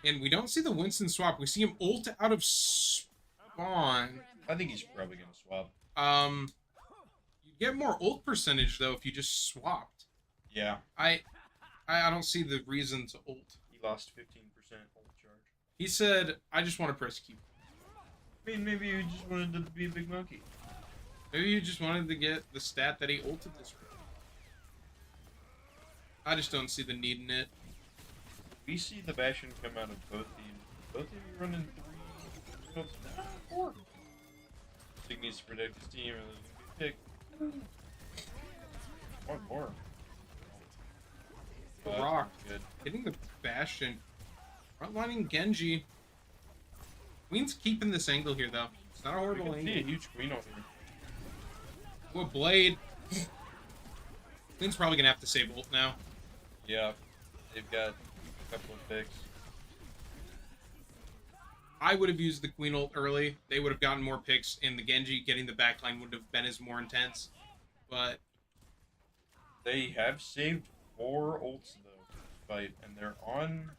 And we don't see the Winston swap. We see him ult out of spawn. I think he's probably gonna swap. You get more ult percentage though if you just swapped. Yeah, I don't see the reason to ult. he lost 15% ult charge. He said, "I just want to press Q." I mean, maybe you just wanted to be a big monkey. Maybe you just wanted to get the stat that he ulted this round. I just don't see the need in it. We see the Bastion come out of both teams. Both teams are running 3 ults now. 4. Sig needs to protect his team, or there's gonna be a pick. One more. The That's Rock good. hitting the Bastion, frontlining Genji. Queen's keeping this angle here though. It's not a We horrible can see a angle. huge queen on here. Ooh, Blade. Queen's probably gonna have to save ult now. Yeah, they've got a couple of picks. I would have used the Queen ult early. They would have gotten more picks, and the Genji getting the backline would have been as more intense. But They have saved 4 ults though for this fight, and they're on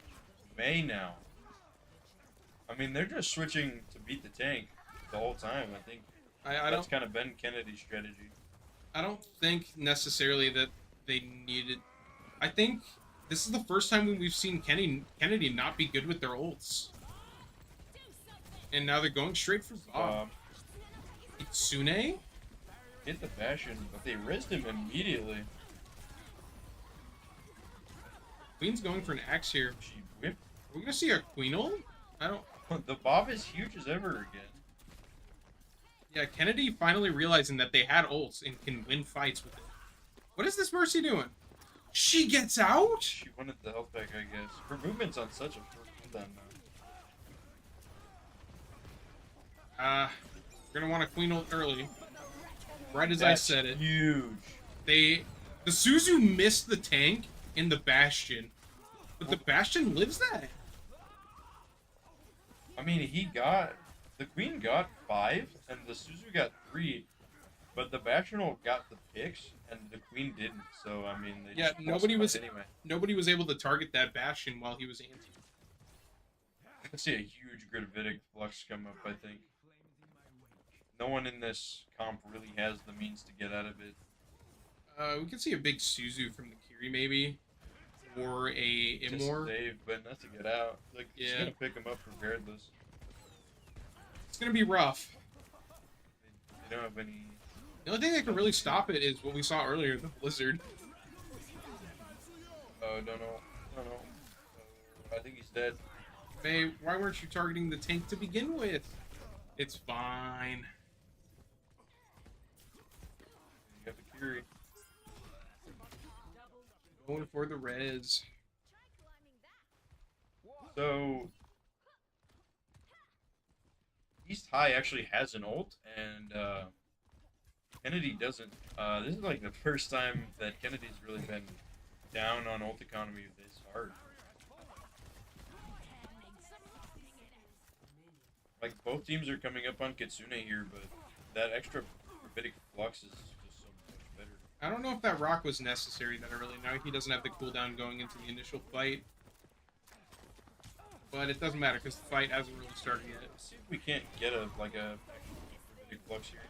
May now. I mean, they're just switching to beat the tank the whole time. I think I that's don't kind of been Kennedy's strategy. I don't think necessarily that they needed. I think this is the first time when we've seen Kennedy not be good with their ults. And now they're going straight for Bob. Tsune? Hit the Bastion, but they rizzed him immediately. Queen's going for an axe here. She whipped. Are we gonna see a Queen ult? I don't. The Bob is huge as ever again. Yeah, Kennedy finally realizing that they had ults and can win fights with it. What is this Mercy doing? She gets out? She wanted the health back, I guess. Her movement's on such a short cooldown now. We're gonna want to queen ult early. Right as I said it. Huge. The Suzu missed the tank in the Bastion. But the Bastion lives that. I mean, the Queen got 5, and the Suzu got 3, but the Bastional got the picks, and the Queen didn't. So I mean, they Yeah, just lost the fight anyway. nobody was able to target that Bastion while he was anti. I can see a huge Gravitic flux come up. I think no one in this comp really has the means to get out of it. We can see a big Suzu from the Kiri maybe, or a Just Immor. save, but not to get out. Like, he's Yeah. gonna pick him up regardless. It's gonna be rough. They don't have any. The only thing that can really stop it is what we saw earlier, the Blizzard. Oh, no. I think he's dead. May, why weren't you targeting the tank to begin with? It's fine. You got the Curie. Going for the res. So East High actually has an ult, and Kennedy doesn't. This is like the first time that Kennedy's really been down on ult economy this hard. Like, both teams are coming up on Kitsune here, but that extra Gravitic flux is just so much better. I don't know if that rock was necessary that early. Now he doesn't have the cooldown going into the initial fight. But it doesn't matter because the fight hasn't really started yet. Let's see if we can't get a Gravitic flux here.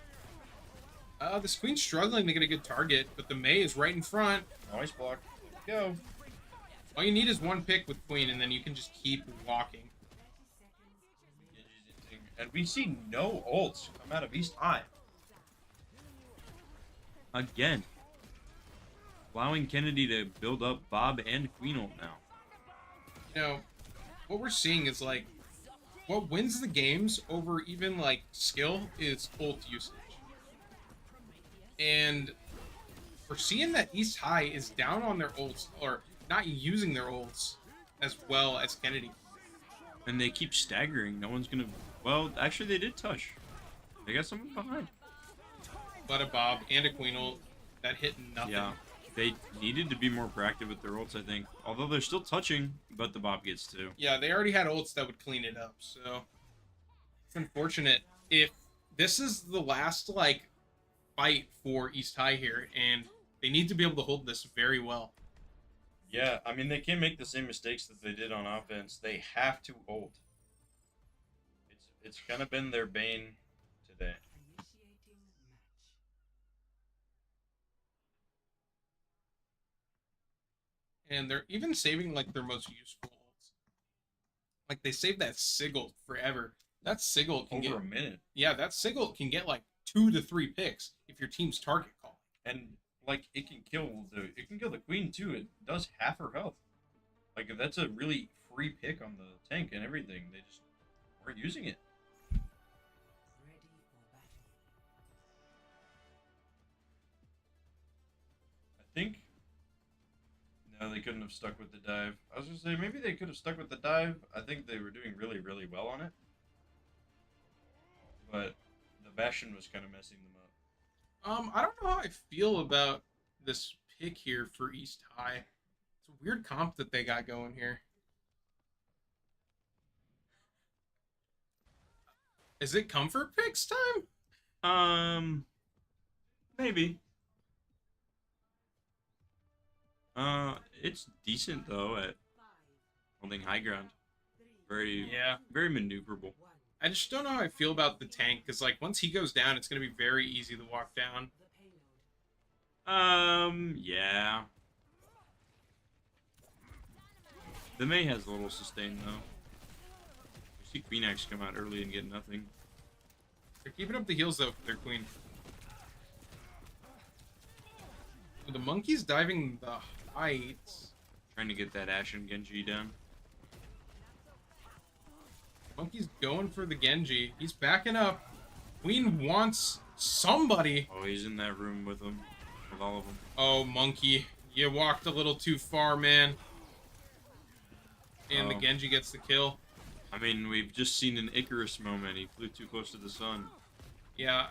This Queen's struggling to get a good target, but the Mei is right in front. Nice block. There we go. All you need is one pick with Queen, and then you can just keep walking. And we see no ults come out of East High. Again. Allowing Kennedy to build up Bob and Queen ult now. You know, what we're seeing is like, what wins the games over even like skill is ult usage. And we're seeing that East High is down on their ults, or not using their ults as well as Kennedy. And they keep staggering. No one's gonna... Well, actually they did touch. They got someone behind. But a Bob and a Queen ult that hit nothing. Yeah. They needed to be more proactive with their ults, I think. Although they're still touching, but the Bob gets two. Yeah, they already had ults that would clean it up, so it's unfortunate. If this is the last like fight for East High here, and they need to be able to hold this very well. Yeah, I mean, they can't make the same mistakes that they did on offense. They have to ult. It's kind of been their bane today. And they're even saving like their most useful ults. Like they saved that Sigil forever. That Sigil can Over get a minute. Yeah, that Sigil can get like 2 to 3 picks if your team's target call. And like it can kill the Queen too. It does half her health. Like, if that's a really free pick on the tank and everything, they just weren't using it. I think no, they couldn't have stuck with the dive. I was gonna say maybe they could have stuck with the dive. I think they were doing really, really well on it. But the Bastion was kind of messing them up. I don't know how I feel about this pick here for East High. It's a weird comp that they got going here. Is it comfort picks time? Maybe. It's decent though at holding high ground. Very maneuverable. I just don't know how I feel about the tank, because like once he goes down, it's gonna be very easy to walk down. Yeah. The Mei has a little sustain though. We see Queen Axe come out early and get nothing. They're keeping up the heals though for their queen. The monkey's diving the heights. Trying to get that Ashen Genji down. Monkey's going for the Genji. He's backing up. Queen wants somebody. Oh, he's in that room with him. with all of them. Oh, Monkey, you walked a little too far, man. And the Oh. Genji gets the kill. I mean, we've just seen an Icarus moment. He flew too close to the sun. Yeah.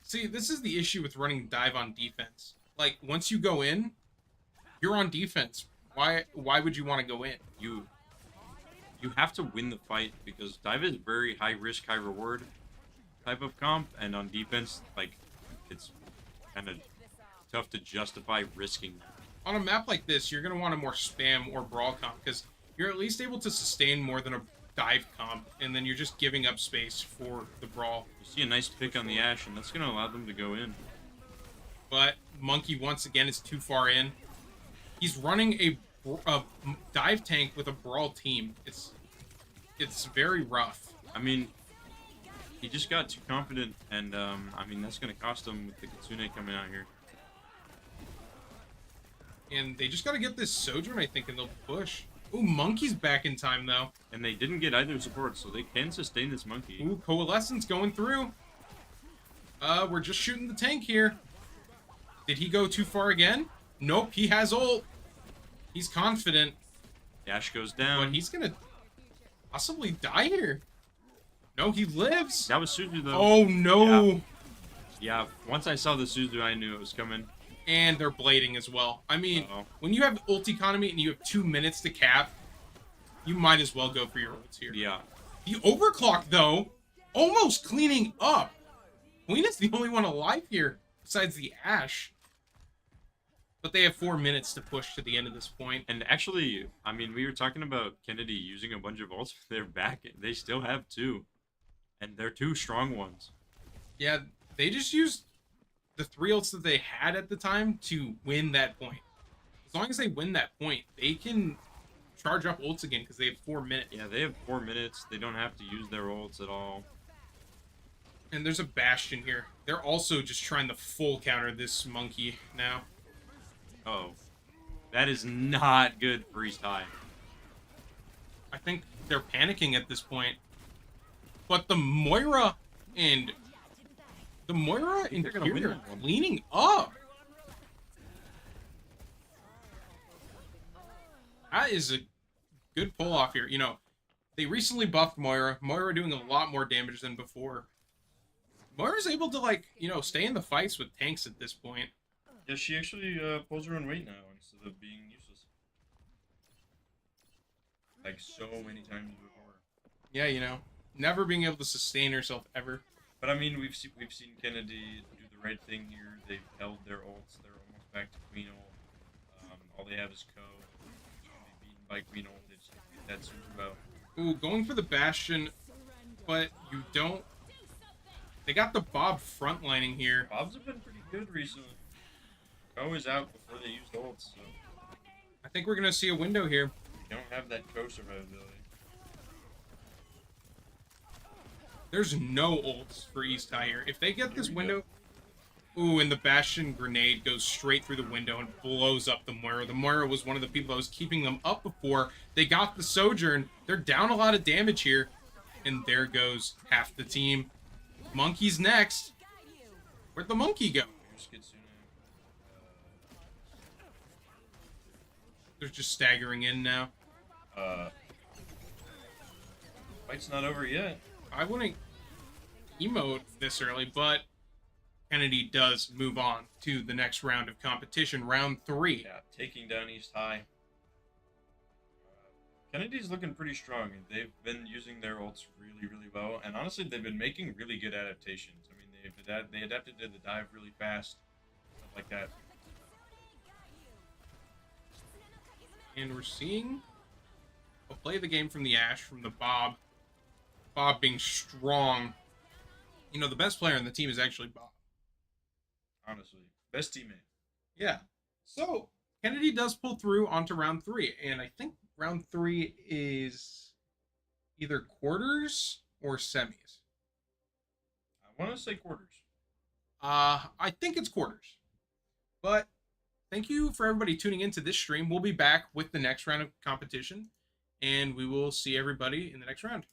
See, this is the issue with running dive on defense. Like, once you go in, you're on defense. Why would you want to go in? You have to win the fight because dive is very high risk, high reward type of comp, and on defense, like, it's kind of tough to justify risking that. On a map like this, you're going to want a more spam or brawl comp, because you're at least able to sustain more than a dive comp, and then you're just giving up space for the brawl. You see a nice pick on the Ashe, and that's going to allow them to go in. But Monkey, once again, is too far in. He's running a dive tank with a brawl team. It's very rough. I mean, he just got too confident, and I mean, that's going to cost him with the Kitsune coming out here. And they just got to get this Sojourn, I think, and they'll push. Ooh, Monkey's back in time, though. And they didn't get either support, so they can sustain this Monkey. Ooh, Coalescence going through. We're just shooting the tank here. Did he go too far again? Nope, he has ult. He's confident. Dash goes down. But he's gonna possibly die here. No, he lives. That was Suzu, though. Oh, no. Yeah, once I saw the Suzu, I knew it was coming. And they're blading as well. I mean, Uh-oh. when you have ult economy and you have 2 minutes to cap, you might as well go for your ults here. Yeah. The overclock, though, almost cleaning up. Queen is the only one alive here, besides the Ashe. But they have 4 minutes to push to the end of this point. And actually, I mean, we were talking about Kennedy using a bunch of ults. They're back. They still have 2. And they're 2 strong ones. Yeah, they just used the 3 ults that they had at the time to win that point. As long as they win that point, they can charge up ults again because they have 4 minutes. Yeah, they have 4 minutes. They don't have to use their ults at all. And there's a Bastion here. They're also just trying to full counter this Monkey now. Oh. That is not good for East High. I think they're panicking at this point. But the Moira and they're gonna win Interior that one. cleaning up. That is a good pull off here. You know, they recently buffed Moira. Moira doing a lot more damage than before. Moira's able to, like, you know, stay in the fights with tanks at this point. Yeah, she actually pulls her own weight now instead of being useless. Like so many times before. Yeah, you know, never being able to sustain herself ever. But I mean, we've seen Kennedy do the right thing here. They've held their ults. They're almost back to Queen ult. All they have is Co. They've beaten by Queen ult. They just have to get that Suzu out. Ooh, going for the Bastion, but you don't. They got the Bob frontlining here. Bobs have been pretty good recently. Co is out before they used ults, so I think we're gonna see a window here. you don't have that Co survivability. There's no ults for East High here. If they get this Here we window... Ooh, and the Bastion grenade goes straight through the window and blows up the Moira. The Moira was one of the people that was keeping them up before. They got the Sojourn. They're down a lot of damage here. And there goes half the team. Monkey's next. Where'd the Monkey go? Here's Kitsune. They're just staggering in now. Fight's not over yet. I wouldn't emote this early, but Kennedy does move on to the next round of competition, round 3. Yeah, taking down East High. Kennedy's looking pretty strong. They've been using their ults really, really well, and honestly, they've been making really good adaptations. I mean, they adapted to the dive really fast, stuff like that. And we're seeing a play the game from the Ashe, from the Bob. Bob being strong. You know, the best player on the team is actually Bob. Honestly, best teammate. Yeah. So, Kennedy does pull through onto round 3, and I think round 3 is either quarters or semis. I want to say quarters. I think it's quarters. But thank you for everybody tuning into this stream. We'll be back with the next round of competition, and we will see everybody in the next round.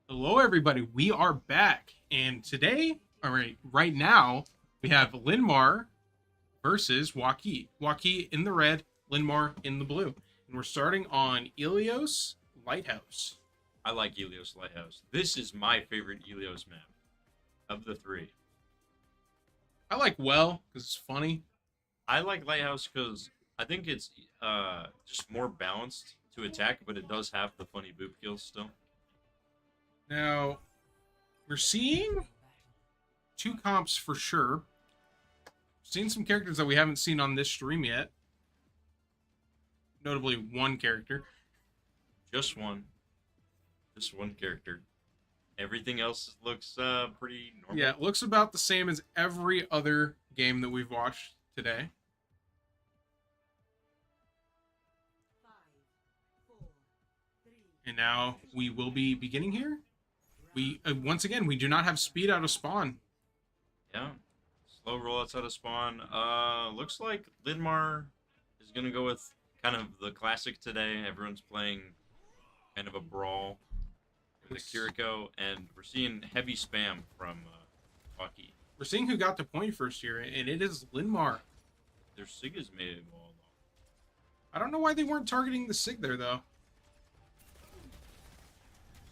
Hello, everybody. We are back, and today, right now, we have Linn-Mar versus Waukee. Waukee in the red, Linn-Mar in the blue, and we're starting on Ilios Lighthouse. I like Ilios Lighthouse. This is my favorite Ilios map of the three. I like Well because it's funny. I like Lighthouse because I think it's just more balanced to attack, but it does have the funny boop kills still. Now, we're seeing two comps for sure. Seeing some characters that we haven't seen on this stream yet. Notably, one character. Just one character. Everything else looks pretty normal. Yeah, it looks about the same as every other game that we've watched today. 5, 4, 3. And now we will be beginning here. We once again, we do not have speed out of spawn. Yeah. Slow rollouts out of spawn. Looks like Linn-Mar is gonna go with kind of the classic today. Everyone's playing kind of a brawl with a Kiriko, and we're seeing heavy spam from Waukee. We're seeing who got the point first here, and it is Linn-Mar. Their Sig is made well. I don't know why they weren't targeting the Sig there, though.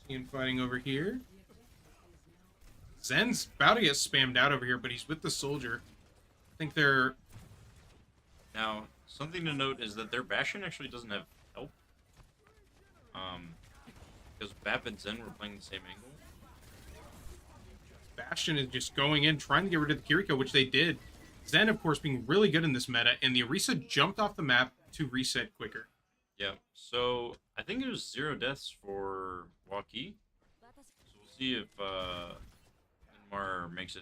Seeing fighting over here. Zen's about to get spammed out over here, but he's with the soldier. I think they're... Now, something to note is that their Bastion actually doesn't have help. Because Bap and Zen were playing the same angle. Bastion is just going in, trying to get rid of the Kiriko, which they did. Zen, of course, being really good in this meta, and the Orisa jumped off the map to reset quicker. Yeah, so I think it was 0 deaths for Waukee. So we'll see if Linn-Mar makes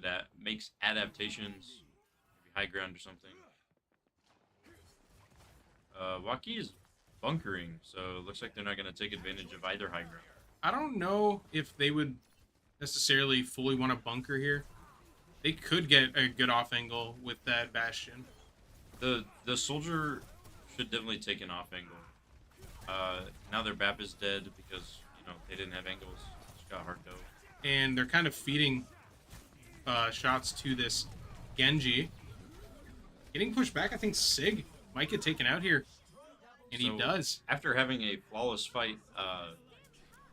adaptations, maybe high ground or something. Waukee is bunkering, so it looks like they're not going to take advantage of either high ground. I don't know if they would necessarily fully want to bunker here. They could get a good off angle with that Bastion. The soldier should definitely take an off angle. Now their Bap is dead because, you know, they didn't have angles. Just got hard dope. And they're kind of feeding shots to this Genji. Getting pushed back, I think Sig might get taken out here. And he So, does. After having a flawless fight,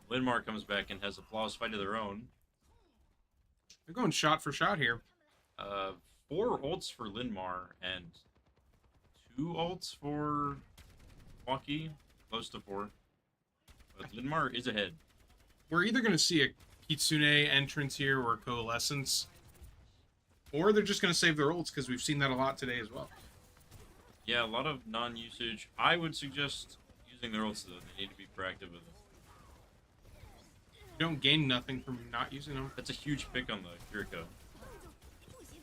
Linn-Mar comes back and has a flawless fight of their own. They're going shot for shot here. 4 ults for Linn-Mar and 2 ults for Waukee. Close to 4. But Linn-Mar is ahead. We're either going to see a Kitsune entrance here or a Coalescence. Or they're just going to save their ults because we've seen that a lot today as well. Yeah, a lot of non-usage. I would suggest using their ults, though. They need to be proactive with it. You don't gain nothing from not using them. That's a huge pick on the Kiriko.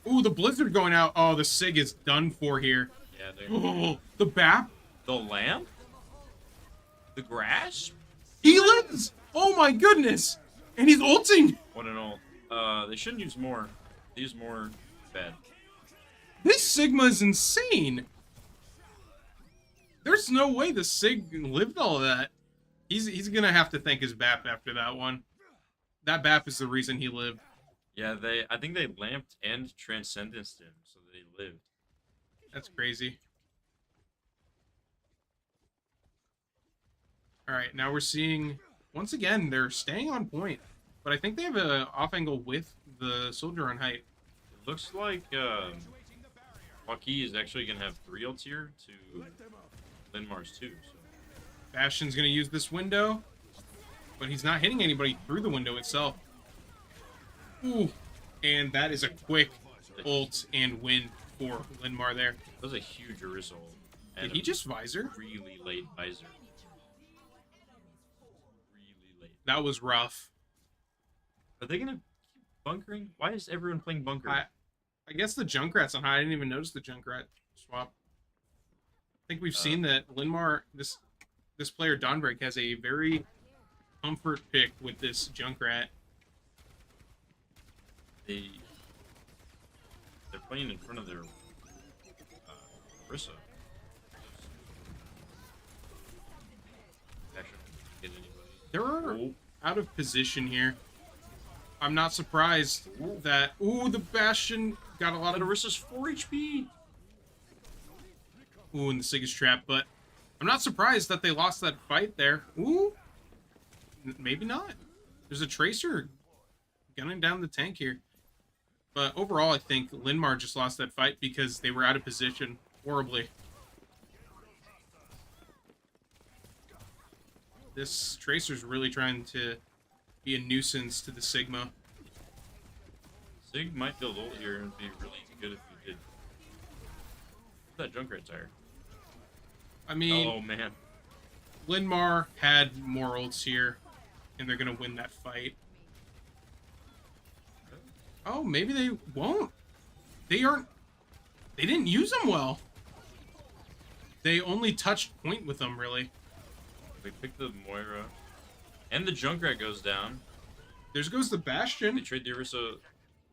Ooh, the Blizzard going out. Oh, the Sig is done for here. Yeah, they... Oh, the BAP. The lamp? The grass? He lives! Oh my goodness! And he's ulting! What an ult. They shouldn't use more. They use more. Bad. This Sigma is insane! There's no way the Sig lived all of that. He's gonna have to thank his BAP after that one. That BAP is the reason he lived. Yeah, I think they lamped and transcendenced him, so they lived. That's crazy. Alright, now we're seeing... Once again, they're staying on point. But I think they have an off angle with the soldier on height. It looks like Waukee is actually going to have 3 ults here to Linn-Mar's 2. So. Bastion's going to use this window. But he's not hitting anybody through the window itself. Ooh. And that is a quick ult and win for Linn-Mar there. That was a huge Orisa ult. Did he just visor? Really late visor. Really late. That was rough. Are they going to keep bunkering? Why is everyone playing bunker? I guess the Junkrat's on high. I didn't even notice the Junkrat swap. I think we've seen that Linn-Mar, this player, Dawnbreak, has a very comfort pick with this Junkrat. They're playing in front of their Orisa. Get anybody. They're out of position here. I'm not surprised that... Ooh, the Bastion got a lot of... Larissa's 4 HP. Ooh, and the Sig is trapped, but I'm not surprised that they lost that fight there. Ooh. Maybe not. There's a Tracer gunning down the tank here. But overall, I think Linn-Mar just lost that fight because they were out of position horribly. This Tracer's really trying to be a nuisance to the Sigma. Sig might build ult here and be really good if he did. That Junkrat tire. I mean, Oh man. Linn-Mar had more ults here, and they're going to win that fight. Oh, maybe they won't. They didn't use them well. They only touched point with them, really. They pick the Moira. And the Junkrat goes down. There goes the They Bastion. trade the Orisa.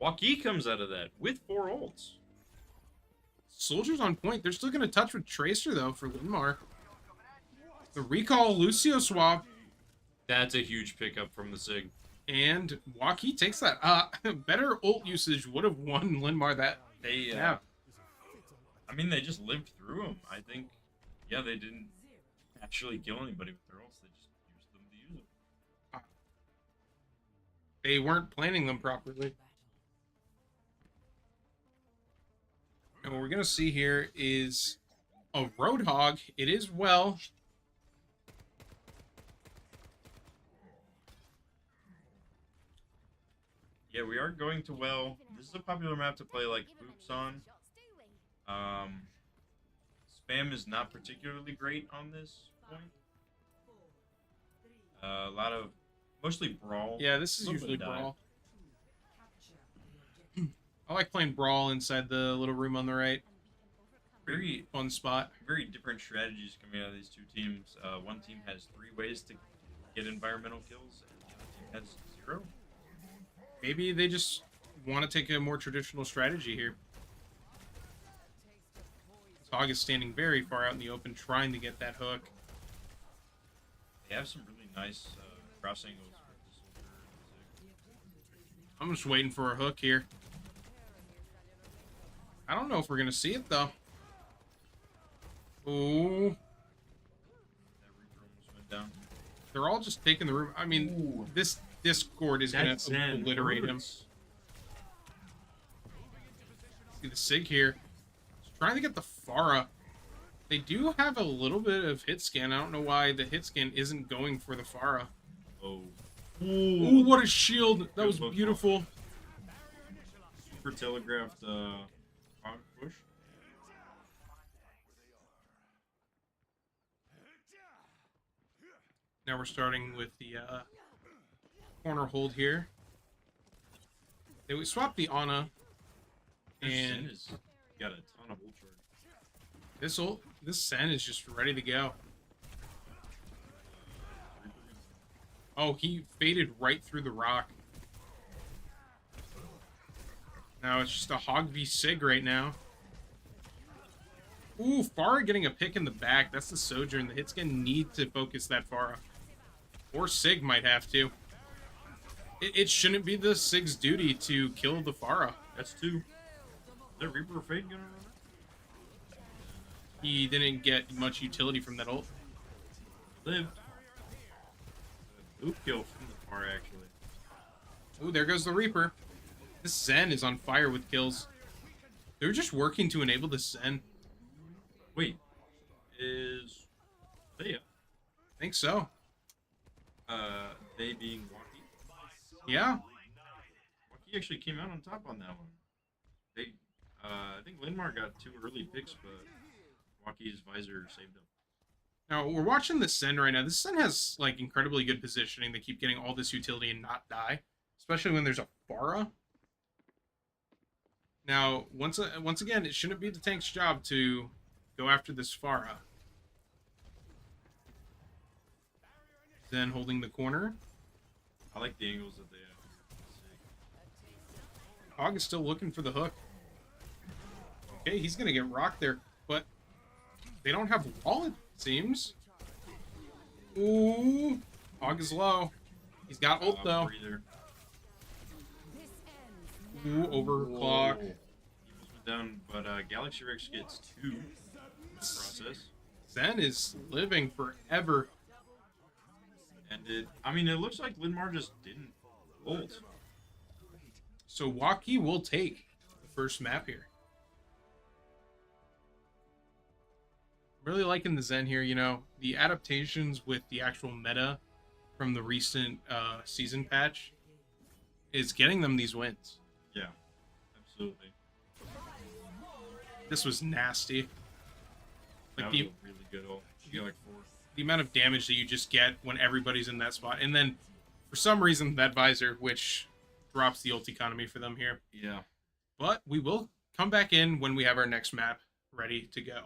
Waukee comes out of that with 4 ults. Soldiers on point. They're still going to touch with Tracer, though, for Linn-Mar. The recall Lucio swap. That's a huge pickup from the Sig. And Waukee takes that. Better ult usage would have won Linn-Mar that. They, Yeah. I mean, they just lived through him. I think, yeah, they didn't actually kill anybody with their ults. They just used them to use them. They weren't planning them properly. And what we're going to see here is a Roadhog. It is well. Yeah, we are going to well. This is a popular map to play like Boops on. Spam is not particularly great on this point. A lot of, mostly Brawl. Yeah, this is A little usually bit of dive. Brawl. I like playing Brawl inside the little room on the right. Very, Fun spot. very different strategies coming out of these two teams. One team has 3 ways to get environmental kills, and the other team has 0. Maybe they just want to take a more traditional strategy here. Hog is standing very far out in the open, trying to get that hook. They have some really nice cross angles with the soldier and the Sig. I'm just waiting for a hook here. I don't know if we're going to see it, though. Ooh. That Reaper almost went down. They're all just taking the room. I mean, Ooh. this Discord is going That to Zen obliterate him. hurts. See the Sig here. Just trying to get the Pharah. They do have a little bit of hit scan. I don't know why the hit scan isn't going for the Pharah. Oh. Ooh, what a shield. That was Good beautiful. Super telegraphed hog push. Now we're starting with the corner hold here. They swapped the Ana, This Zen and has got a ton of ult charge. this Sen is just ready to go. Oh, he faded right through the rock. Now it's just a Hog v Sig right now. Ooh, Pharah getting a pick in the back. That's the Sojourn. The hit's gonna need to focus that Pharah. Or Sig might have to. It shouldn't be the Sig's duty to kill the Pharah. That's 2. Is that Reaper Fade gonna run it? He didn't get much utility from that ult. Lived. Oop kill from the far actually. Ooh, there goes the Reaper. This Zen is on fire with kills. They're just working to enable the Zen. Wait. Is they I think so. they being Waukee? Yeah. Waukee actually came out on top on that one. They I think Linn-Mar got 2 early picks, but Waukee's visor saved them. Now, we're watching the Sen right now. This Sen has, like, incredibly good positioning. They keep getting all this utility and not die. Especially when there's a Pharah. Now, once again, it shouldn't be the tank's job to go after this Pharah. Then holding the corner. I like the angles that they have. Hog is still looking for the hook. Okay, he's going to get rocked there. But they don't have wall, it seems. Ooh. Hog is low. He's got ult, though. Breather. Ooh, overclock. Whoa. Eagles went down, but Galaxy Rex gets 2 in the process. Zen is living forever. And it looks like Linn-Mar just didn't ult. So Waukee will take the first map here. Really liking the Zen here, you know, the adaptations with the actual meta from the recent season patch is getting them these wins. Yeah, absolutely. This was nasty. That Like was the, a really good ult. You got like 4. the amount of damage that you just get when everybody's in that spot. And then, for some reason, that visor, which drops the ult economy for them here. Yeah. But we will come back in when we have our next map ready to go.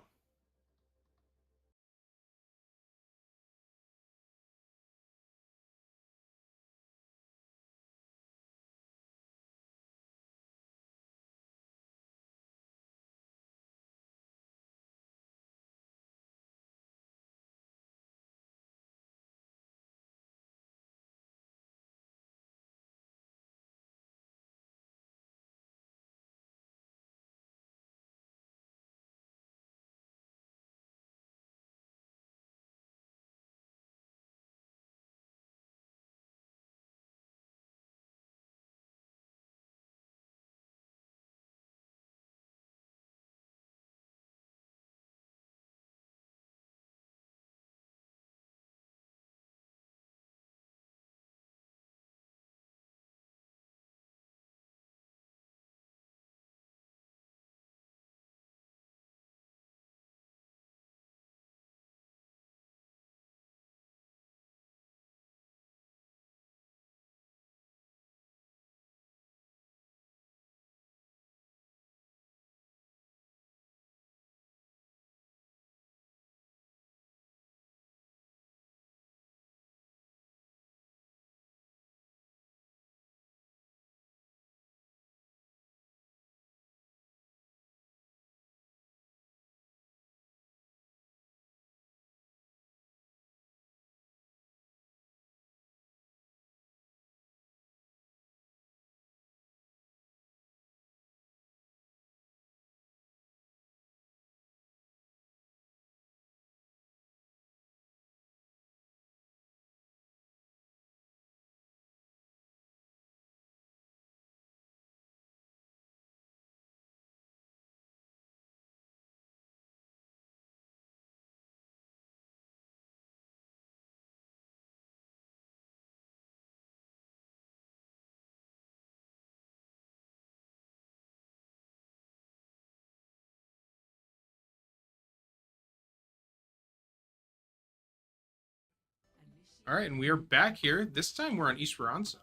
All right, and we are back here. This time we're on Esperanza.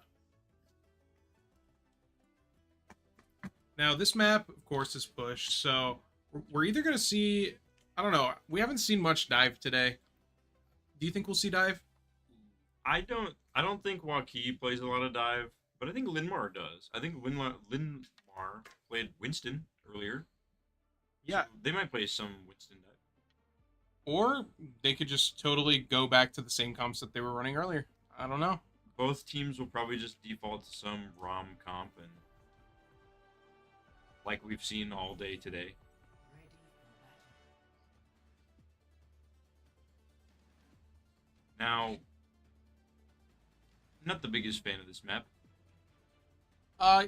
Now, this map, of course, is pushed, so we're either going to see... I don't know. We haven't seen much dive today. Do you think we'll see dive? I don't think Waukee plays a lot of dive, but I think Linn-Mar does. I think Linn-Mar played Winston earlier. Yeah. So they might play some Winston dive. Or they could just totally go back to the same comps that they were running earlier. I don't know. Both teams will probably just default to some ROM comp, and like we've seen all day today. Now, not the biggest fan of this map.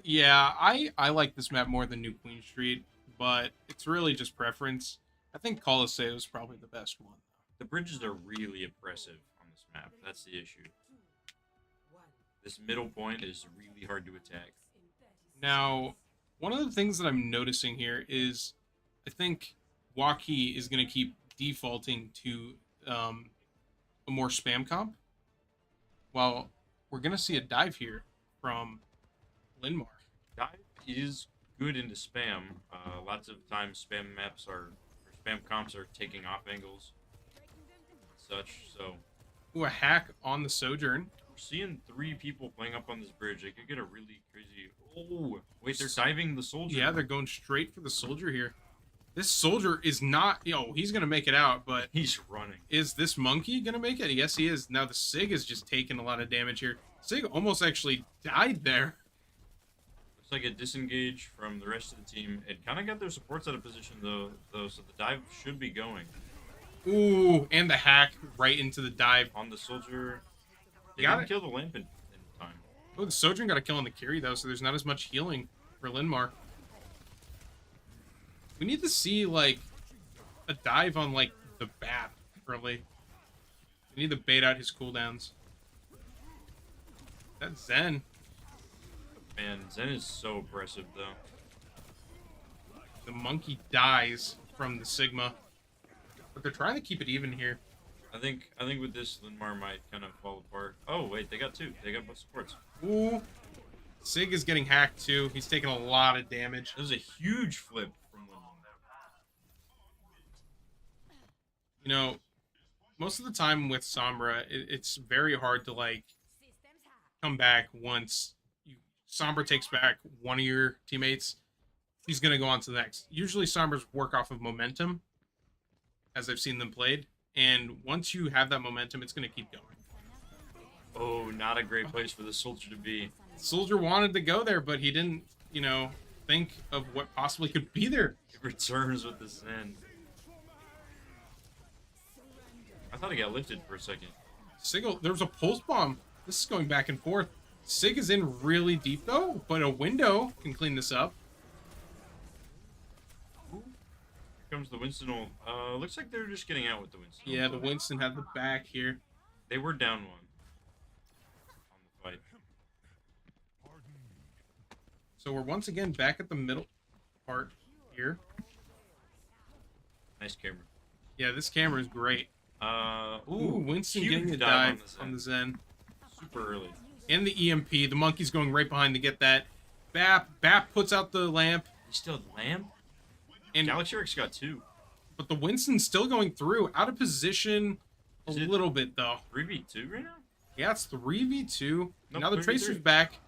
Yeah, I like this map more than New Queen Street, but it's really just preference. I think IAHSEA is probably the best one. The bridges are really oppressive on this map. That's the issue. This middle point is really hard to attack. Now, one of the things that I'm noticing here is I think Waukee is going to keep defaulting to a more spam comp, while we're going to see a dive here from Linn-Mar. Dive is good into spam. Lots of times spam maps or spam comps are taking off angles and such, so... Ooh, a hack on the Sojourn. We're seeing 3 people playing up on this bridge. They could get a really crazy... Oh, wait, they're diving the soldier. Yeah, they're going straight for the soldier here. This soldier is not... he's going to make it out, but... He's running. Is this monkey going to make it? Yes, he is. Now, the Sig is just taking a lot of damage here. Sig almost actually died there. Looks like a disengage from the rest of the team. It kind of got their supports out of position though, so the dive should be going. Ooh, and the hack right into the dive. On the soldier. They Got didn't it. kill the lamp in time. Oh, the Sojourn got a kill on the carry, though, so there's not as much healing for Linn-Mar. We need to see, like, a dive on, like, the BAP early. We need to bait out his cooldowns. That's Zen. Man, Zen is so aggressive though. The monkey dies from the Sigma. But they're trying to keep it even here. I think with this, Linn-Mar might kind of fall apart. Oh wait, they got two. They got both supports. Ooh. Sig is getting hacked, too. He's taking a lot of damage. That was a huge flip from Linn-Mar. You know, most of the time with Sombra, it's very hard to, like, come back once Sombra takes back one of your teammates. He's going to go on to the next. Usually Sombras work off of momentum, as I've seen them played. And once you have that momentum, it's going to keep going. Oh, not a great place for the soldier to be. Soldier wanted to go there, but he didn't, you know, think of what possibly could be there. It returns with the Zen. I thought he got lifted for a second. Sigil, there was a pulse bomb. This is going back and forth. Sig is in really deep, though, but a window can clean this up. Here comes the Winston ult. Looks like they're just getting out with the Winston. Yeah, the Winston had the back here. They were down one on the fight. So we're once again back at the middle part here. Nice camera. Yeah, this camera is great. Ooh, Winston huge getting a dive dive on the Zen. Super early. And the EMP. The monkey's going right behind to get that. Bap puts out the lamp. He still had lamp? And Galaxy Eric's got two. but the Winston's still going through. Out of position a Is it- little bit, though. 3v2 right now? Yeah, it's 3v2. Nope, Now the 3v3. Tracer's back.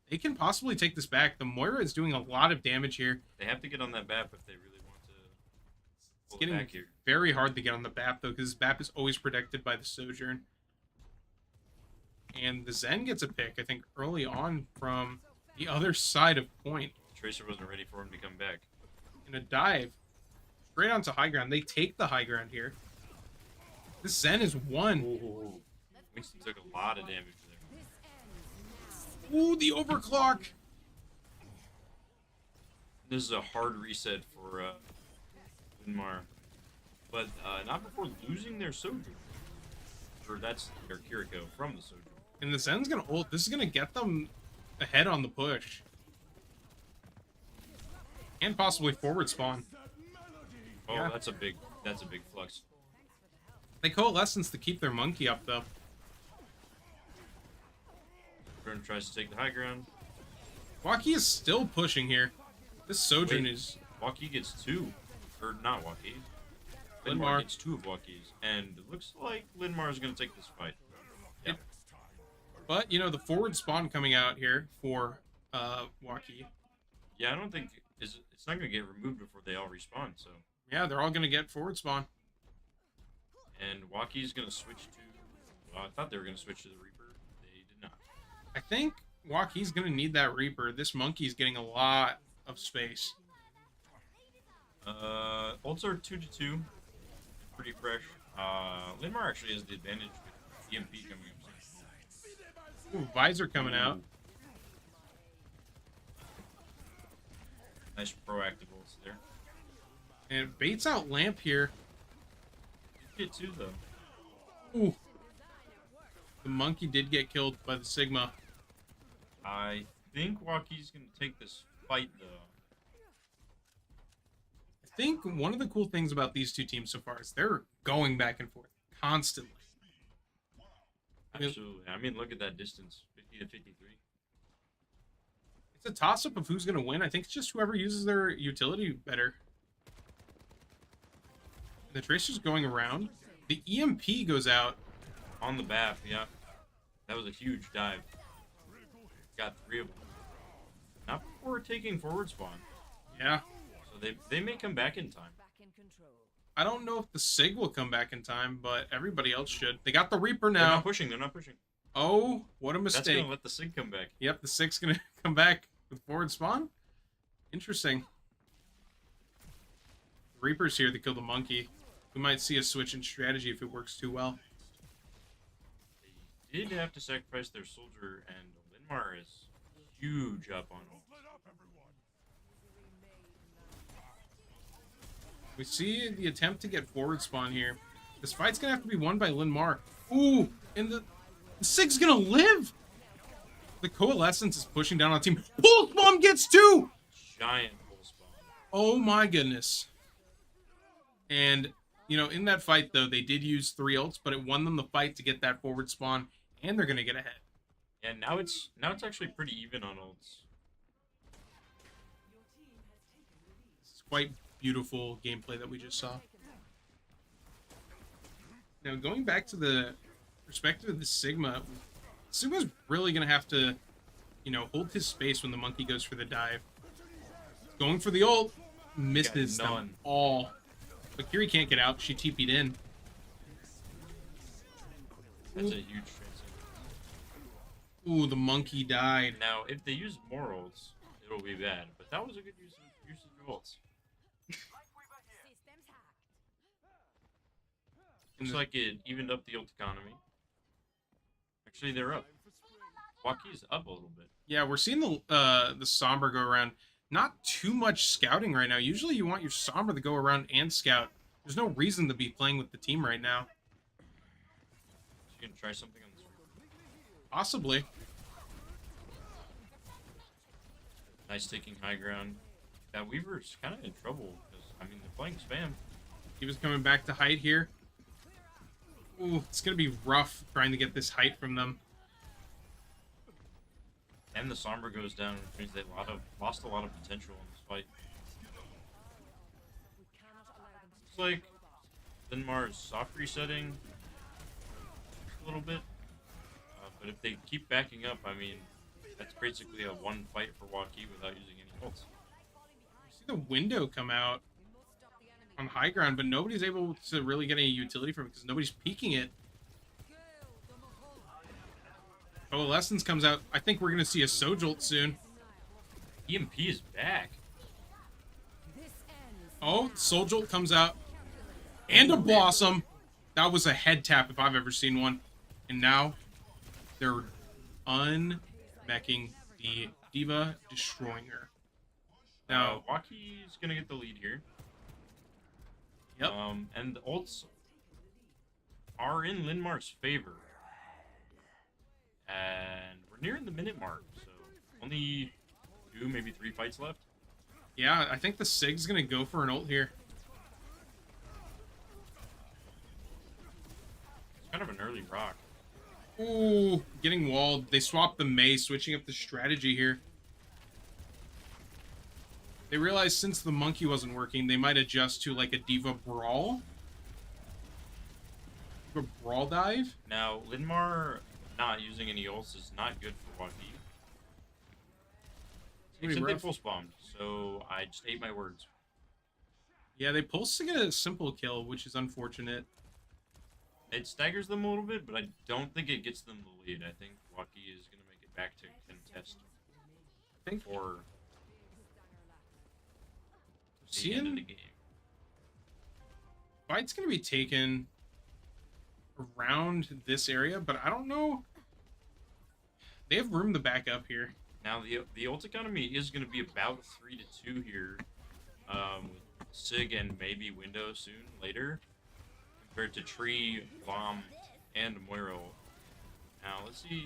They can possibly take this back. The Moira is doing a lot of damage here. They have to get on that BAP if they really want to It's pull it getting back here. very hard to get on the BAP, though, because BAP is always protected by the Sojourn. And the Zen gets a pick, I think, early on from the other side of point. Tracer wasn't ready for him to come back. In a dive. Straight onto high ground. They take the high ground here. This Zen is one. Ooh. Winston took a lot of damage there. Ooh, the overclock. This is a hard reset for Linn-Mar. But not before losing their Sojourn. Or that's their Kiriko from the Sojourn. And the Zen's gonna ult. This is gonna get them ahead on the push. And possibly forward spawn. Oh, Yeah. that's a big flux. They coalescence to keep their monkey up, though. Burn tries to take the high ground. Waukee is still pushing here. This Sojourn Wait. is... Waukee gets two. Or not Waukee. Linn-Mar. Linn-Mar gets two of Waukee's. And it looks like Linn-Mar is going to take this fight. Yeah. But, you know, the forward spawn coming out here for Waukee. Yeah, I don't think... It's not going to get removed before they all respawn, so... Yeah, they're all going to get forward spawn. And Waukee's going to switch to... Well, I thought they were going to switch to the Reaper. They did not. I think Waukee's going to need that Reaper. This monkey's getting a lot of space. Ults are 2-2. Pretty fresh. Linn-Mar actually has the advantage with EMP coming up. Ooh, Visor coming out. Nice proactive ults there. And it baits out Lamp here. Get two, though. Ooh. The monkey did get killed by the Sigma. I think Waukee's going to take this fight, though. I think one of the cool things about these two teams so far is they're going back and forth constantly. Absolutely. I mean, look at that distance. 50 to 53. It's a toss-up of who's going to win. I think it's just whoever uses their utility better. The Tracer's going around. The EMP goes out. On the BAF, yeah. That was a huge dive. Got three of them. Not before taking forward spawn. Yeah. So they may come back in time. I don't know if the Sig will come back in time, but everybody else should. They got the Reaper They're now. not pushing. They're not pushing. Oh, what a That's mistake. going to let the Sig come back. Yep, the Sig's going to come back. with forward spawn. Interesting. Reaper's here to kill the monkey. We might see a switch in strategy if it works too well. They did have to sacrifice their soldier, and Linn-Mar is huge up on ult. Split up, everyone. We see the attempt to get forward spawn here. This fight's gonna have to be won by Linn-Mar. Ooh, and the Sig's gonna live! The Coalescence is pushing down on team. Pulse Bomb gets 2! Giant pulse bomb. Oh my goodness. And, you know, in that fight, though, they did use 3 ults, but it won them the fight to get that forward spawn, and they're gonna get ahead. And now it's actually pretty even on ults. It's quite beautiful gameplay that we just saw. Now, going back to the perspective of the Sigma's really going to have to, you know, hold his space when the monkey goes for the dive. Going for the ult, misses Got none. them all. But Kiri can't get out. She TP'd in. That's a huge transition. Ooh, the monkey died. Now, if they use more ults, it'll be bad. But that was a good usage of ults. Looks like it evened up the ult economy. Actually, they're up. Waukee's up a little bit. Yeah, we're seeing the Sombra go around. Not too much scouting right now. Usually you want your Sombra to go around and scout. There's no reason to be playing with the team right now. You gonna try something on this Reaper? Possibly. Nice taking high ground. That Weaver's kind of in trouble because I mean they're playing spam. He was coming back to height here. Ooh, it's going to be rough trying to get this height from them. And the Sombra goes down, which means they lost a lot of potential in this fight. Looks like Linn-Mar's soft resetting a little bit. But if they keep backing up, I mean, that's basically a one fight for Waukee without using any ults. You see the window come out on high ground, but nobody's able to really get any utility from it because nobody's peeking it. Coalescence comes out. I think we're going to see a Sojolt soon. EMP is back. Oh, Sojolt comes out. And a Blossom. That was a head tap if I've ever seen one. And now they're unmeching the Diva, destroying her. Now, Waukee's going to get the lead here. yep. And the ults are in Linn-Mar's favor. And we're nearing the minute mark, so only 2, maybe 3 fights left. Yeah, I think the Sig's going to go for an ult here. It's kind of an early rock. Ooh, getting walled. They swapped the Mei, switching up the strategy here. They realized since the monkey wasn't working, they might adjust to like a Diva Brawl. A Brawl dive. Now, Linn-Mar not using any ults is not good for Waukee. Pretty Except they rough. pulse bombed, so I just ate my words. Yeah, they pulse to get a simple kill, which is unfortunate. It staggers them a little bit, but I don't think it gets them the lead. I think Waukee is going to make it back to contest I think for the end of the game. fight's going to be taken around this area, but I don't know. They have room to back up here. Now, the ult economy is going to be about 3-2 here. With Sig and maybe Window soon later. Compared to Tree, Bomb, and Moiro. Now, let's see.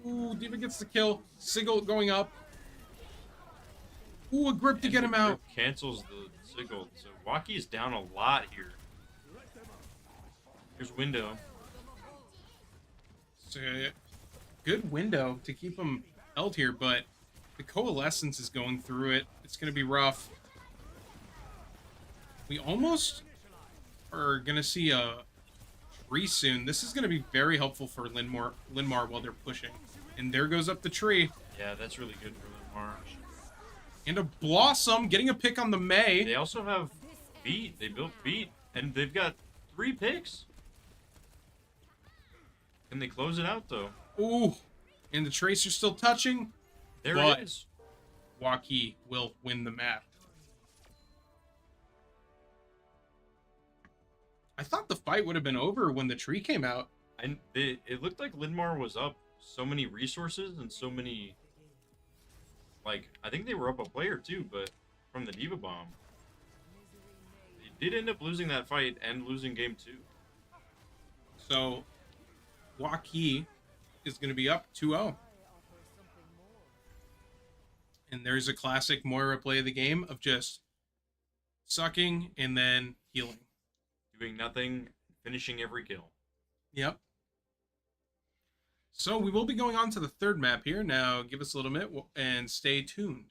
Ooh, Diva gets the kill. Sigil going up. Ooh, a grip to get him out. Cancels the Sig ult. So, Waukee is down a lot here. Here's Window. It's a good window to keep him held here, but the Coalescence is going through it. It's going to be rough. We almost are going to see a tree soon. This is going to be very helpful for Linn-Mar while they're pushing. And there goes up the tree. Yeah, that's really good for Linn-Mar. And a Blossom getting a pick on the Mei. They also have Beat. They built Beat. And they've got 3 picks. Can they close it out, though? Ooh. And the Tracer's still touching. There But it is. Waukee will win the map. I thought the fight would have been over when the tree came out. And it looked like Linn-Mar was up so many resources and so many. Like, I think they were up a player too, but from the Diva Bomb. They did end up losing that fight and losing game 2. So, Waukee is going to be up 2-0. And there's a classic Moira play of the game of just sucking and then healing. Doing nothing, finishing every kill. Yep. So we will be going on to the third map here. Now give us a little minute and stay tuned.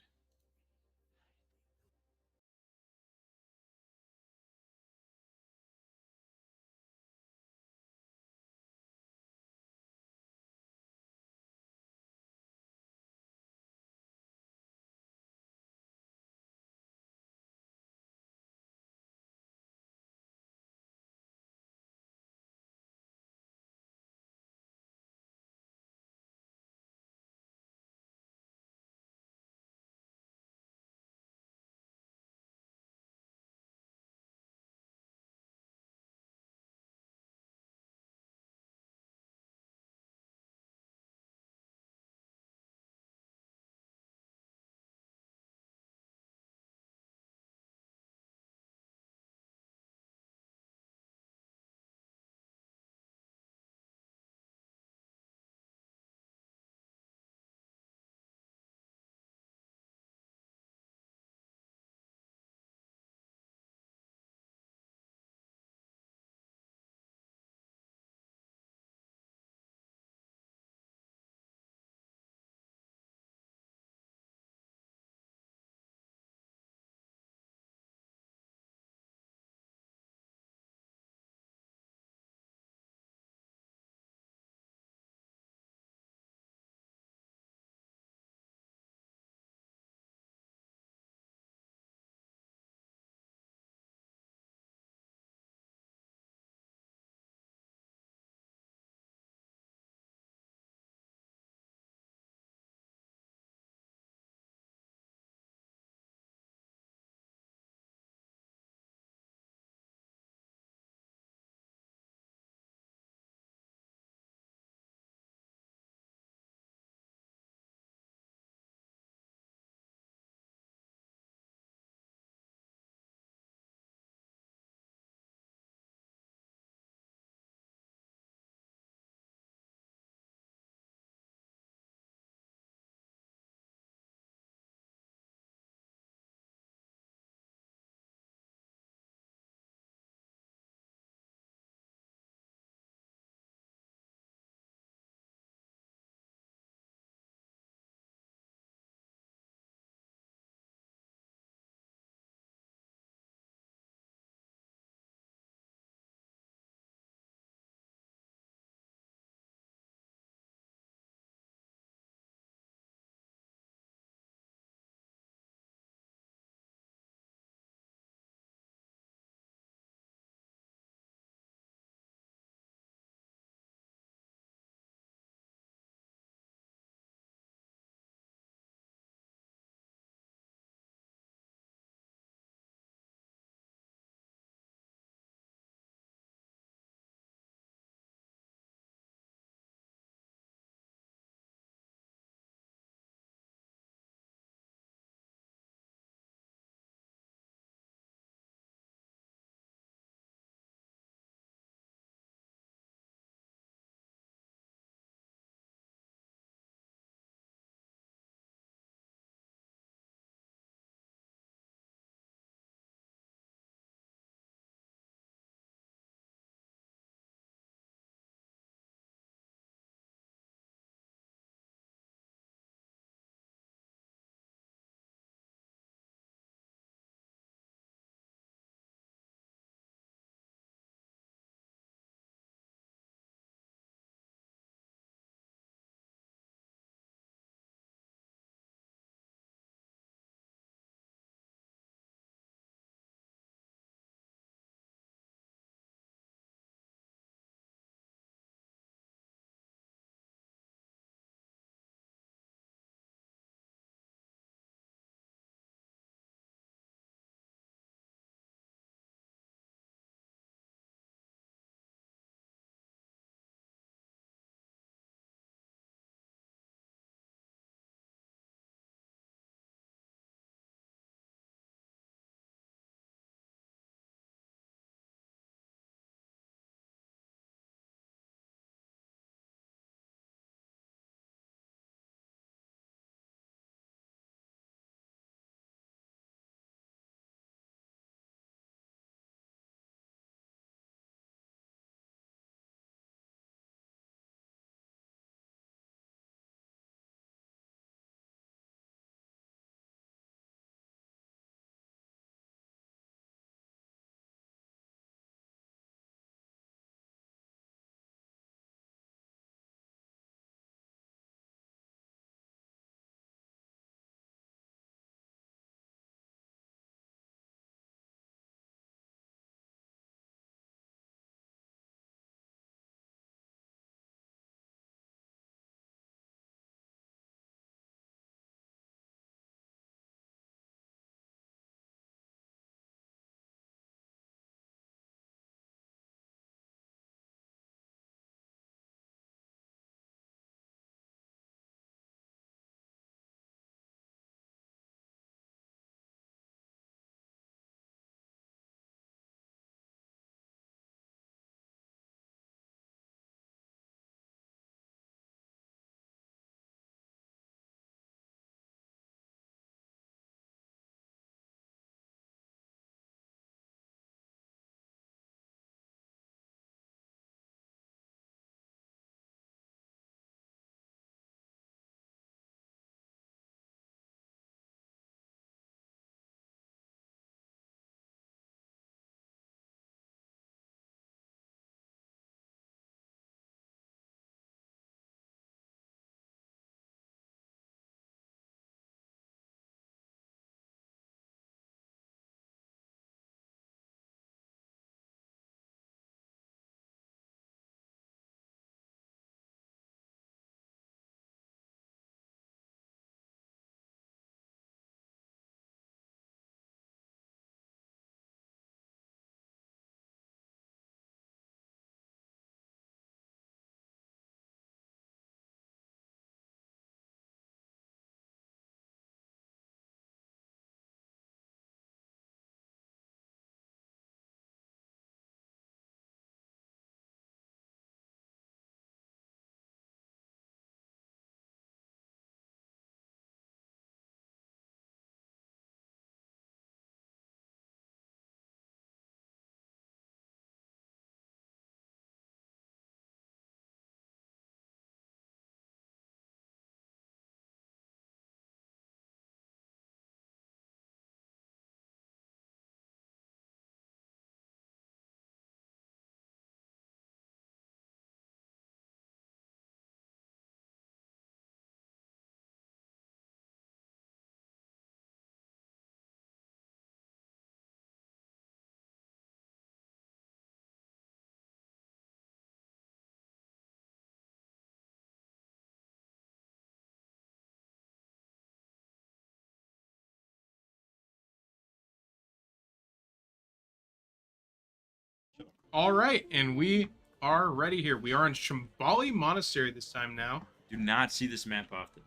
All right, and we are ready here. We are in Shambali Monastery this time now. Do not see this map often.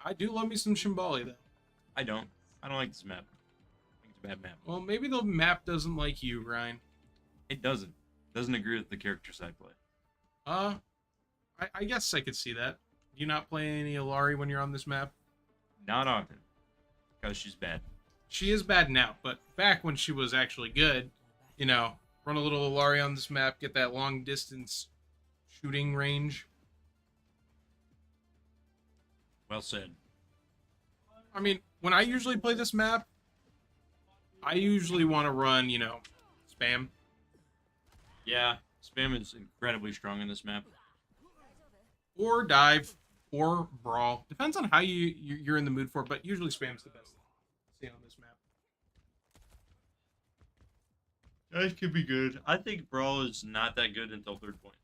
I do love me some Shambali, though. I don't. I don't like this map. I think it's a bad map. Well, maybe the map doesn't like you, Ryan. It doesn't. Doesn't agree with the characters I play. I guess I could see that. Do you not play any Alari when you're on this map? Not often. Because she's bad. She is bad now, but back when she was actually good, you know, run a little Alari on this map, get that long distance shooting range. Well said. I mean, when I usually play this map, I usually want to run, you know, spam. Yeah, spam is incredibly strong in this map. Or dive, or brawl. Depends on how you're in the mood for, but usually spam's the best thing to see on this map. That could be good. I think Brawl is not that good until third point.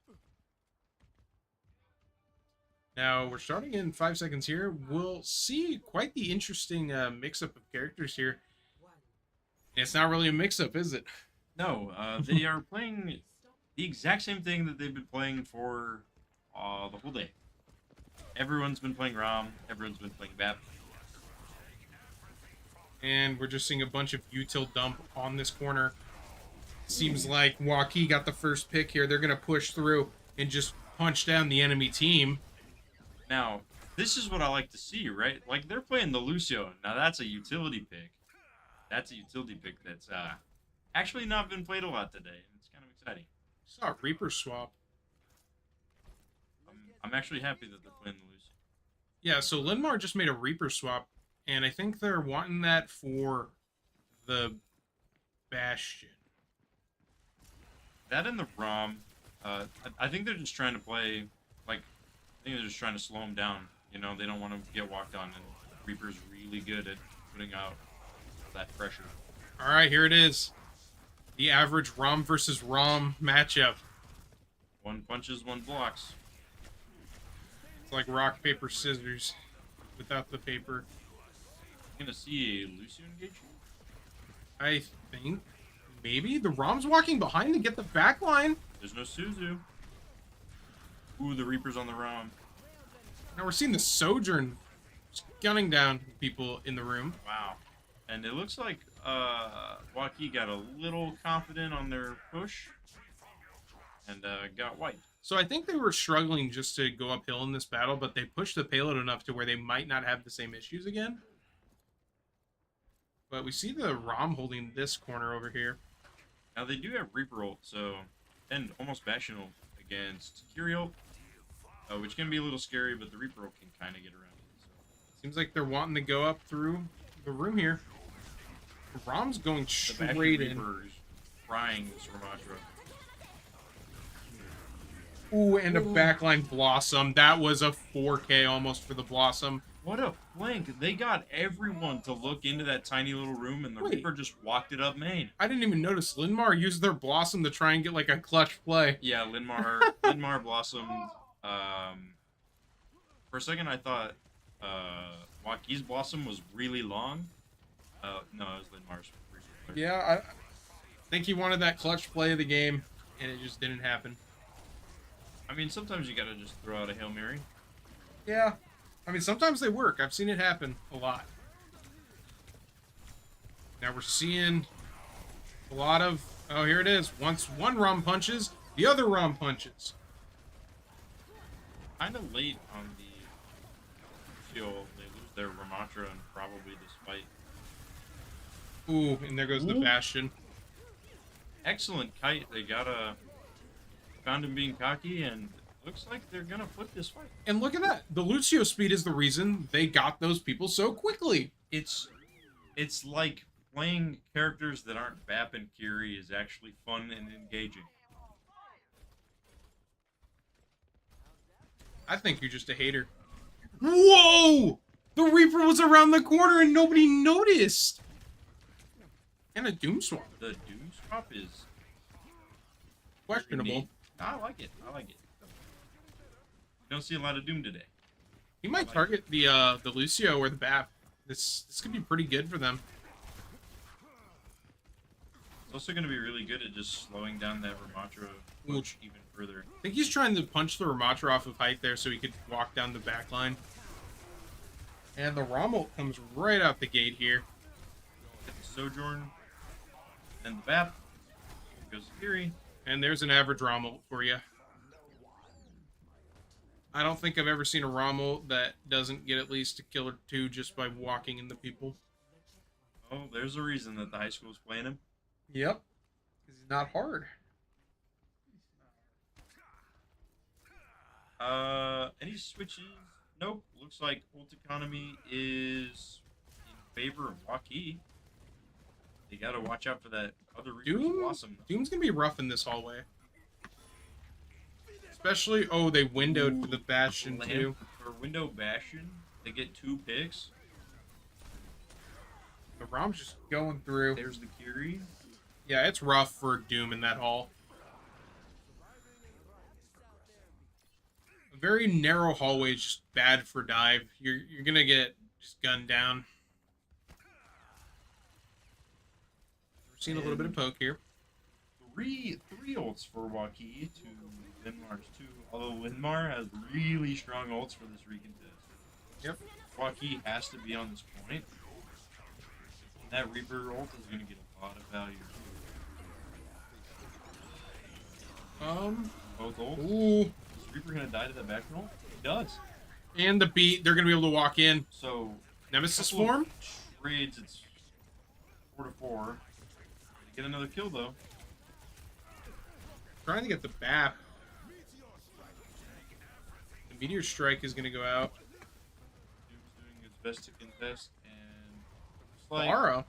Now, we're starting in 5 seconds here. We'll see quite the interesting mix-up of characters here. It's not really a mix-up, is it? No, they are playing the exact same thing that they've been playing for the whole day. Everyone's been playing ROM. Everyone's been playing BAP. And we're just seeing a bunch of util dump on this corner. Seems like Waukee got the first pick here. They're going to push through and just punch down the enemy team. Now, this is what I like to see, right? Like, they're playing the Lucio. Now, that's a utility pick. That's a utility pick that's actually not been played a lot today. It's kind of exciting. Saw a Reaper swap. I'm actually happy that they're playing the Lucio. Yeah, so Linn-Mar just made a Reaper swap, and I think they're wanting that for the Bastion. That and the ROM, I think they're just trying to play, like, I think they're just trying to slow them down. You know, they don't want to get walked on, and Reaper's really good at putting out that pressure. All right, here it is. The average ROM versus ROM matchup. One punches, one blocks. It's like rock, paper, scissors without the paper. You gonna see a Lucio engage? I think maybe the ROM's walking behind to get the back line. There's no Suzu. Ooh, the Reaper's on the ROM. Now we're seeing the Sojourn just gunning down people in the room. Wow. And it looks like Waukee got a little confident on their push and got wiped. So I think they were struggling just to go uphill in this battle, but they pushed the payload enough to where they might not have the same issues again. But we see the ROM holding this corner over here. Now they do have Reaper ult, so, and almost Bastion ult against Curio, which can be a little scary, but the Reaper ult can kind of get around it. So. Seems like they're wanting to go up through the room here. ROM's going The Bastion straight in. Reaper is frying this Ramatra. Ooh, and a backline Blossom. That was a 4K almost for the Blossom. What a flank! They got everyone to look into that tiny little room, and the Wait. Reaper just walked it up main. I didn't even notice. Linn-Mar used their Blossom to try and get like a clutch play. Yeah, Linn-Mar blossomed. For a second, I thought Waukee's blossom was really long. No, it was Linn-Mar's. Yeah, I think he wanted that clutch play of the game, and it just didn't happen. I mean, sometimes you gotta just throw out a Hail Mary. Yeah. I mean, sometimes they work. I've seen it happen a lot. Now we're seeing a lot of... Oh, here it is. Once one ROM punches, the other ROM punches. Kind of late on the field. They lose their Ramatra and probably this fight. Ooh, and there goes the Ooh. Bastion. Excellent kite. They found him being cocky, and looks like they're gonna flip this fight. And look at that. The Lucio speed is the reason they got those people so quickly. It's like playing characters that aren't Bap and Kiri is actually fun and engaging. I think you're just a hater. Whoa! The Reaper was around the corner and nobody noticed. And a Doom Swap. The Doom Swap is Questionable. neat. I like it. I like it. You don't see a lot of Doom today. He might target the Lucio or the Bap. This could be pretty good for them. It's also going to be really good at just slowing down that Ramatra push even further. I think he's trying to punch the Ramatra off of height there so he could walk down the back line. And the Rommel comes right out the gate here. Get the Sojourn. And the Bap. Here goes the Fury. And there's an average Rommel for you. I don't think I've ever seen a Rommel that doesn't get at least a kill or two just by walking into people. Oh, there's a reason that the high school's playing him. Yep. Because he's not hard. Any switches? Nope. Looks like ult economy is in favor of Waukee. They gotta watch out for that other Reaper's Blossom. Doom's gonna be rough in this hallway. Especially, oh, they windowed for the Bastion too. For window Bastion, they get 2 picks. The Rom's just going through. There's the Curie. Yeah, it's rough for Doom in that hall. A very narrow hallway is just bad for dive. You're gonna get just gunned down. We're seeing a little bit of poke here. Three ults for Waukee to Linn-Mar's 2. Although Linn-Mar has really strong ults for this recontest. Yep. Waukee has to be on this point. And that Reaper ult is going to get a lot of value. Both ults. Ooh. Is Reaper going to die to that back roll? He does. And the beat, they're gonna be able to walk in. So Nemesis couple of form? Trades, it's 4-4. Get another kill though. Trying to get the BAP. The Meteor Strike is gonna go out. Doom's doing his best to contest, and looks like Lara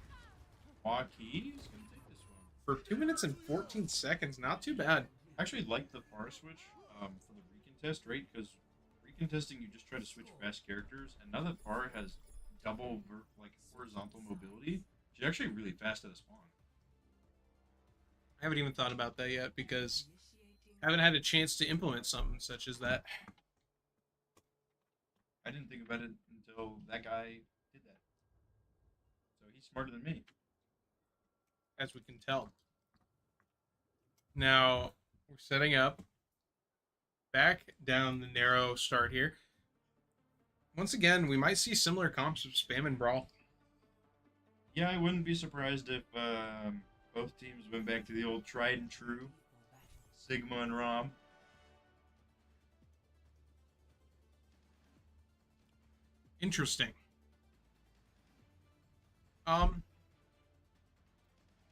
Waukee is gonna take this one. for 2 minutes and 14 seconds. Not too bad. I actually like the far switch for the recontest, right? Because recontesting, you just try to switch fast characters, and now that Far has double horizontal mobility, she's actually really fast at a spawn. I haven't even thought about that yet because I haven't had a chance to implement something such as that. I didn't think about it until that guy did that. So he's smarter than me. As we can tell. Now, we're setting up. Back down the narrow start here. Once again, we might see similar comps of Spam and Brawl. Yeah, I wouldn't be surprised if both teams went back to the old tried and true Sigma and Rom. Interesting.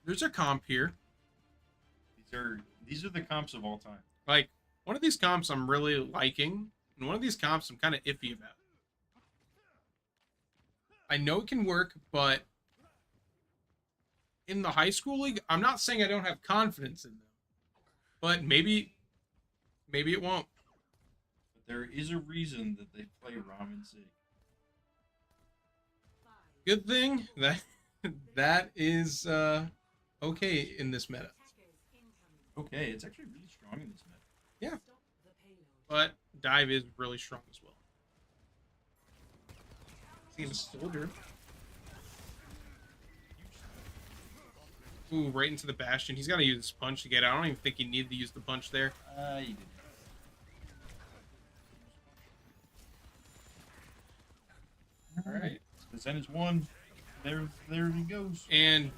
There's a comp here. These are the comps of all time. Like, one of these comps I'm really liking, and one of these comps I'm kind of iffy about. I know it can work, but in the high school league, I'm not saying I don't have confidence in them. But maybe it won't. But there is a reason that they play Rom and Sig. Good thing that is okay in this meta. Okay, it's actually really strong in this meta. Yeah. But dive is really strong as well. See him soldier. Ooh, right into the Bastion. He's got to use his punch to get out. I don't even think he needed to use the punch there. You did. Alright. The Zen is 1. There he goes. And,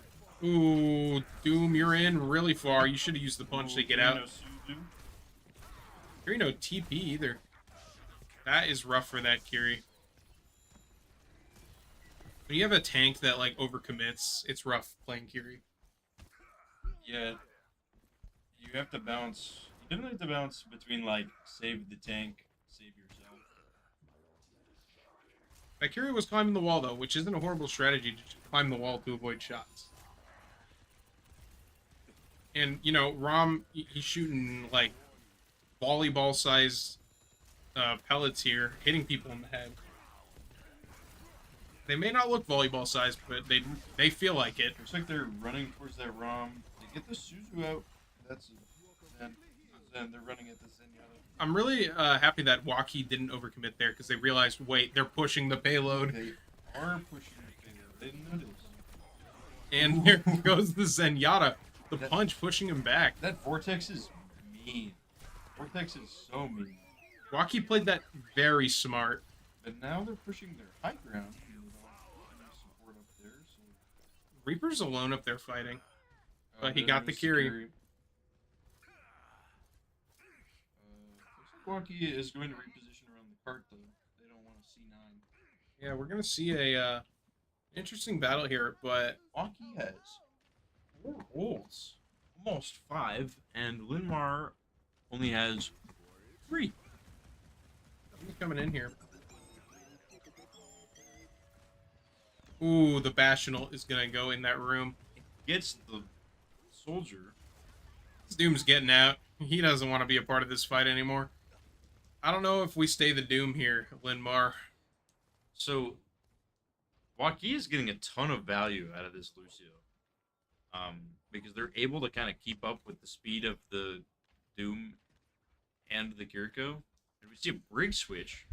ooh, Doom, you're in really far. You should have used the punch to get out. Kiri no TP either. That is rough for that Kiri. When you have a tank that, like, overcommits, it's rough playing Kiri. Yeah. You have to bounce. You definitely have to bounce between, like, save the tank, save yourself. Valkyria was climbing the wall, though, which isn't a horrible strategy to climb the wall to avoid shots. And, you know, Rom, he's shooting, like, volleyball-sized pellets here, hitting people in the head. They may not look volleyball-sized, but they feel like it. Looks like they're running towards that Rom. They get the Suzu out. That's Zen. They're running at the Zenyatta. I'm really happy that Waukee didn't overcommit there, because they realized, wait, they're pushing the payload. They are pushing the payload. They didn't notice. And there goes the Zenyatta. the punch pushing him back. That Vortex is mean. Vortex is so mean. Waukee played that very smart. But now they're pushing their high ground. And support up there, so... Reaper's alone up there fighting. But he there got the is carry. Looks like Waukee is going to reposition around the cart, though. They don't want a C9. Yeah, we're going to see a interesting battle here, but Waukee has 4 ults. Almost 5, and Linn-Mar only has 3. he's coming in here. Ooh, the Bastional is going to go in that room. Gets the soldier. This Doom's getting out. He doesn't want to be a part of this fight anymore. I don't know if we stay the Doom here, Linn-Mar. So, Waukee is getting a ton of value out of this Lucio. Because they're able to kind of keep up with the speed of the Doom and the Kiriko. And we see a brig switch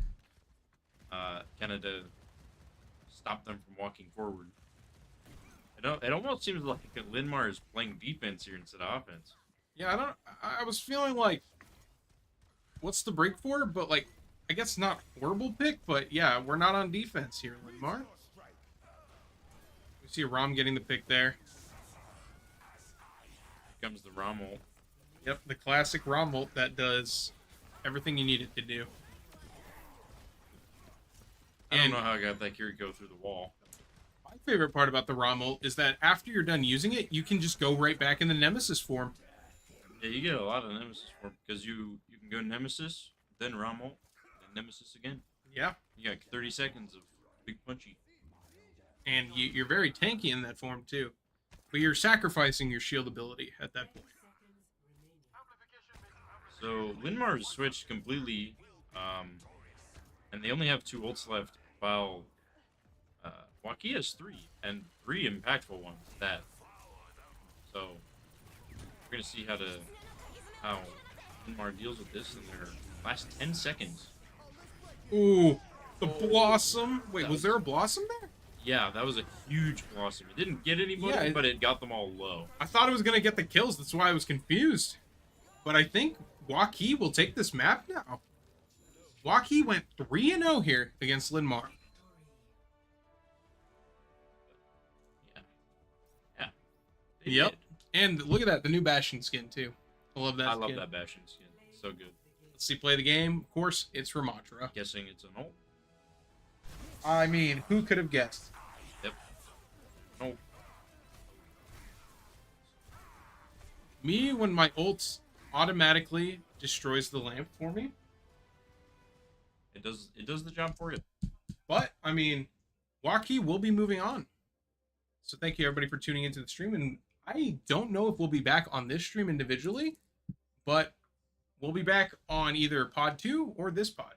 kind of to stop them from walking forward. It almost seems like Linn-Mar is playing defense here instead of offense. Yeah, I was feeling like, what's the break for? But, like, I guess not horrible pick, but yeah, we're not on defense here, Linn-Mar. We see Rom getting the pick there. Here comes the Rommel. Yep, the classic Rom ult that does everything you need it to do. I don't know how I got that Kiriko through the wall. My favorite part about the Rom ult is that after you're done using it, you can just go right back in the Nemesis form. Yeah, you get a lot of Nemesis for because you can go Nemesis, then Rommel, then Nemesis again. Yeah, You got 30 seconds of big punchy. and you're very tanky in that form too. But you're sacrificing your shield ability at that point. So Linn-Mar has switched completely, and they only have 2 ults left, while Waukee has 3, and 3 impactful ones at that. So we're gonna see how Linn-Mar deals with this in their last 10 seconds. Ooh, the Blossom. Wait, was there a Blossom there? Yeah, that was a huge blossom. It didn't get anybody, but it got them all low. I thought it was going to get the kills. That's why I was confused. But I think Waukee will take this map now. Waukee went 3-0 here against Linn-Mar. Yeah. Yeah. They Yep. did. And look at that, the new Bastion skin too. I love that I skin. love that Bastion skin. It's so good. Let's see, play the game. Of course, it's Ramatra. Guessing it's an ult. I mean, who could have guessed? Yep. No. Me, when my ult automatically destroys the lamp for me. It does the job for you. But, I mean, Waukee will be moving on. So thank you, everybody, for tuning into the stream. And I don't know if we'll be back on this stream individually, but we'll be back on either Pod 2 or this pod.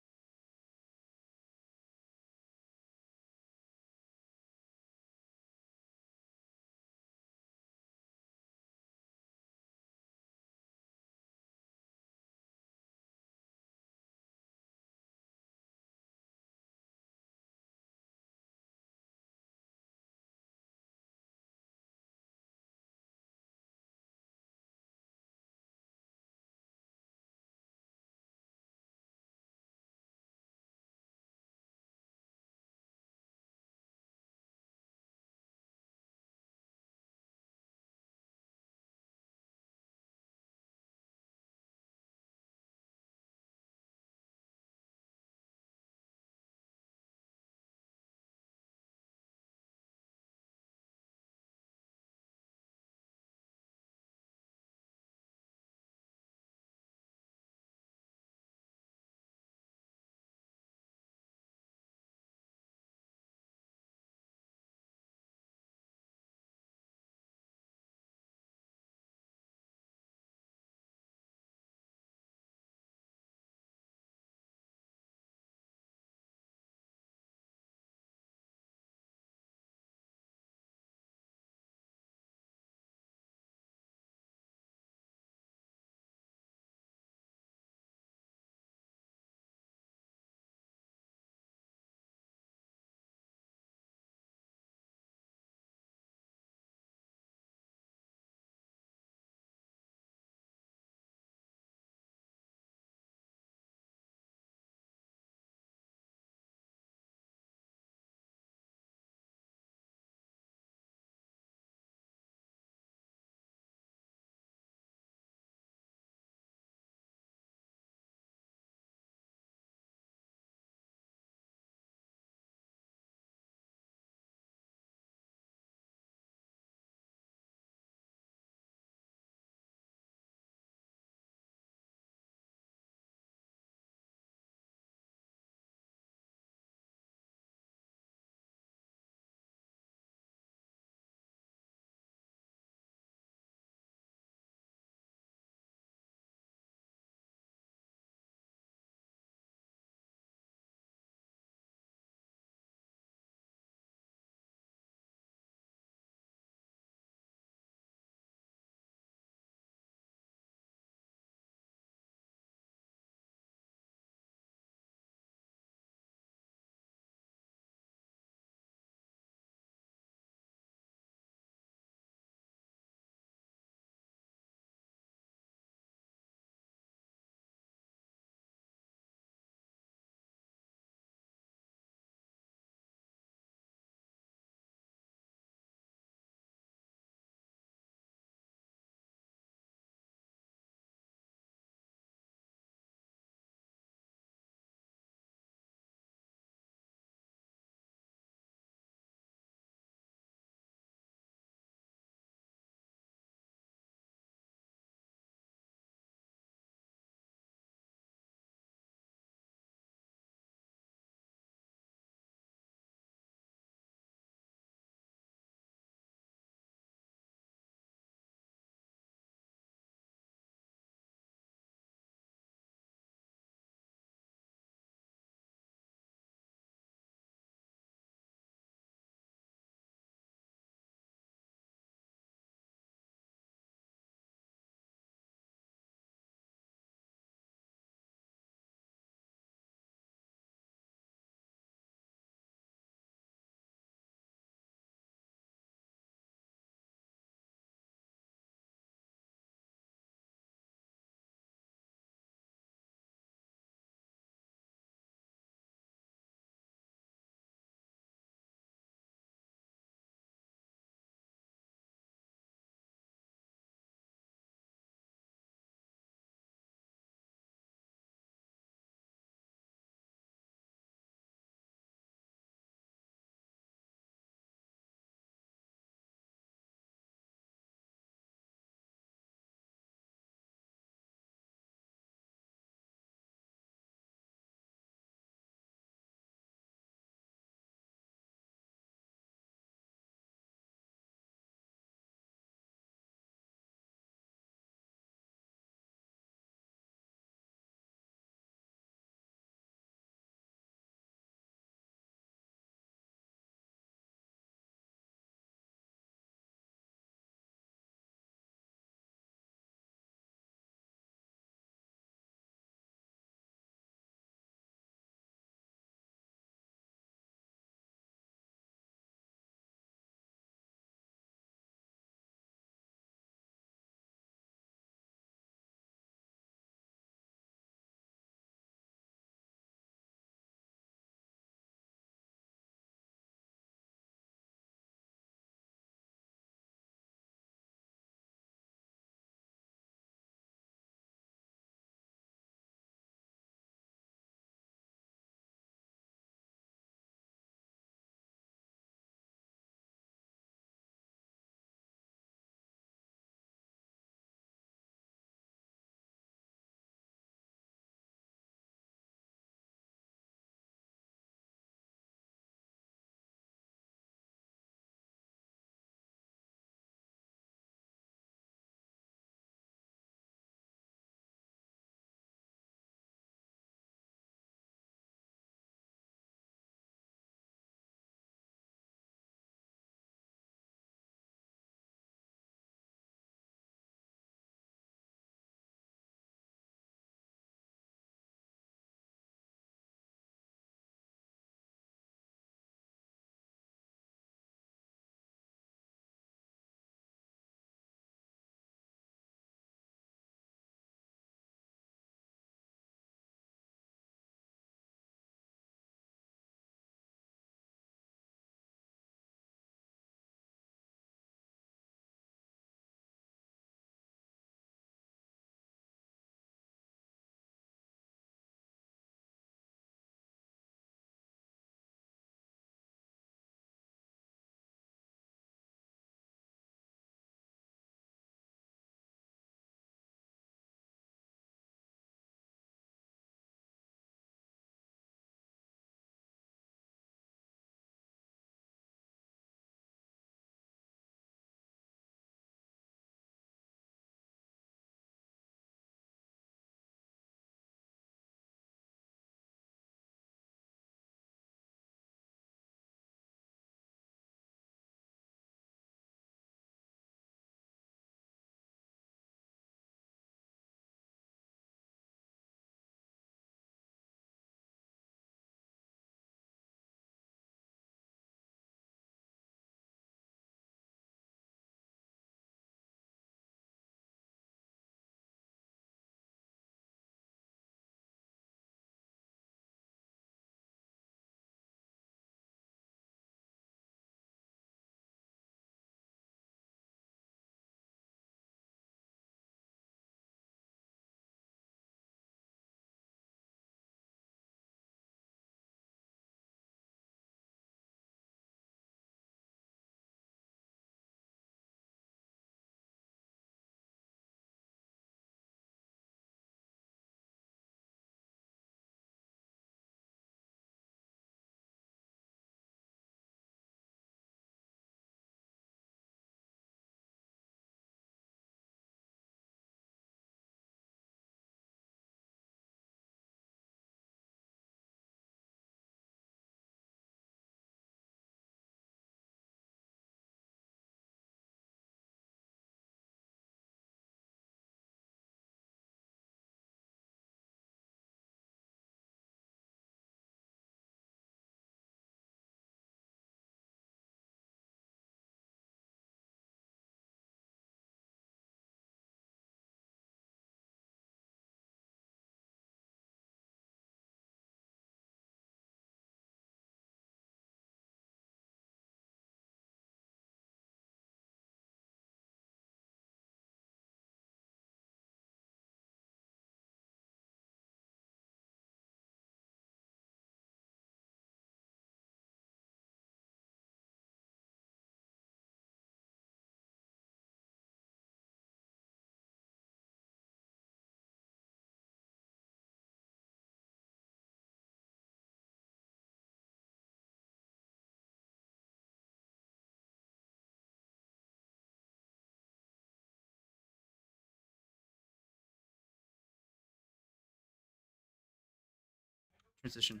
transition.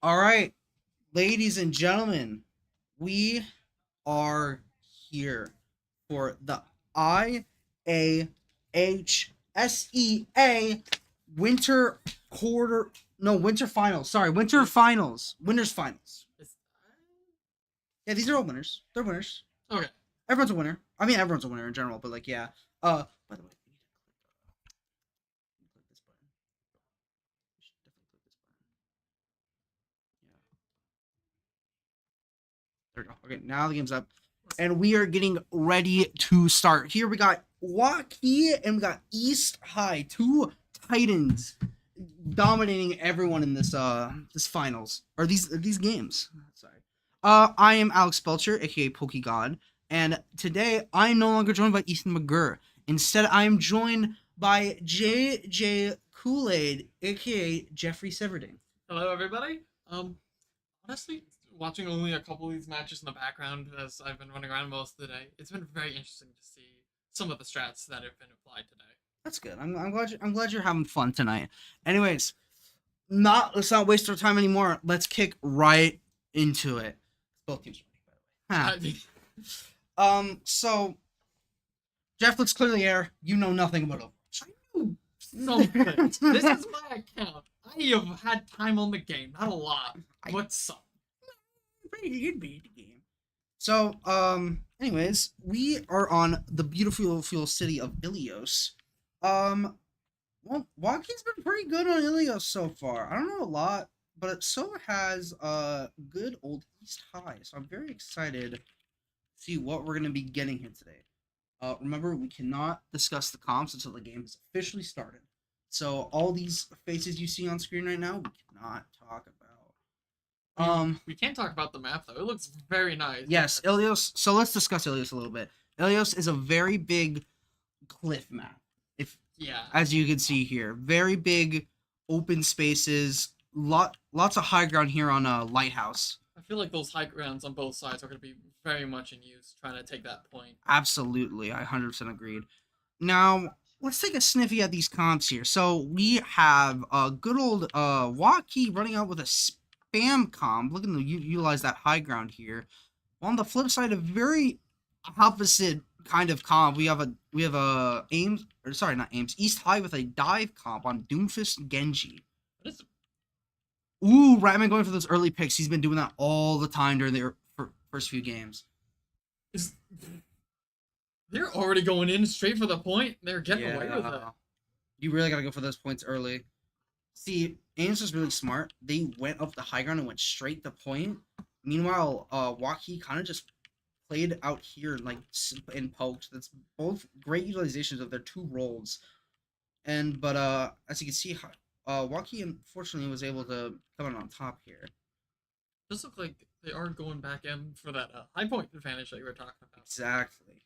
All right, ladies and gentlemen, we are here for the IAHSEA winter finals. Sorry, winter finals. Winners finals. Yeah, these are all winners. They're winners. Okay. Everyone's a winner. I mean, everyone's a winner in general, but like, yeah. By the way, we need to click this button. We should definitely click this button. Yeah. There we go. Okay, now the game's up, and we are getting ready to start. Here we got Waukee and we got East High, two Titans dominating everyone in this this finals or these games. Sorry. I am Alex Belcher, aka PokeGod, and today I am no longer joined by Ethan McGurr. Instead, I am joined by JJ Kool-Aid, aka Jeffrey Severding. Hello, everybody. Honestly, watching only a couple of these matches in the background as I've been running around most of the day, it's been very interesting to see some of the strats that have been applied today. That's good. I'm glad you're having fun tonight. Anyways, let's not waste our time anymore. Let's kick right into it. Both teams ready, by the way. So Jeff looks clearly air. You know nothing about Overwatch. I know something. This is my account. I have had time on the game, not a lot, but some. You'd beat the game. So, anyways, we are on the beautiful city of Ilios. Well, Waukee's been pretty good on Ilios so far. I don't know a lot, but so has good old East High. So I'm very excited to see what we're gonna be getting here today. Remember, we cannot discuss the comps until the game is officially started. So all these faces you see on screen right now, we cannot talk about. We can't talk about the map though. It looks very nice. Yes, Ilios. So let's discuss Ilios a little bit. Ilios is a very big cliff map. Yeah. As you can see here, very big open spaces. Lots of high ground here on a lighthouse. I feel like those high grounds on both sides are going to be very much in use, trying to take that point. Absolutely, I 100% agreed. Now let's take a sniffy at these comps here. So we have a good old Waukee running out with a spam comp, looking to utilize that high ground here. On the flip side, a very opposite kind of comp. We have a Ames, or sorry, not Ames, East High with a dive comp on Doomfist Genji. Ooh, Ratman going for those early picks. He's been doing that all the time during the first few games. They're already going in straight for the point. They're getting away with it. You really gotta go for those points early. See, Ames was really smart. They went up the high ground and went straight to point. Meanwhile, Waukee kind of just played out here and poked. That's both great utilizations of their two roles. But as you can see, Waukee unfortunately was able to come out on top here. Does look like they are going back in for that high point advantage that you were talking about. Exactly.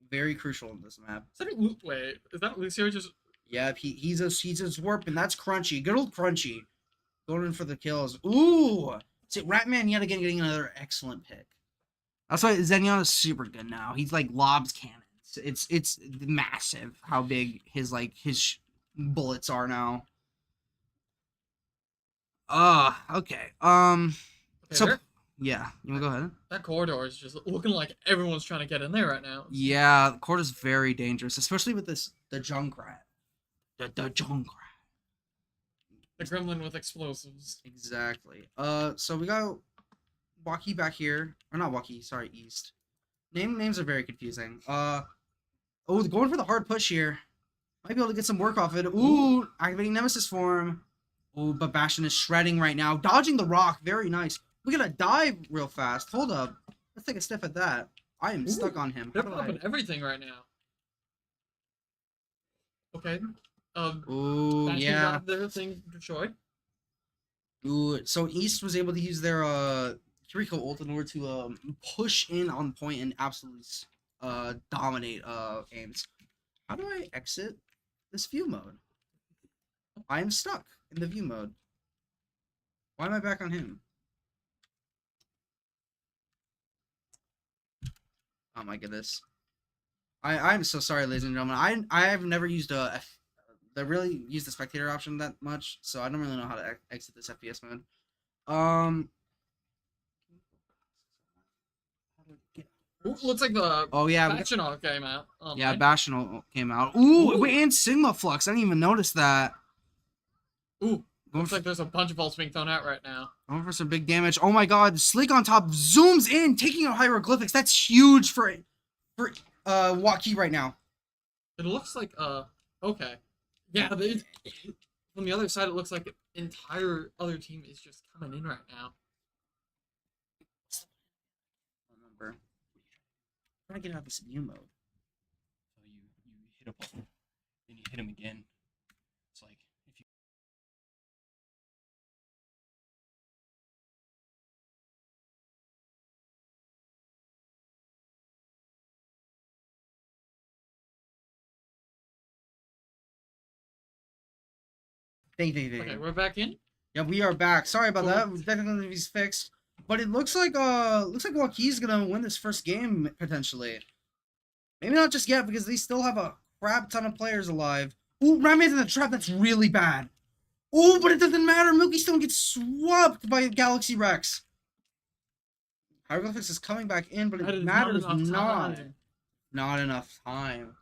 Very crucial in this map. Wait, is that Lucio just... Yeah, he's a Zwerp, and that's Crunchy. Good old Crunchy. Going in for the kills. Ooh! See, Ratman yet again getting another excellent pick. That's why Zenyatta is super good now. He's like lobs cannons. It's massive how big his bullets are now. Okay. So yeah, you wanna go ahead? That corridor is just looking like everyone's trying to get in there right now. Yeah, the corridor is very dangerous, especially with the Junkrat. The Junkrat. The gremlin with explosives. Exactly. So we got Waukee back here. Or not Waukee, sorry, East. Names are very confusing. Going for the hard push here. Might be able to get some work off it. Ooh, activating Nemesis form. Ooh, but Bastion is shredding right now. Dodging the rock. Very nice. We gotta dive real fast. Hold up. Let's take a step at that. I am stuck on him. They're popping everything right now. Okay. Ooh, yeah. Their thing destroyed. Ooh, so East was able to use their Kiriko ult in order to push in on point and absolutely dominate Ames. How do I exit this view mode? I am stuck in the view mode. Why am I back on him? Oh my goodness. I'm so sorry, ladies and gentlemen. I have never used they really use the spectator option that much, so I don't really know how to exit this FPS mode. Ooh, looks like the Oh yeah, Factional came out. yeah, Bastion came out. Ooh, Ooh. wait, and Sigma Flux. I didn't even notice that. Ooh, Going looks like there's a bunch of ults being thrown out right now. for some big damage. Oh my god, Slick on top zooms in, taking out hieroglyphics. That's huge for Waukee right now. It looks like okay, yeah. From the other side, it looks like the entire other team is just coming in right now. Remember, trying to get out of this new mode. So you hit a ball, then you hit him again. It's like if you Okay, we're back in. Yeah, we are back. Sorry about Cool. that. Technically, he's fixed. But it looks like Waukee's gonna win this first game potentially. Maybe not just yet because they still have a crap ton of players alive. Ooh, Ratman's in the trap. That's really bad. Ooh, but it doesn't matter. Milky Stone gets swapped by Galaxy Rex. Hieroglyphics is coming back in, but That it is matters enough not. time. Not enough time.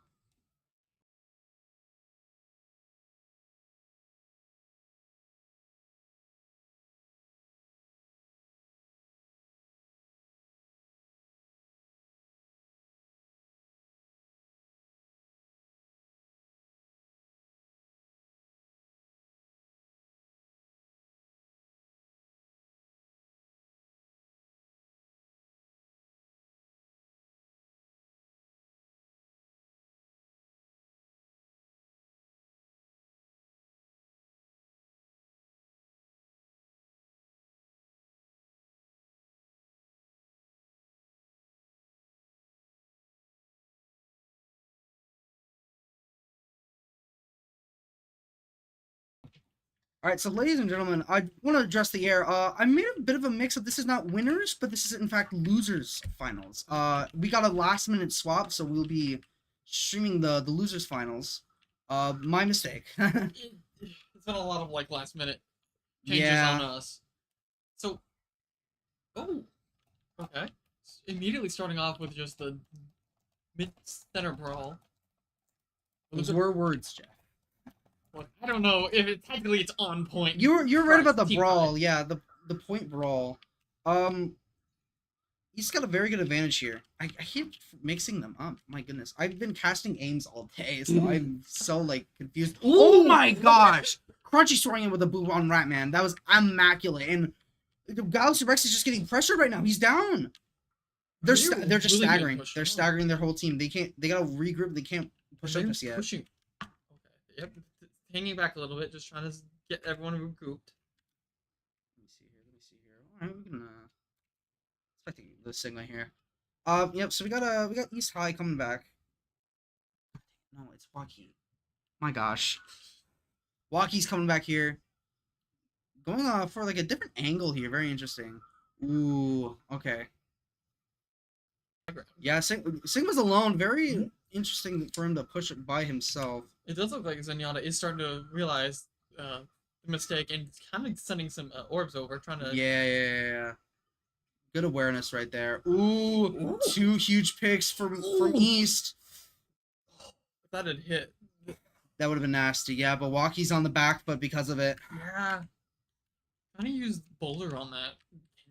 All right, so ladies and gentlemen, I want to address the air. I made a bit of a mix of this is not winners, but this is in fact losers finals. We got a last minute swap, so we'll be streaming the losers finals. My mistake. It's been a lot of like last minute changes Yeah. on us. So, okay. Immediately starting off with just the mid center brawl. Those were words, Jeff. Well, I don't know if technically it's on point. You're right about the Team brawl. fight. Yeah, the point brawl. He's got a very good advantage here. I keep mixing them up. My goodness, I've been casting aims all day, so I'm so like confused. Oh my gosh! Crunchy soaring in with a boot on Ratman. That was immaculate. And the Galaxy Rex is just getting pressured right now. He's down. They're just really getting staggering. pushed They're around. staggering their whole team. They gotta regroup. They can't push up They're just yet. pushing. Okay. Yep. Hanging back a little bit, just trying to get everyone regrouped. Let me see here. All right, we can expecting the Sigma here. Yep. So we got East High coming back. No, it's Waukee. My gosh, Waukee's coming back here. Going for like a different angle here. Very interesting. Ooh. Okay. Yeah. Sigma's alone. Very interesting for him to push it by himself. It does look like Zenyatta is starting to realize the mistake and kind of sending some orbs over, trying to. Yeah. Good awareness right there. Ooh. Two huge picks from East. If that had hit. That would have been nasty. Yeah, but Waukee's on the back, but because of it. Yeah. Trying to use Boulder on that.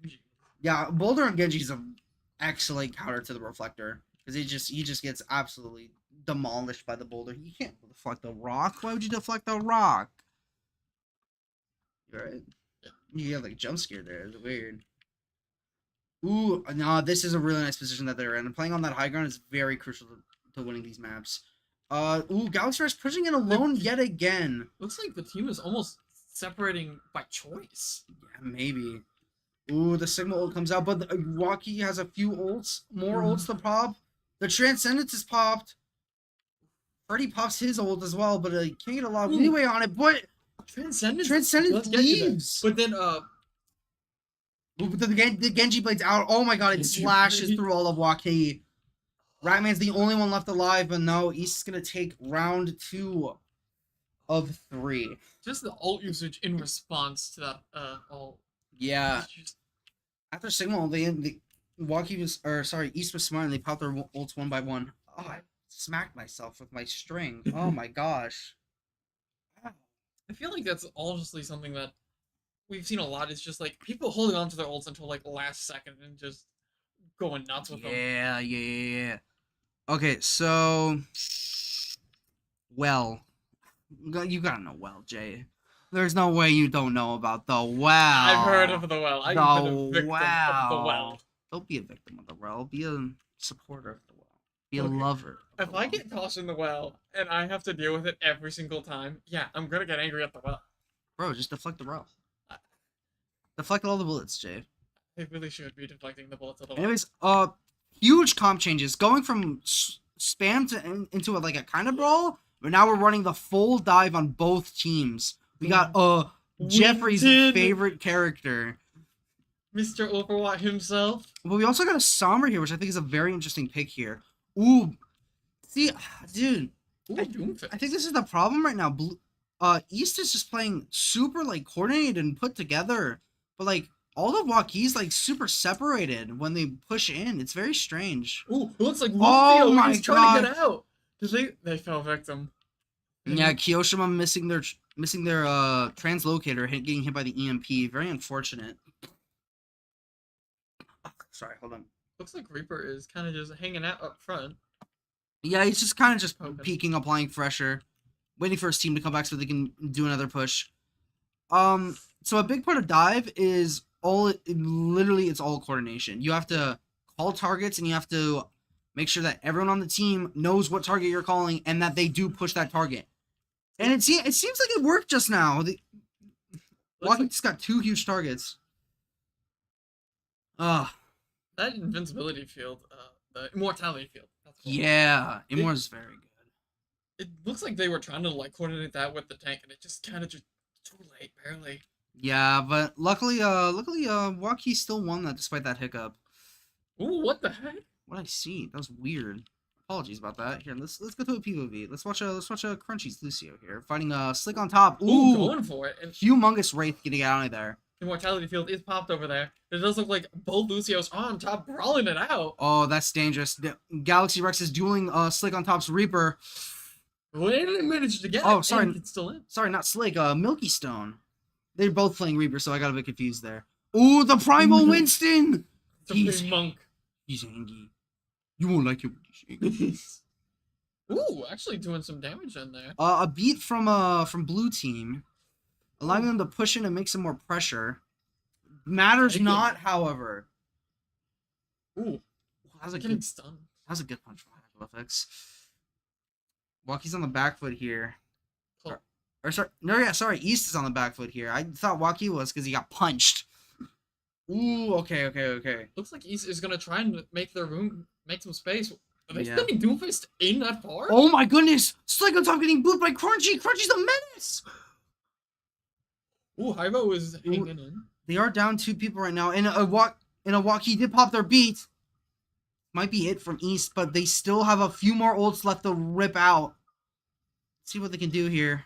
Genji. Yeah, Boulder on Genji's an excellent counter to the Reflector. Because he just gets absolutely demolished by the Boulder. You can't deflect a rock. Why would you deflect a rock? You're right. Yeah. You have like jump scare there. It's weird. Ooh, no, this is a really nice position that they're in. And playing on that high ground is very crucial to winning these maps. Ooh, Galaxy Rex pushing in alone yet again. Looks like the team is almost separating by choice. Yeah, maybe. Ooh, the Sigma ult comes out, but Waukee has a few ults, more ults to pop. The Transcendence is popped. Freddy pops his ult as well, but he can't get a lot of leeway on it. But Transcendence Transcendence let's get to that. leaves. But then Ooh, the Genji Blade's out. Oh my god, it Genji slashes Blade. through all of Waukee. Ratman's the only one left alive, but no, East is gonna take round 2. of 3. Just the ult usage in response to that ult. Yeah. It's just- After Signal, the Waukee was, or sorry, East was smart and they popped their ults one by one. Oh, I smacked myself with my string. Oh my gosh. I feel like that's honestly something that we've seen a lot. It's just like people holding on to their ults until like the last second and just going nuts with them. Yeah. Okay, so, well, you gotta know well, Jay. There's no way you don't know about the well. I've heard of the well. I've been a victim of the well. well. Don't be a victim of the well. Be a supporter of the well. Be a lover. Of If the I well. get tossed in the well and I have to deal with it every single time, yeah, I'm gonna get angry at the well. Bro, just deflect the well. Deflect all the bullets, Jay. I really should be deflecting the bullets at the well. Anyways, huge comp changes. Going from spam to into like a kind of brawl, but now we're running the full dive on both teams. We got Jeffrey's Winton. favorite character. Mr. Overwatt himself. But we also got a Somber here, which I think is a very interesting pick here. Ooh, see, dude, Ooh, Doomfist. I think this is the problem right now. East is just playing super like coordinated and put together, but like all of Waukee's like super separated when they push in. It's very strange. Ooh, it looks like Oh Lucio my is trying to God. get out. Did they fell victim. Yeah, Kyoshima missing their translocator, getting hit by the EMP. Very unfortunate. Sorry, hold on. Looks like Reaper is kind of just hanging out up front. Yeah, he's just kind of just Okay. peeking, applying pressure, waiting for his team to come back so they can do another push. So a big part of dive is literally it's all coordination. You have to call targets and you have to make sure that everyone on the team knows what target you're calling and that they do push that target. And it seems like it worked just now. Waukee just got 2 huge targets. That invincibility field, the immortality field. That's what Yeah, Imor's very good. it looks like they were trying to like coordinate that with the tank, and it just kind of just too late, barely. Yeah, but luckily, Waukee still won that despite that hiccup. Ooh, what the heck? What I see? That was weird. Apologies about that. Here, let's go to a POV. Let's watch a Crunchy's Lucio here fighting Slick on top. Ooh, Ooh, going for it. And humongous Wraith getting out of there. immortality field is popped over there. It does look like both Lucios are on top, brawling it out. Oh, that's dangerous. Galaxy Rex is dueling Slick on top's Reaper. Well, they didn't manage to get Oh, it. sorry. And it's still in. Sorry, not Slick. Milky Stone. They're both playing Reaper, so I got a bit confused there. Ooh, the Primal Winston. It's a He's- big monk. He's angry. You won't like it when he's angry. Ooh, actually doing some damage in there. A beat from blue team, allowing them to push in and make some more pressure. Matters Take it. not, however. Ooh, That was a getting good, stunned. that was a good punch from Hydrolytics. Waukee's on the back foot here. Cool. Or sorry, no, yeah, sorry. East is on the back foot here. I thought Waukee was because he got punched. Ooh, okay. Looks like East is gonna try and make their room, make some space. Are they Yeah. sending Doomfist in that far? Oh my goodness! Slick on top getting booed by Crunchy. Crunchy's a menace. Ooh, Hybo is hanging in. They are down 2 people right now, and a Waukee did pop their beat. Might be it from East, but they still have a few more ults left to rip out. Let's see what they can do here.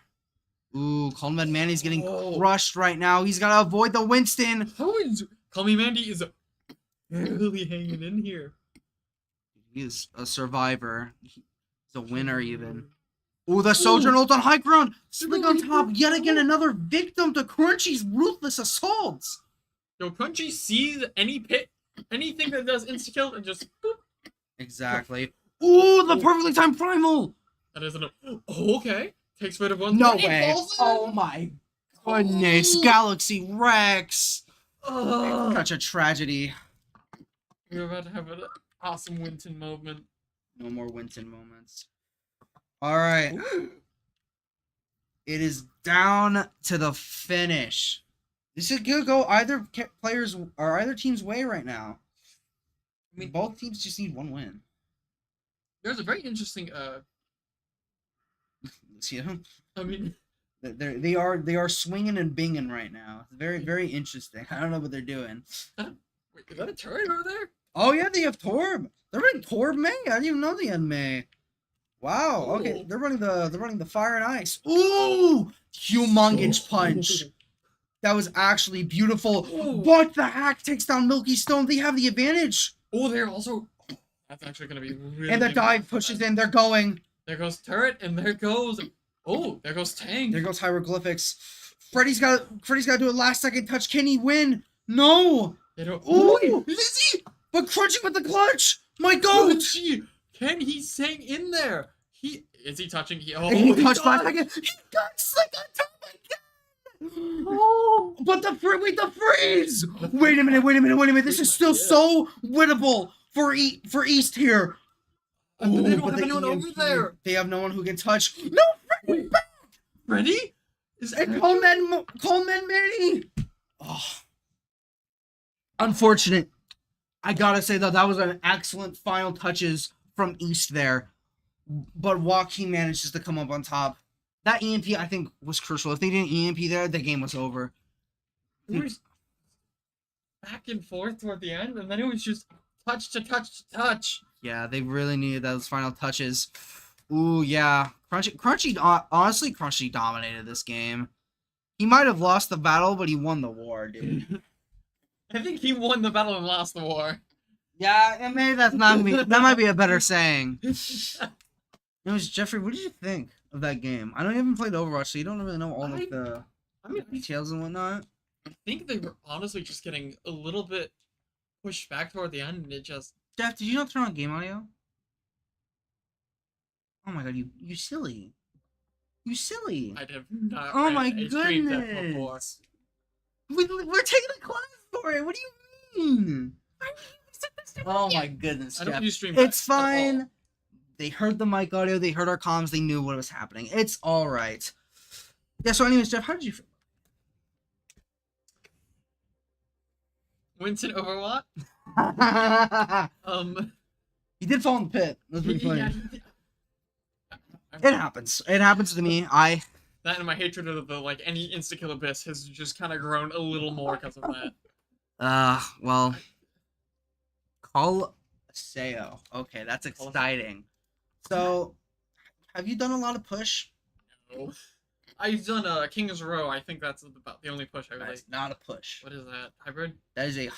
Ooh, Colin Manny's getting Whoa. crushed right now. He's got to avoid the Winston. How is Call Me Mandy is barely hanging in here. He is a survivor. He's a winner even. Ooh, the Sojourn ult on high ground. Slick on top. Yet again, another victim to Crunchy's ruthless assaults. Yo, Crunchy sees anything that does insta kill and just boop. Exactly. Ooh, the perfectly timed primal. That isn't a. Oh, okay. Takes rid of one. No It way. falls in. Oh my goodness. Galaxy Rex. Ugh. Such a tragedy. We're about to have an awesome Winton moment. No more Winton moments. Alright. It is down to the finish. This is gonna go either players or either team's way right now. I mean, both teams just need 1 win. There's a very interesting. See them? I mean, They are swinging and binging right now. It's very interesting. I don't know what they're doing. wait, is that a turret over there? Oh yeah, they have Torb. They're running Torb May. I didn't even know they had May. Wow. Okay, Ooh. they're running the fire and ice. Ooh, humongous punch. That was actually beautiful. Ooh. But the hack takes down Milky Stone. They have the advantage. Oh, they're also. That's actually gonna be really. And the dive pushes in. They're going. There goes turret, and there goes. Oh, there goes Tang. There goes hieroglyphics. Freddy's got to do a last second touch. Can he win? No. They don't. Ooh. Lizzie! But Crunchy with the clutch. My goat. Crunchy! Can he sing in there? Is he touching? Oh, And he touched does. last second. He got slick on top again. Oh. But the freeze. Wait a minute. This is still so winnable for East here. They don't but have the anyone over EMP, there. They have no one who can touch. No, Freddy back. Ready? Is And Coleman Mini. Oh. Unfortunate. I gotta say though, that was an excellent final touches from East there. But Waukee manages to come up on top. That EMP I think was crucial. If they didn't EMP there, the game was over. It was back and forth toward the end, and then it was just touch to touch to touch. Yeah, they really needed those final touches. Ooh, yeah. Crunchy, honestly, Crunchy dominated this game. He might have lost the battle, but he won the war, dude. I think he won the battle and lost the war. Yeah, and maybe that's not me. That might be a better saying. Anyways, Jeffrey, what did you think of that game? I know you haven't played Overwatch, so you don't really know all like the details and whatnot. I think they were honestly just getting a little bit pushed back toward the end, and it just. Jeff, did you not turn on game audio? Oh my god, you silly. You silly. I have not. Oh my streamed that before. goodness. We're taking a class for it. What do you mean? Oh my goodness, I don't Jeff. use stream. It's at all. fine. They heard the mic audio. They heard our comms. They knew what was happening. It's all right. Yeah. So, anyways, Jeff, how did you feel? Winston Overwatch. He did fall in the pit. That's pretty funny. Yeah. It happens. It happens to me. That and my hatred of the any insta kill abyss has just kind of grown a little more because of that. Well, call SEO. Okay, that's exciting. So, have you done a lot of push? No. I've done King's Row. I think that's about the only push I really. That's not a push. What is that? Hybrid? That's a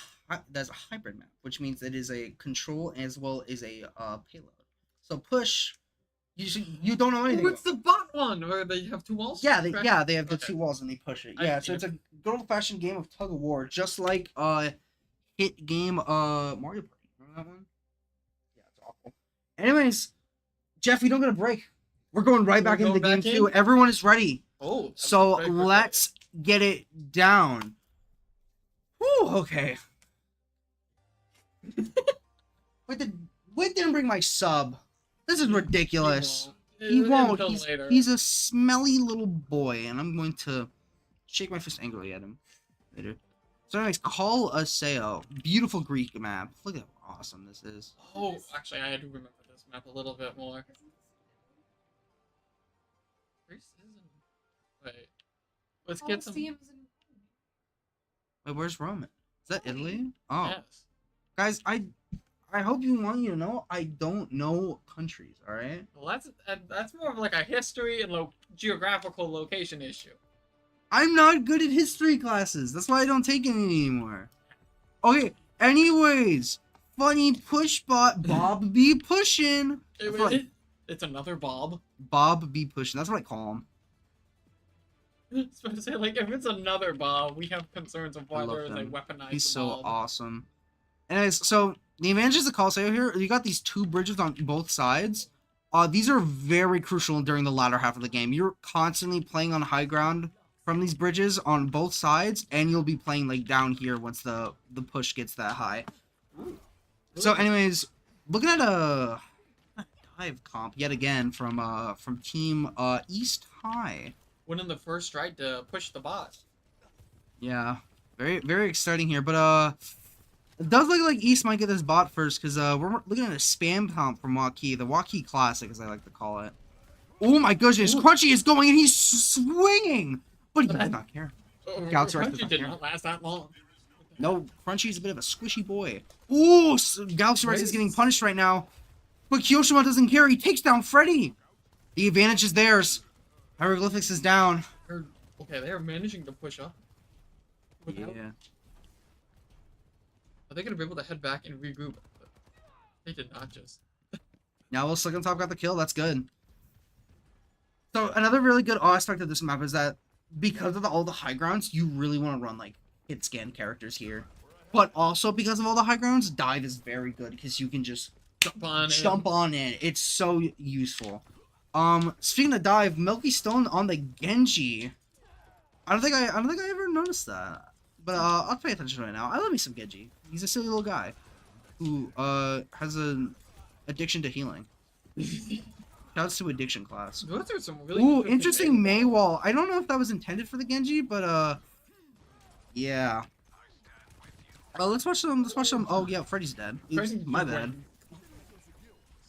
hybrid map, which means it is a control as well as a payload. So push, you don't know anything. What's the bot one where they have two walls? Yeah, they Correct? have the Okay. two walls and they push it. I- Yeah, so it's a good old fashioned game of tug of war, just like hit game Mario Party. Remember that one? Yeah, it's awful. Anyways, Jeff, we don't get a break. We're going right back into the game too. Everyone is ready. Oh. So let's get it down. Whew, okay. Wait, didn't bring my sub. This is ridiculous. He won't. He's a smelly little boy, and I'm going to shake my fist angrily at him later. So anyways, call a SEO. Beautiful Greek map. Look at how awesome this is. Oh, actually, I do remember this map a little bit more. Wait, let's get some. Wait, where's Roman? Is that Italy? Oh, Yes. guys, I hope you want you to know I don't know countries. All right. Well, that's more of like a history and geographical location issue. I'm not good at history classes. That's why I don't take any anymore. Okay. Anyways, funny push bot Bob be pushing. It's another Bob. Bob be pushing. That's what I call him. I was supposed to say, if it's another Bob, we have concerns of I whether love they him. weaponize He's the so Bob. awesome. Anyways, so the advantages of Colosseo here, you got these two bridges on both sides. These are very crucial during the latter half of the game. You're constantly playing on high ground from these bridges on both sides, and you'll be playing down here once the push gets that high. So anyways, looking at a dive comp yet again from Team East High. Winning the first strike to push the bot. Yeah, very very exciting here, but it does look like East might get this bot first because we're looking at a spam comp from Waukee, the Waukee Classic as I like to call it. Oh my goodness, Crunchy is going and he's swinging, but he does not care. Galaxy Rex does Crunchy not did care. not last that long. No, Crunchy's a bit of a squishy boy. Ooh, Galaxy Rex is getting punished right now. But Kiyoshima doesn't care. He takes down Freddy. The advantage is theirs. Hieroglyphics is down. They're managing to push up. Without- Are they gonna be able to head back and regroup? They did not just. Now we'll Slick on top got the kill. That's good. So another really good aspect of this map is that because of all the high grounds, you really want to run like hit scan characters here. But also because of all the high grounds, dive is very good because you can just jump on in. It's so useful. Speaking of dive, Milky Stone on the Genji. I don't think I ever noticed that. But I'll pay attention right now. I love me some Genji. He's a silly little guy who has an addiction to healing. Shouts to addiction class. Those are some really Ooh, interesting May wall. I don't know if that was intended for the Genji, but yeah. Let's watch them. Let's watch them. Oh yeah, Freddy's dead. Oops, my bad.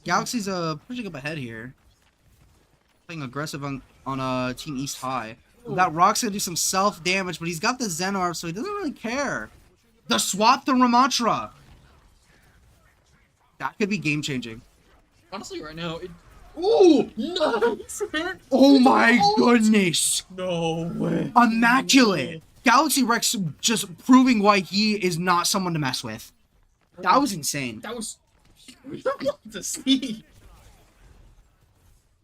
Galaxy's pushing up ahead here. Playing aggressive on Team East High. That Rock's gonna do some self damage, but he's got the Zen Orb, so he doesn't really care. The swap to Ramatra. That could be game changing. Honestly, right now, ooh, nice, man. Oh my goodness. No way. Immaculate. Galaxy Rex just proving why he is not someone to mess with. That was insane. That was to see.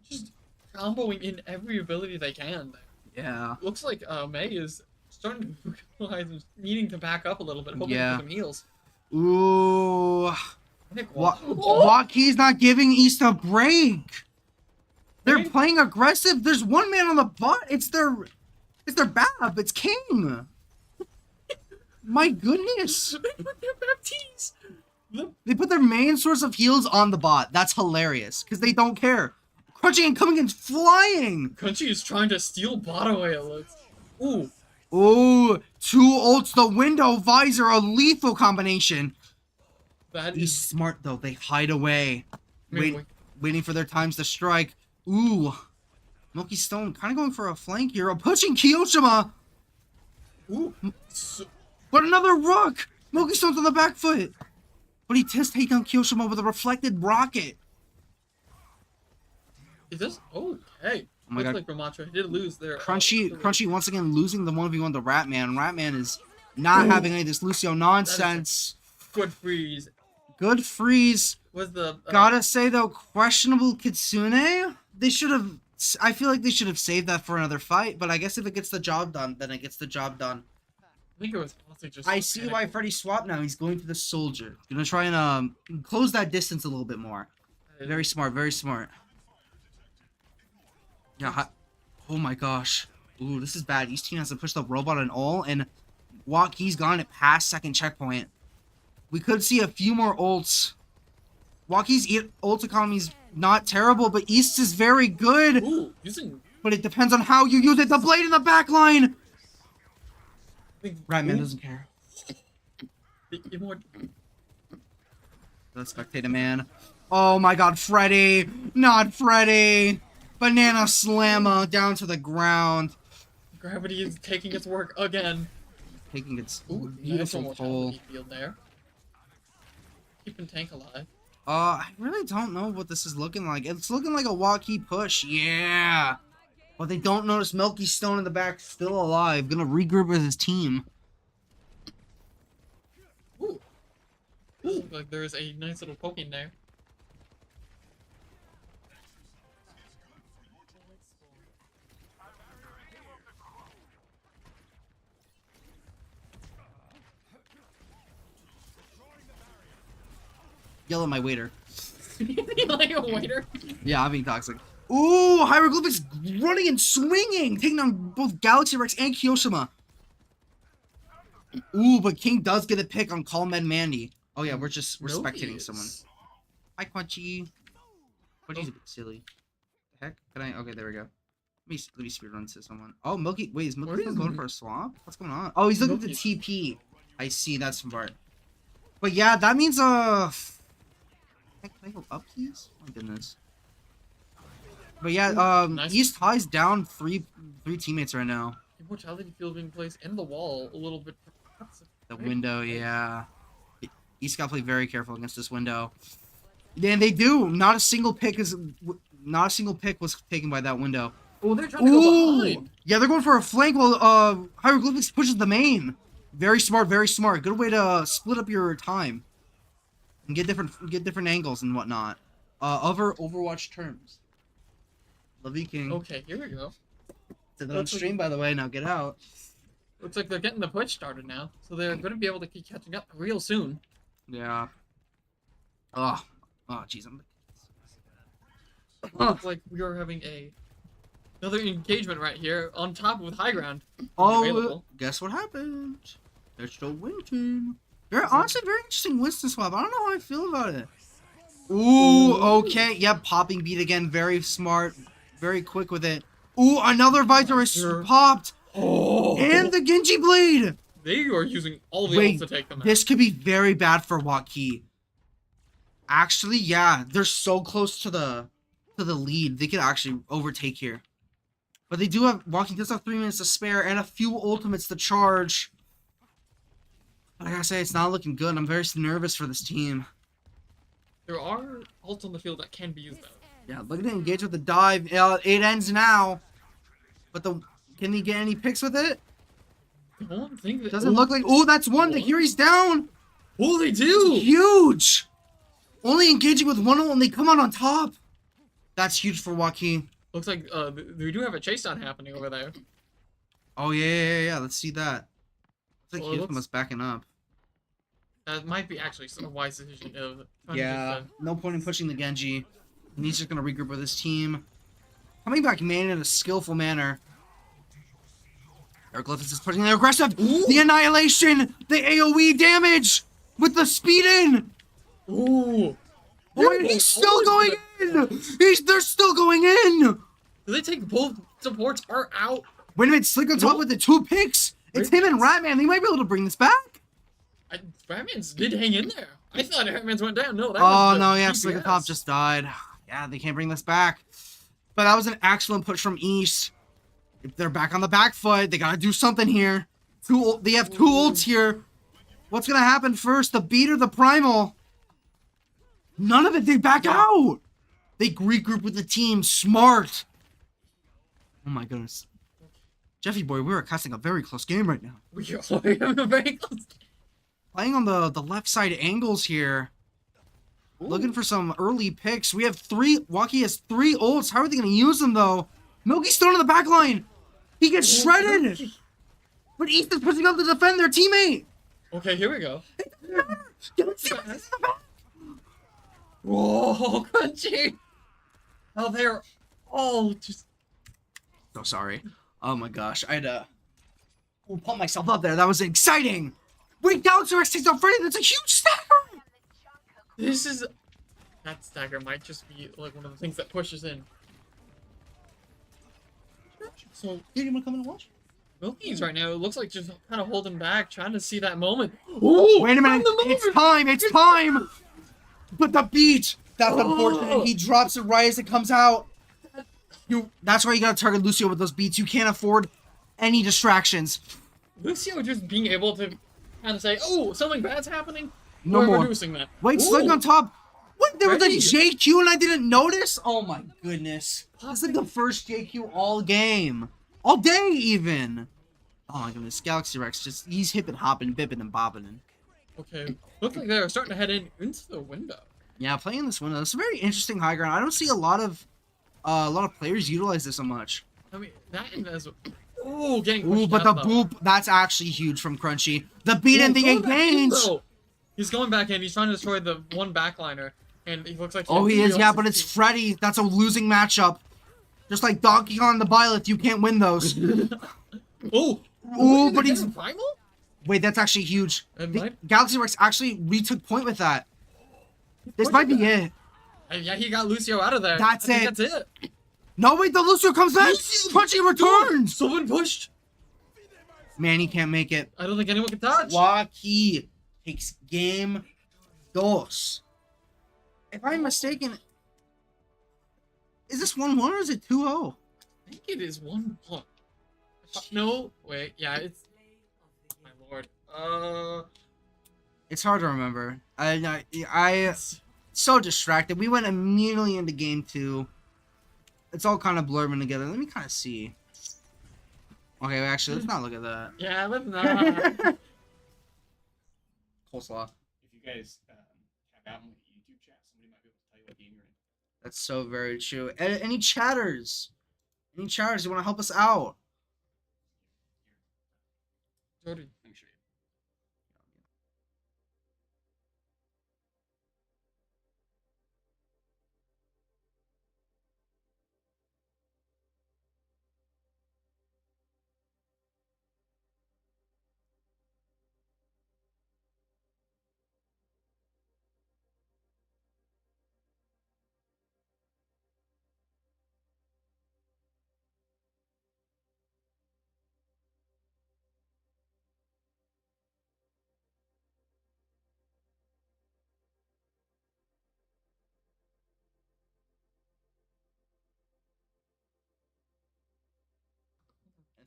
Just comboing in every ability they can. Yeah. Looks like May is starting to realize needing to back up a little bit, hoping Yeah. for some heals. Ooh. I think Waukee's not giving East a break. They're playing aggressive. There's one man on the bot. It's their Bab. It's King. My goodness. They put their main source of heals on the bot. That's hilarious because they don't care. Crunchy and coming and flying. Crunchy is trying to steal bot away, it looks. Ooh. Ooh, 2 ults, the window visor, a lethal combination. That He's is smart though. They hide away, wait. waiting for their times to strike. Ooh, Milky Stone kind of going for a flank here. Pushing Kiyoshima. Ooh. But another rook. Milky Stone's on the back foot. But he does take down Kiyoshima with a reflected rocket. Is this okay? Oh my Looks god. like Ramatra did lose there. Crunchy once again losing the 1v1 to Ratman. Ratman is not having any of this Lucio nonsense. Good freeze. Good freeze. Was the Gotta say though, questionable Kitsune. They should have. I feel like they should have saved that for another fight. But I guess if it gets the job done, then it gets the job done. I think it was honestly just. I see why Freddy swapped now. He's going to the soldier. Gonna try and close that distance a little bit more. Very smart. Very smart. Yeah. Oh my gosh. Ooh, this is bad. East team has to push the robot and all, and Waukee's gone it past second checkpoint. We could see a few more ults. Waukee's ult economy is not terrible, but East is very good. Ooh, using. But it depends on how you use it. The blade in the back line. Ratman doesn't care. The spectator man. Oh my god, Freddy. Not Freddy. Banana slammer down to the ground. Gravity is taking its work again. Taking its Ooh, beautiful nice toll. field there. Keeping tank alive. I really don't know what this is looking like. It's looking like a Waukee push. Yeah. But they don't notice Milky Stone in the back still alive. Gonna regroup with his team. Ooh. Looks like there's a nice little poke in there. Yell at my waiter. Like a waiter. Yeah, I'm being toxic. Ooh, Hieroglyphics running and swinging, taking down both Galaxy Rex and Kiyoshima. Ooh, but King does get a pick on Calm Mandy. Oh yeah, we're spectating someone. Hi, Quunchy. Quunchy's a bit silly. The heck? Can I? Okay, there we go. Let me speedrun to someone. Oh, Milky. Wait, is Milky going for a swap? What's going on? Oh, he's looking at the TP. I see. That's smart. But yeah, that means Can I go up, please? My goodness. But yeah, Nice. East High's down three teammates right now. Immortality field being placed in the wall a little bit. The window, yeah. East gotta play very careful against this window. And they do. Not a single pick was taken by that window. Oh, they're trying to go Ooh! behind. Yeah, they're going for a flank while Hieroglyphics pushes the main. Very smart, very smart. Good way to split up your time. And get different angles and whatnot. Other Overwatch terms. Love you, King. Okay, here we go. Did that on stream, by the way. Now get out. Looks like they're getting the push started now, so they're going to be able to keep catching up real soon. Yeah. Oh, jeez. Looks like we are having another engagement right here on top with high ground. Oh, available. guess what happened? There's the win team. Honestly, very interesting Winston swap. I don't know how I feel about it. Ooh, okay. Yep, popping beat again. Very smart. Very quick with it. Ooh, another Visor is popped. Oh, And the Genji Blade. they are using all the Wait, ults to take them out. this could be very bad for Waukee. Actually, yeah, they're so close to the lead. They could actually overtake here. But they do have Waukee does have 3 minutes to spare and a few ultimates to charge. But I gotta say, it's not looking good. I'm very nervous for this team. There are ults on the field that can be used though. Yeah, look at it engage with the dive. It ends now. But can he get any picks with it? I don't think that. Doesn't look like. Oh, that's one. The Hiri's down. Oh, they do. Huge. Only engaging with one ult and they come out on top. That's huge for Waukee. Looks like we do have a chase down happening over there. Oh yeah. Let's see that. Looks Well, like Houston was backing up. That might be actually a wise decision of. Yeah, no point in pushing the Genji. And he's just gonna regroup with his team. Coming back man in a skillful manner. Hieroglyphics is pushing the aggressive. Ooh. The annihilation, the AoE damage with the speed in. Ooh. Oh, and he's still going in. They're still going in. Do they take both supports are out? Wait a minute, Slick on top with the 2 picks. It's him and Ratman. They might be able to bring this back. Batman's did hang in there. I thought Batman's went down. No, that Oh was the no, yeah, DPS. Slick on top just died. Yeah, they can't bring this back. But that was an excellent push from East. If they're back on the back foot, they gotta do something here. They have 2 ults here. What's gonna happen first? The beat or the primal? None of it. They back out. They regroup with the team. Smart. Oh my goodness. Jeffy boy, we are casting a very close game right now. We are having a very close. Playing on the left side angles here. Looking for some early picks. We have 3. Waukee has 3 ults. How are they going to use them, though? Milky's thrown in the back line. He gets shredded. But East is pushing up to defend their teammate. Okay, here we go. Let's see what's in the back. Whoa, Crunchy! Oh, they're all just. So sorry. Oh my gosh. I had to pump myself up there. That was exciting. Wait, Galaxy Rex takes out Freddy. That's a huge stagger. This is. That stagger might just be like one of the things that pushes in. So, You want to come in and watch? Milky's right now, it looks like just kind of holding back, trying to see that moment. Wait a minute. It's time. It's time. But the beat. That's unfortunate. He drops it right as it comes out. That's why you gotta target Lucio with those beats. You can't afford any distractions. Lucio just being able to kind of say, oh, something bad's happening. No We're more. reducing that. Wait, Slick Ooh. on top. What? There was a Ready. JQ and I didn't notice? Oh my goodness. That's like the first JQ all game. All day, even. Oh my goodness. Galaxy Rex he's hipping, hopping, bipping, and bobbing. Okay, looks like they're starting to head into the window. Yeah, playing this window. It's a very interesting high ground. I don't see a lot of players utilize this so much. I mean, that and as oh, getting Ooh, pushed but the out, though. boop, that's actually huge from Crunchy. The beat and the Going back in, engage. though. He's going back in. He's trying to destroy the one backliner, and he looks like. Oh, he is, yeah, but it's. it's Freddy. That's a losing matchup. Just like Donkey Kong and the Byleth, you can't win those. Oh, Ooh, but he's... primal. Wait, that's actually huge. It The might- Galaxy Rex actually retook point with that. This might be it. Yeah, he got Lucio out of there. That's I think it. That's it. No, wait, the Lucio comes back. Lucio- Crunchy returns. Someone pushed. Man, he can't make it. I don't think anyone can touch. Waukee takes game dos. If I'm mistaken, is this 1-1 or is it 2-0? I think it is 1-1. No, wait. Yeah, it's. My lord. It's hard to remember. It's so distracted. We went immediately into game 2. It's all kind of blurring together. Let me kind of see. Okay, actually, let's not look at that. Yeah, let's not. Coleslaw. If you guys have out in the YouTube chat, somebody might be able to tell you what game you're in. That's so very true. Any chatters? Any chatters who want to help us out? Jody. Let me show you.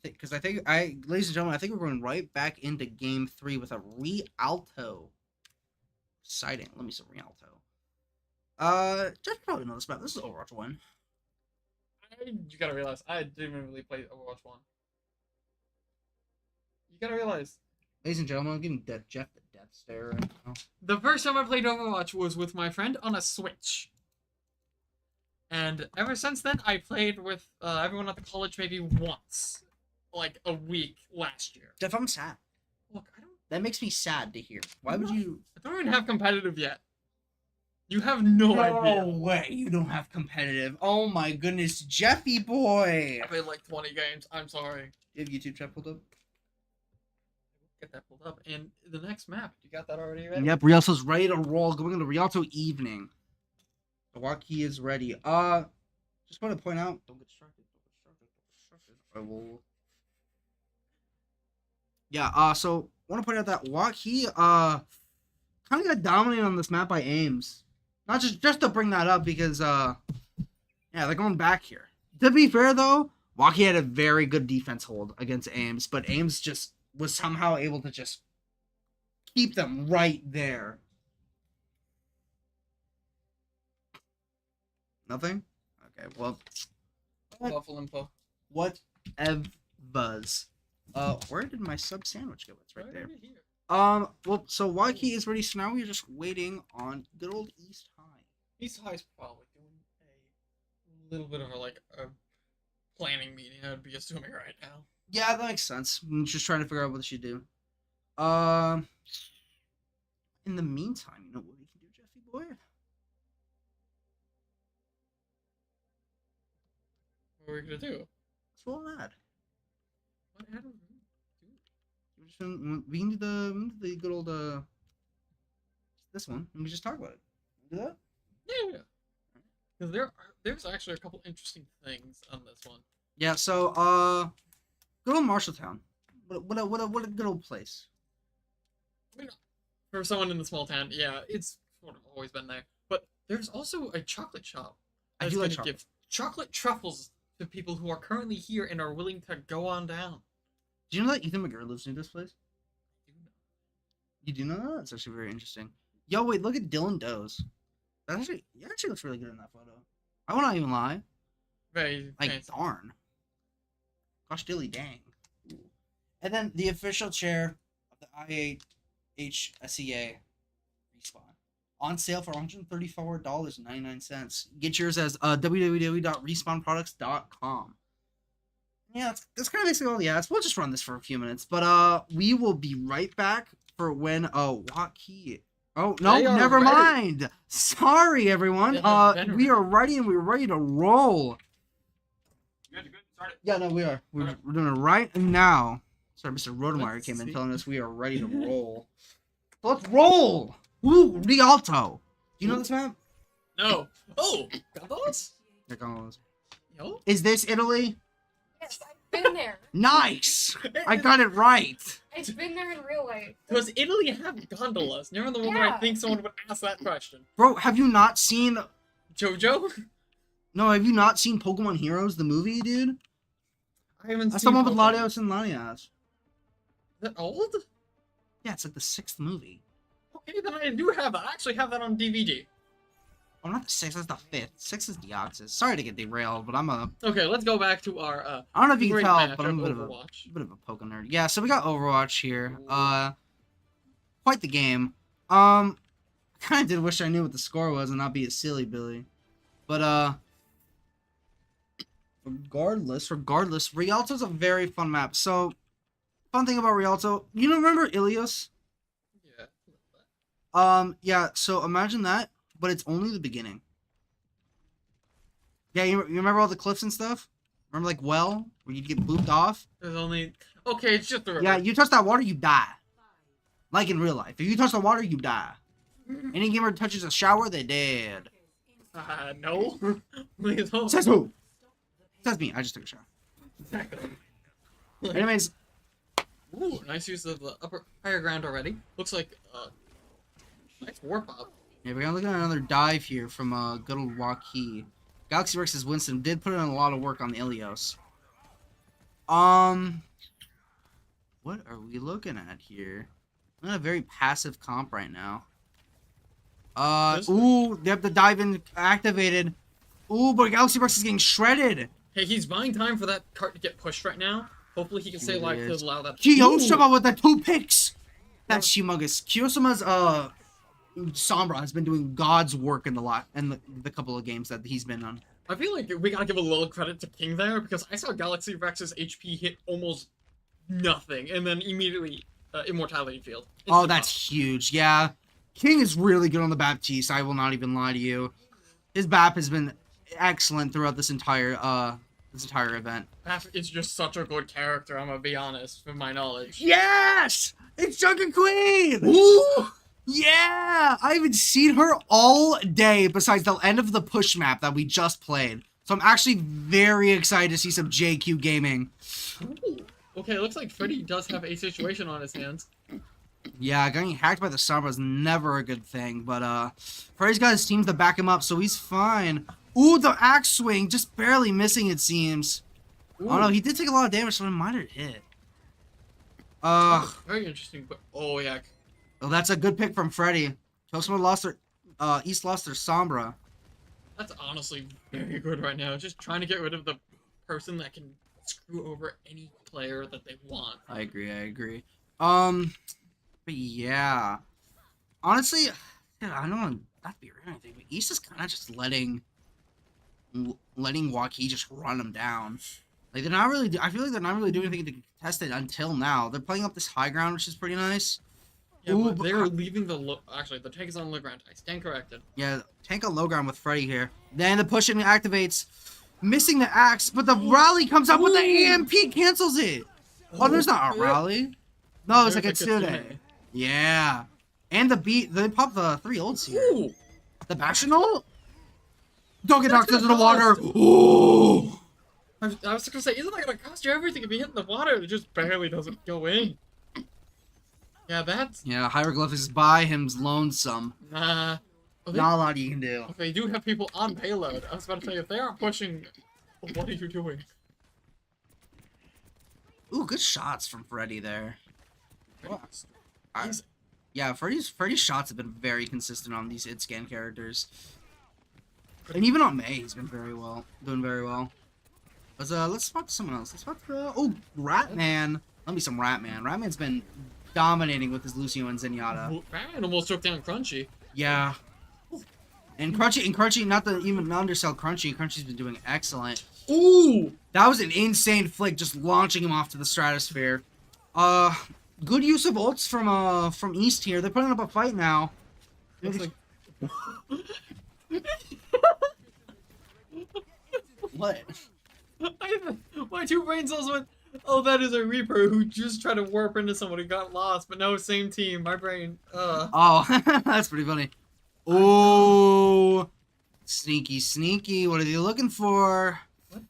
Because ladies and gentlemen, I think we're going right back into game 3 with a Rialto. Exciting. Let me see Rialto. Just probably know this map. This is Overwatch 1. You gotta realize, I didn't really play Overwatch 1. You gotta realize, Ladies and gentlemen, I'm giving Jeff the death stare right now. the first time I played Overwatch was with my friend on a Switch. And ever since then, I played with everyone at the college maybe once. Like a week last year. Jeff, I'm sad. Look, I don't That makes me sad to hear. Why would you? I don't even have competitive yet. You have no idea. way you don't have competitive. Oh my goodness, Jeffy boy. I played like 20 games. I'm sorry. You have YouTube chat pulled up? Get that pulled up. And the next map, you got that already ready? Yep, Rialto's ready to roll. Going into Rialto evening. The Waukee is ready. Just want to point out. Don't get distracted. I will. Yeah. So want to point out that Waukee kind of got dominated on this map by Ames. Not just to bring that up because yeah, they're going back here. To be fair though, Waukee had a very good defense hold against Ames, but Ames just was somehow able to just keep them right there. Nothing? Okay, well. Waffle info. What buzz? Where did my sub sandwich go? It's right there. over here. Well, so Waukee is ready, so now we're just waiting on good old East High. East High's probably doing a little bit of a planning meeting, I would be assuming right now. Yeah, that makes sense. I'm just trying to figure out what they should do. In the meantime, you know what we can do, Jeffy boy? What are we gonna do? Let's roll an ad. What ad are we We can do the good old this one, and we just talk about it. Do that? Yeah. Because there's actually a couple interesting things on this one. Yeah. So good old Marshalltown. What a good old place. I mean, for someone in the small town, yeah, it's sort of always been there. But there's also a chocolate shop I that's do like going to give chocolate truffles to people who are currently here and are willing to go on down. Do you know that Ethan McGurr lives near this place? You do know that? That's actually very interesting. Yo, wait, look at Dylan Doe's. That actually looks really good in that photo. I will not even lie. Very Like, fancy. darn. Gosh, dilly dang. Ooh. And then the official chair of the IAHSEA respawn. On sale for $134.99. Get yours as www.respawnproducts.com. Yeah, that's kind of basically all the ads. We'll just run this for a few minutes. But we will be right back for when Waukee. Oh no, They are never ready. mind. Sorry everyone. They have been We are ready and we're ready to roll. You guys are good? Start it. Yeah, no, we are. We're, Okay. we're doing it right now. Sorry, Mr. Rodemeyer Let's came in see. telling us we are ready to roll. Let's roll! Ooh, Rialto. Do you know this map? No. Oh, got those? Here comes. Yo. Is this Italy? Yes, I've been there. Nice! I got it right. I've been there in real life. Does Italy have gondolas? Never the one where I Yeah. think someone would ask that question. Bro, have you not seen... Jojo? No, have you not seen Pokemon Heroes, the movie, dude? I haven't That's seen the one with Pokemon. Latios and Lanias. Is that old? Yeah, it's like the 6th movie. Okay, then I do have that. I actually have that on DVD. Oh, not the 6th, that's the 5th. 6 is Deoxys. Sorry to get derailed, but I'm a... Okay, let's go back to our I don't know if you can great tell, match but I'm of a Overwatch. bit of a Poké nerd. Yeah, so we got Overwatch here. Quite the game. I kind of did wish I knew what the score was and not be a silly Billy. But, regardless, Rialto's a very fun map. So, fun thing about Rialto, you know, remember Ilios? Yeah. Yeah, so imagine that, but it's only the beginning. Yeah, you remember all the cliffs and stuff? Remember, like, well, where you'd get booped off? There's only... Okay, it's just the river. Yeah, you touch that water, you die. Like in real life. If you touch the water, you die. Any gamer touches a shower, they're dead. No. Please don't. Says who? Says me. I just took a shower. Exactly. Anyways, Ooh, nice use of the higher ground already. Looks like, nice warp up. yeah, we're gonna look at another dive here from good old Waukee. Galaxy versus Winston did put in a lot of work on the Ilios. What are we looking at here? I'm in a very passive comp right now. Ooh, they have the dive in activated. Ooh, but Galaxy Burst is getting shredded. Hey, he's buying time for that cart to get pushed right now. Hopefully he can stay alive to allow that. Kiyosama with the 2 picks. That's humongous. Kiyosama's Sombra has been doing God's work in the couple of games that he's been on. I feel like we gotta give a little credit to King there, because I saw Galaxy Rex's HP hit almost nothing, and then immediately Immortality Field. Oh, that's huge. Yeah. King is really good on the Baptiste. I will not even lie to you. His BAP has been excellent throughout this entire event. Bap is just such a good character, I'm gonna be honest, from my knowledge. Yes! It's Junker Queen! Ooh! Yeah! I haven't seen her all day besides the end of the push map that we just played. So I'm actually very excited to see some JQ gaming. Ooh. Okay, it looks like Freddy does have a situation on his hands. Yeah, getting hacked by the Sombra is never a good thing, but Freddy's got his team to back him up, so he's fine. Ooh, the axe swing, just barely missing, it seems. Ooh. Oh no, he did take a lot of damage, so it might have hit. Very interesting, but oh yeah. Well, that's a good pick from Freddy. Kosmo lost their, East lost their Sombra. That's honestly very good right now. Just trying to get rid of the person that can screw over any player that they want. I agree. But yeah. Honestly, yeah, I don't want that to be or anything, but East is kind of just letting Waukee just run them down. Like, they're not really, I feel like they're not really doing anything to contest it until now. They're playing up this high ground, which is pretty nice. Yeah, Ooh, but they're leaving the low. Actually, the tank is on low ground. I stand corrected. Yeah, tank on low ground with Freddy here. Then the push-in activates, missing the axe, but the rally comes up with the AMP, cancels it. Oh, there's not a rally. No, it's like a Tsune. Yeah. And the beat, they pop the 3 ults here. Ooh. The Bastion ult? Don't get knocked into the water. Ooh. I was gonna say, isn't that gonna cost you everything if you hit in the water? It just barely doesn't go in. Yeah, that's... Yeah, Hieroglyphics by him's lonesome. Nah. Oh, Not a lot you can do. they do have people on payload. I was about to say, if they aren't pushing, what are you doing? Ooh, good shots from Freddy there. He's- Yeah, Freddy's shots have been very consistent on these hit-scan characters. And even on May, he's been doing very well. Let's spot someone else. Let's spot Ratman. Let me some Ratman. Ratman's been dominating with his Lucio and Zenyatta. Man almost took down Crunchy. Yeah. And Crunchy, not to even undersell Crunchy. Crunchy's been doing excellent. Ooh! That was an insane flick, just launching him off to the stratosphere. Good use of ults from East here. They're putting up a fight now. Looks like... What? My 2 brain cells went, oh, that is a Reaper who just tried to warp into someone who got lost, but no, same team. My brain, Oh, that's pretty funny. Oh, sneaky. What are they looking for? What?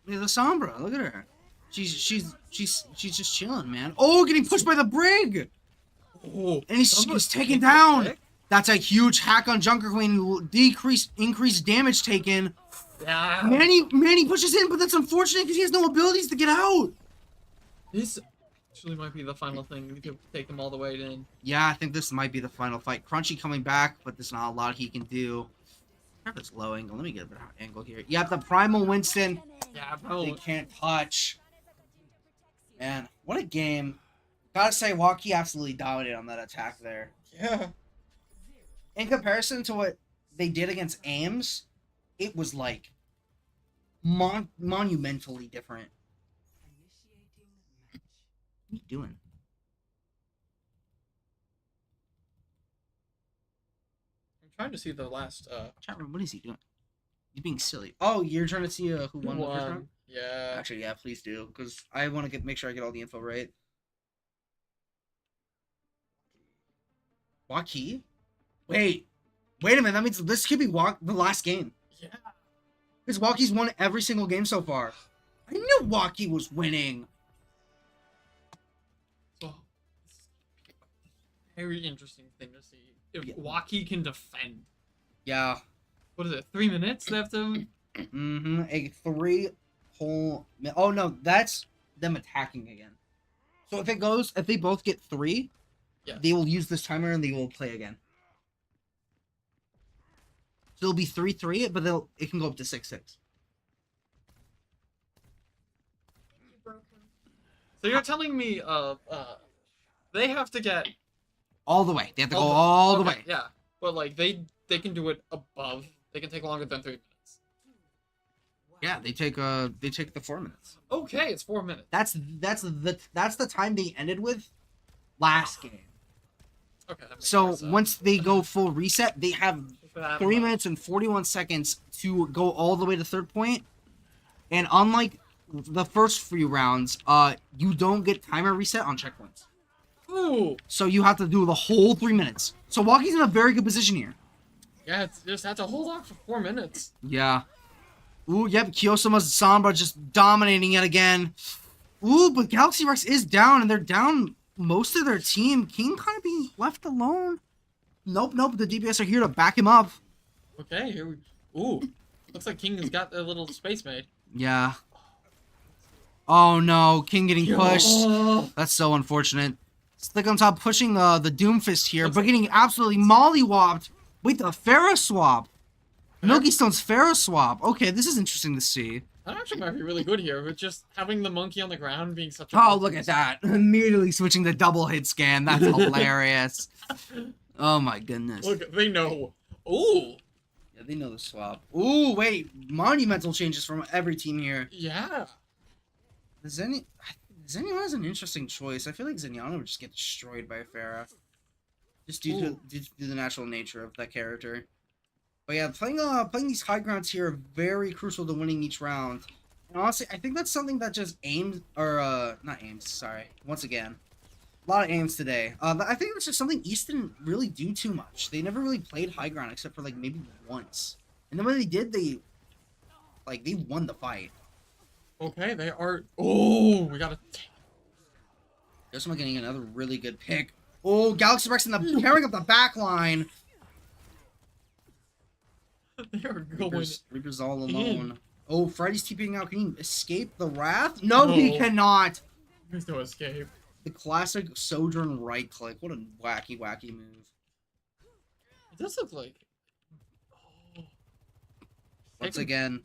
Look at the Sombra. Look at her. She's just chilling, man. Oh, getting pushed by the Brig. Oh, And he's taken down. That's a huge hack on Junker Queen. Increased damage taken. Yeah. Manny pushes in, but that's unfortunate because he has no abilities to get out. This actually might be the final thing. We could take them all the way in. Yeah, I think this might be the final fight. Crunchy coming back, but there's not a lot he can do. It's low angle. Let me get a better angle here. You have the Primal Winston. Yeah, They bro. can't touch. Man, what a game. Gotta say, Waukee absolutely dominated on that attack there. Yeah. In comparison to what they did against Ames, it was like monumentally different. What are you doing? I'm trying to see the last Chat room, what is he doing? He's being silly. Oh, you're trying to see who won the first round? one. Yeah. Actually, yeah, please do, because I want to make sure I get all the info right. Waukee? Wait a minute. That means this could be the last game. Yeah. Because Waukee's won every single game so far. I knew Waukee was winning. So, this is a very interesting thing to see. If Yeah. Waukee can defend. Yeah. What is it? 3 minutes left of. Mm-hmm. A 3 whole. Oh no, that's them attacking again. So if they both get 3, Yeah. they will use this timer and they will play again. So it'll be 3-3, but it can go up to 6-6. You broke him. So you're telling me, they have to get All the way. They have to go all the okay, way. Yeah, but like they can do it above. They can take longer than 3 minutes. Yeah, they take the 4 minutes. Okay, it's 4 minutes. That's the time they ended with last game. Okay. That makes So more sense. once they go full reset, they have That 3 much. minutes and 41 seconds to go all the way to third point. And unlike the first few rounds, you don't get timer reset on checkpoints. Ooh. So you have to do the whole 3 minutes. So Waukee's in a very good position here. Yeah, it's just have to hold on for 4 minutes. Yeah. Ooh, yep, Kiyosama's Sombra just dominating it again. Ooh, but Galaxy Rex is down, and they're down most of their team. King kind of being left alone. Nope, the DPS are here to back him up. Okay, here we. Ooh, looks like King has got a little space made. Yeah. Oh no, King getting pushed. Oh. That's so unfortunate. Slick on top pushing the Doomfist here, Looks but getting absolutely mollywopped with the Pharah swap. Milky Stone's Pharah swap. Okay, this is interesting to see. That actually might be really good here, with just having the monkey on the ground being such a. Oh, look at that. Immediately switching to double hit scan. That's hilarious. Oh my goodness. Look, they know. Ooh. Yeah, they know the swap. Ooh, wait. Monumental changes from every team here. Yeah. Zenyatta has an interesting choice. I feel like Zenyatta would just get destroyed by Pharah. Just due to the natural nature of that character. But yeah, playing these high grounds here are very crucial to winning each round. And honestly, I think that's something that just not aims, sorry. Once again. A lot of aims today. I think that's just something East didn't really do too much. They never really played high ground except for like maybe once. And then when they did, they won the fight. Okay, they are. Oh, we gotta. Guess I'm getting another really good pick. Oh, Galaxy Rex in the carrying up the back line. They are going. Reaper's all alone. Oh, Freddy's TPing out. Can he escape the wrath? No, he No. cannot. There's no escape. The classic Sojourn right click. What a wacky move. It does look like. Oh. Once again,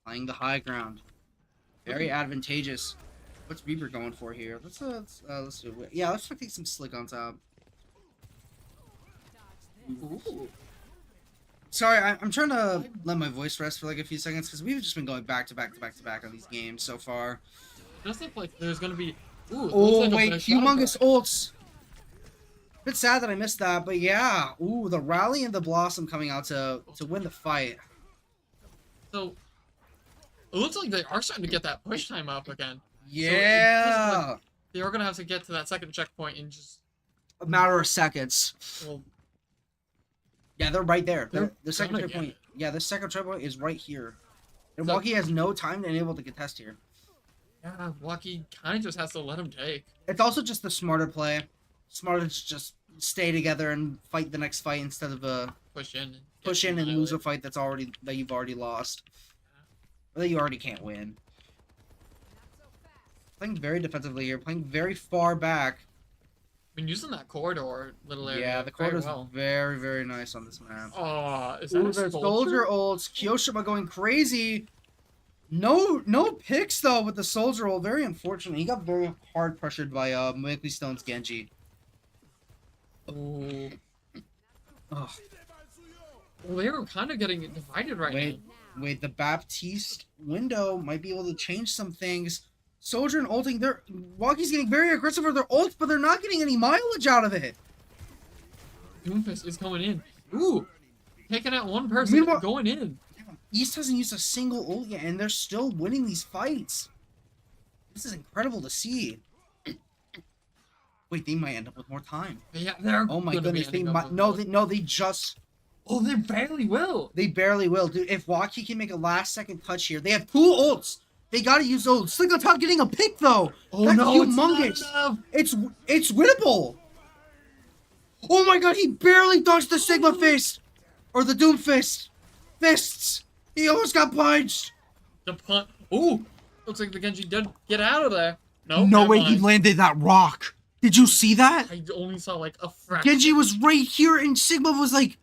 playing the high ground. Very advantageous. What's Reaper going for here? Let's do it. Yeah, let's take some slick on top. Ooh. Sorry, I'm trying to let my voice rest for like a few seconds because we've just been going back to back on these games so far. It does look like there's gonna be. Ooh, it looks Oh like a wait, nice shot humongous at ults. Bit sad that I missed that, but yeah. Ooh, the Rally and the Blossom coming out to win the fight. that. So it looks like they are starting to get that push time up again. Yeah, They are gonna have to get to that second checkpoint and just. a matter of seconds. Well, Yeah, they're right there. They're The second gonna checkpoint. get it. Yeah, the second checkpoint is right here. And So- Waukee has no time to enable the contest here. yeah, Waukee kind of just has to let him take. It's also just the smarter play. Smarter to just stay together and fight the next fight instead of Push in. And get push in and lose a annihilated. fight that you've already lost. Or that you already can't win. playing very defensively here, playing very far back. Been using that corridor little area. Yeah, the very corridor's well. very, very nice on this map. Oh, is that Ooh, a there's soldier? soldier ults. Kyoshima going crazy. No picks though with the soldier ult. Very unfortunate. He got very hard pressured by Waukee Stone's Genji. Ooh. Ugh. Well, they were kind of getting divided right Wait, the Baptiste window might be able to change some things. Soldier and ulting, Waukee's getting very aggressive with their ults, but they're not getting any mileage out of it. now. Doomfist is coming in. Ooh, taking out one person, Meanwhile- going in. East hasn't used a single ult yet, and they're still winning these fights. This is incredible to see. Wait, they might end up with more time. Yeah, they're. Oh my gonna be goodness, they ending up might. with No, more. they just. Oh, they barely will. They barely will, dude. If Waukee can make a last-second touch here, they have 2 ults. They gotta use those. Slick on top getting a pick though. Oh That's no, humongous. it's not enough. It's winnable. Oh my god, he barely dodged the Sigma Fist. Or the Doom Fist. Fists. He almost got punched. The punt. Ooh, looks like the Genji did get out of there. No never way he mind. landed that rock. Did you see that? I only saw like a fraction. Genji was right here and Sigma was like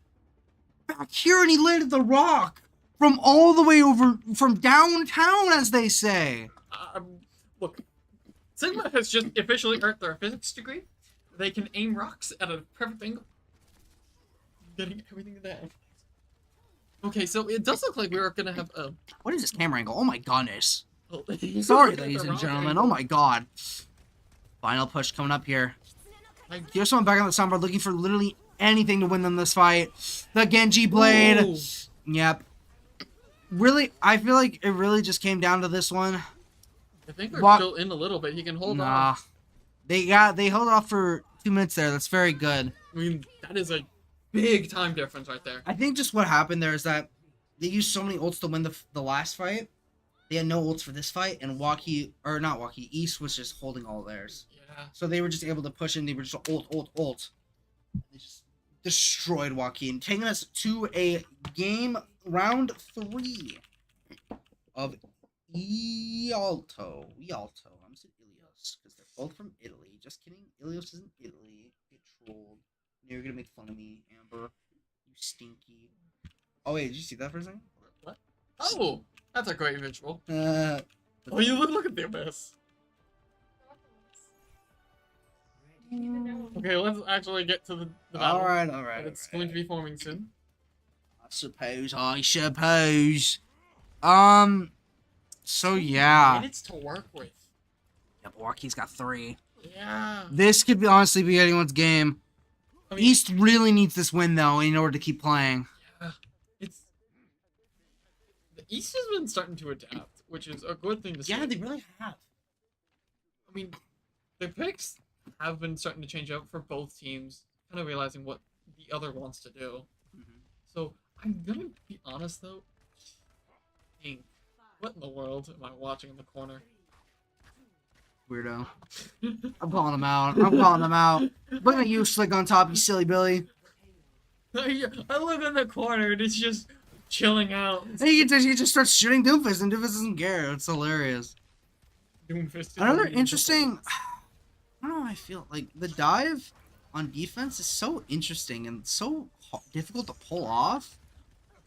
back here and he landed the rock. From all the way over, from downtown, as they say. Look, Sigma has just officially earned their physics degree. They can aim rocks at a perfect angle. Getting everything down. Okay, so it does look like we are gonna have a. What is this camera angle? Oh my goodness. Oh, Sorry, the ladies and wrong gentlemen. angle. Oh my god. Final push coming up here. Like, Here's someone back on the soundboard looking for literally anything to win them this fight. The Genji Blade. ooh. Yep. Really, I feel like it really just came down to this one. I think we're Wa- still in a little bit. He can hold Nah. on. They held off for 2 minutes there. That's very good. I mean, that is a big time difference right there. I think just what happened there is that they used so many ults to win the last fight. They had no ults for this fight, and East was just holding all theirs. Yeah. So they were just able to push in. They were just ult. They just destroyed Waukee, and taking us to a game round 3 of Ialto. I'm saying Ilios because they're both from Italy. Just kidding. Ilios isn't Italy. Get trolled. You're gonna make fun of me, Amber. You stinky. Oh wait, did you see that for a second? What? Oh, that's a great visual. Uh, Oh, you look at the abyss. Okay, let's actually get to the battle. all right. It's going to be forming soon. I suppose. So yeah. Minutes to work with. Yeah, Waukee's got 3. Yeah. This could honestly be anyone's game. I mean, East really needs this win though in order to keep playing. it's the East has been starting to adapt, which is a good thing to see. Yeah, they really have. I mean, the picks have been starting to change up for both teams, kind of realizing what the other wants to do. So I'm gonna be honest though. King, what in the world am I watching in the corner? Weirdo. I'm calling him out. Looking at you, Slick on top, you silly Billy. I look in the corner and it's just chilling out. And he just starts shooting Doomfist, and Doomfist doesn't care. It's hilarious. Doomfist is Another really interesting. I don't know. I feel like the dive on defense is so interesting and so difficult to pull off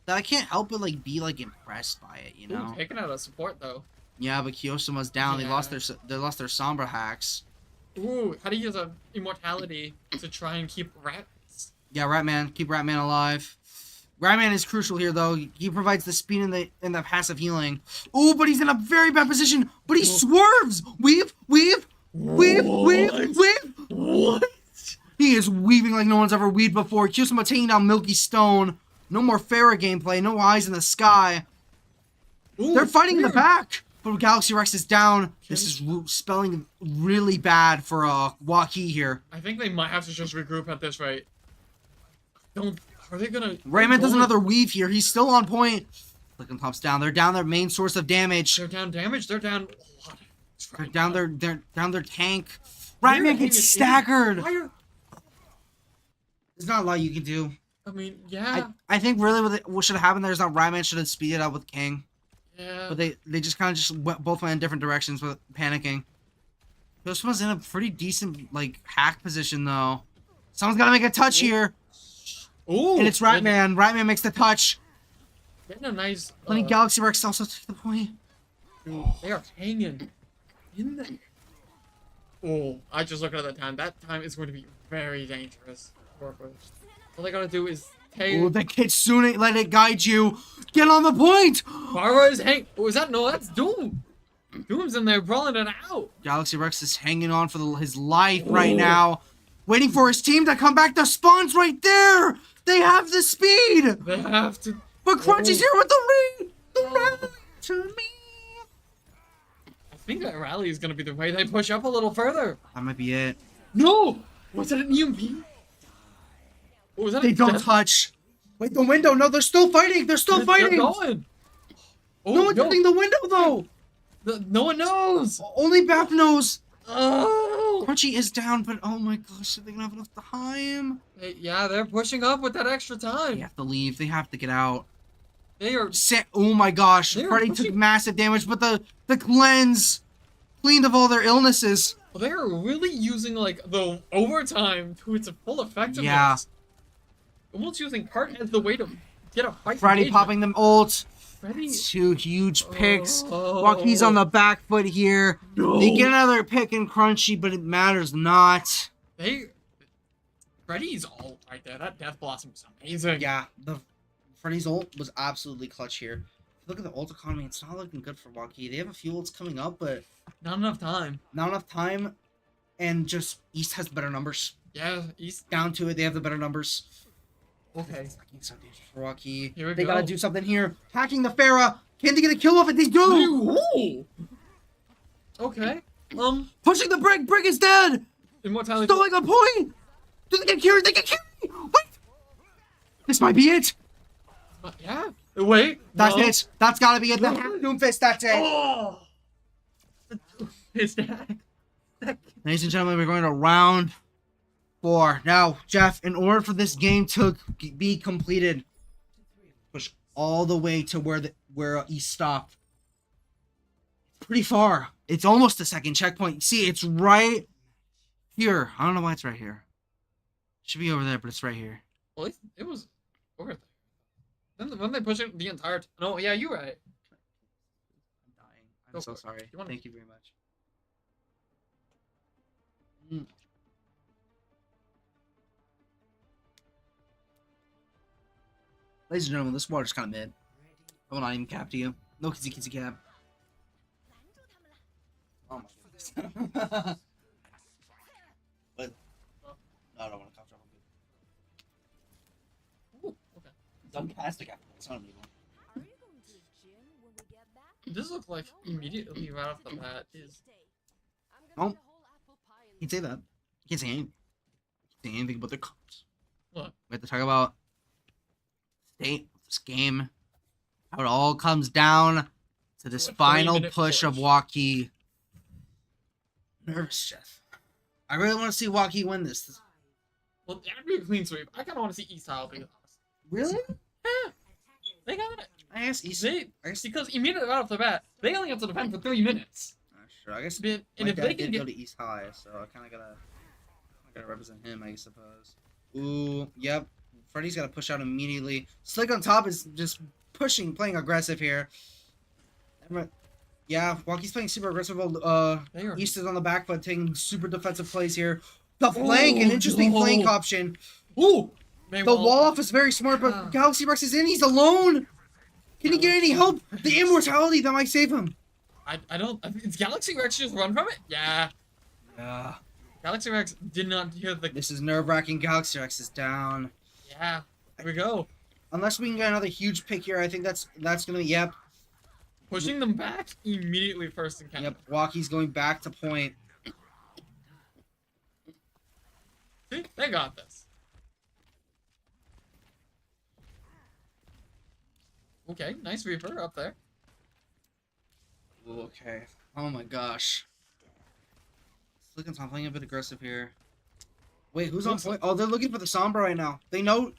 that I can't help but be impressed by it. You know. Ooh, taking out a support though. Yeah, but Kyosuma's down. Yeah. They lost their Sombra hacks. Ooh, how to use a immortality to try and keep rats. Yeah, Ratman, keep Ratman alive. Ratman is crucial here, though. He provides the speed and the passive healing. Ooh, but he's in a very bad position. But he swerves. Weave. What? He is weaving like no one's ever weaved before. Kyosuma taking down Milky Stone. No more Farah gameplay. No eyes in the sky. Ooh, They're fighting in the here. back. But Galaxy Rex is down. This is spelling really bad for Waukee here. I think they might have to just regroup at this rate. Are they gonna? Rayman does another weave here. He's still on point. Looking pumps down. They're down their main source of damage. They're down damage. They're down a lot. They're down their tank. Rayman gets staggered. There's not a lot you can do. I mean, yeah. I think really what should have happened there is that Rayman should have speeded up with King. Yeah. But they just kind of both went in different directions with panicking. This one's in a pretty decent, like, hack position, though. Someone's got to make a touch here. Ooh, And it's Ratman. Ratman makes the touch. Getting a nice. Letting Galaxy Rex also take the point. Dude, they are hanging in the. Oh, I just looked at the time. That time is going to be very dangerous to work with. All they gotta do is take. Oh, the Kitsune, let it guide you. Get on the point. Barbara is hang. Oh, is that no? That's Doom. Doom's in there brawling it out. Galaxy Rex is hanging on for his life right now, waiting for his team to come back. The spawn's right there. They have the speed. They have to. But Crunch is here with the ring. The rally to me. I think that rally is gonna be the way they push up a little further. That might be it. No! Was it an EMP? What was that? They don't touch. Wait, the window. No, they're still fighting. They're still fighting. They're going. Oh, No one's hitting the window, though. No one knows. Only Bap knows. Oh. Crunchy is down, but oh my gosh, are they gonna have enough time? Yeah, they're pushing up with that extra time. They have to leave. They have to get out. They are. Oh my gosh, They're Freddy pushing- took massive damage, but the cleanse cleaned of all their illnesses. They are really using like the overtime to its full effectiveness. Yeah. Almost using part as the way to get a fight. Freddy engagement. popping them ult. Freddy. 2 huge picks. Oh. Waukee's on the back foot here. No. They get another pick in Crunchy, but it matters not. Freddy's all right there. That Death Blossom is amazing. Yeah, the Freddy's ult was absolutely clutch here. Look at the ult economy. It's not looking good for Waukee. They have a few ults coming up, but Not enough time. not enough time. And just East has better numbers. Yeah, he's Down to it, they have the better numbers. okay. Fucking so dangerous for Waukee. Here we They go. gotta do something here. Hacking the Pharah. Can they get a kill off it? They do! Ooh. Okay. Pushing the brick. Brick is dead. Immortality. Stalling a point. Do they get carried? They get carried. Wait. This might be it. Yeah. Wait. That's no. it. That's gotta be it. The No. Doomfist, that's it. Oh. His dad. Ladies and gentlemen, we're going to round 4. Now, Jeff, in order for this game to be completed, push all the way to where East stopped. Pretty far. It's almost the second checkpoint. See, it's right here. I don't know why it's right here. It should be over there, but it's right here. Well, it was over there. Then they push it the entire. No, yeah, you're right. I'm dying. Go I'm so for it. sorry. You wanna- Thank you very much. Ladies and gentlemen, this water's kind of mid. I will not even cap to you. No kizzy cap. Oh my goodness. But no, I don't want to cough drop. Ooh, okay. Dumbtastic after this. I don't need one. Are you going to the gym when we get back? This looks like immediately right off the bat is. Oh. You can't say that. You can't say anything. You can't say anything about their cops. What? We have to talk about state of this game. How it all comes down to this To a final 3-minute push of push. Waukee. Nervous, Jeff. I really want to see Waukee win this. Well, that'd be a clean sweep. I kind of want to see East Tile be honest. Really? Yeah. They got it. I guess East. They, I guess. because immediately right off the bat, they only have to defend for 3 minutes. Sure. I guess. And My if dad they can did go get. to East High, so I kind of gotta represent him, I suppose. Ooh, yep. Freddy's gotta push out immediately. Slick on top is just pushing, playing aggressive here. Yeah, Waukee's playing super aggressive. They are. East is on the back foot, taking super defensive plays here. The flank, an interesting no. flank option. Ooh! Man, The wall off is very smart, Yeah. but Galaxy Rex is in. He's alone. Can he get any help? The immortality that might save him. I don't. It's Galaxy Rex just run from it? Yeah. Yeah. Galaxy Rex did not hear the. This is nerve-wracking. Galaxy Rex is down. Yeah. Here we go. Unless we can get another huge pick here, I think that's gonna be, yep. Pushing them back immediately first in Canada. Yep, Waukee's going back to point. See? They got this. Okay, nice Reaper up there. Okay. Oh my gosh. Slicken's not playing a bit aggressive here. Wait, who's on point? Oh, they're looking for the Sombra right now. They know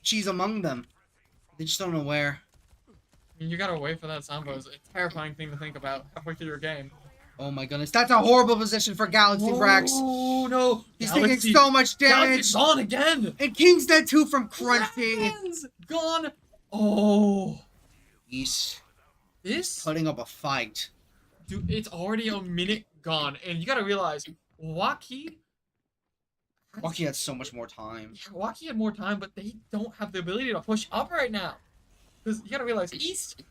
she's among them. They just don't know where. I mean, you gotta wait for that Sambo. It's a terrifying thing to think about halfway through your game. Oh my goodness, that's a horrible position for Galaxy Rex. Oh no! He's Galaxy- taking so much Galaxy's damage. gone again. And King's dead too from Crunchy. Dragons gone. Oh, He's this putting up a fight. dude, it's already a minute gone, and you gotta realize, Waukee Waukee had so much more time. Waukee had more time, but they don't have the ability to push up right now. Because you gotta realize, East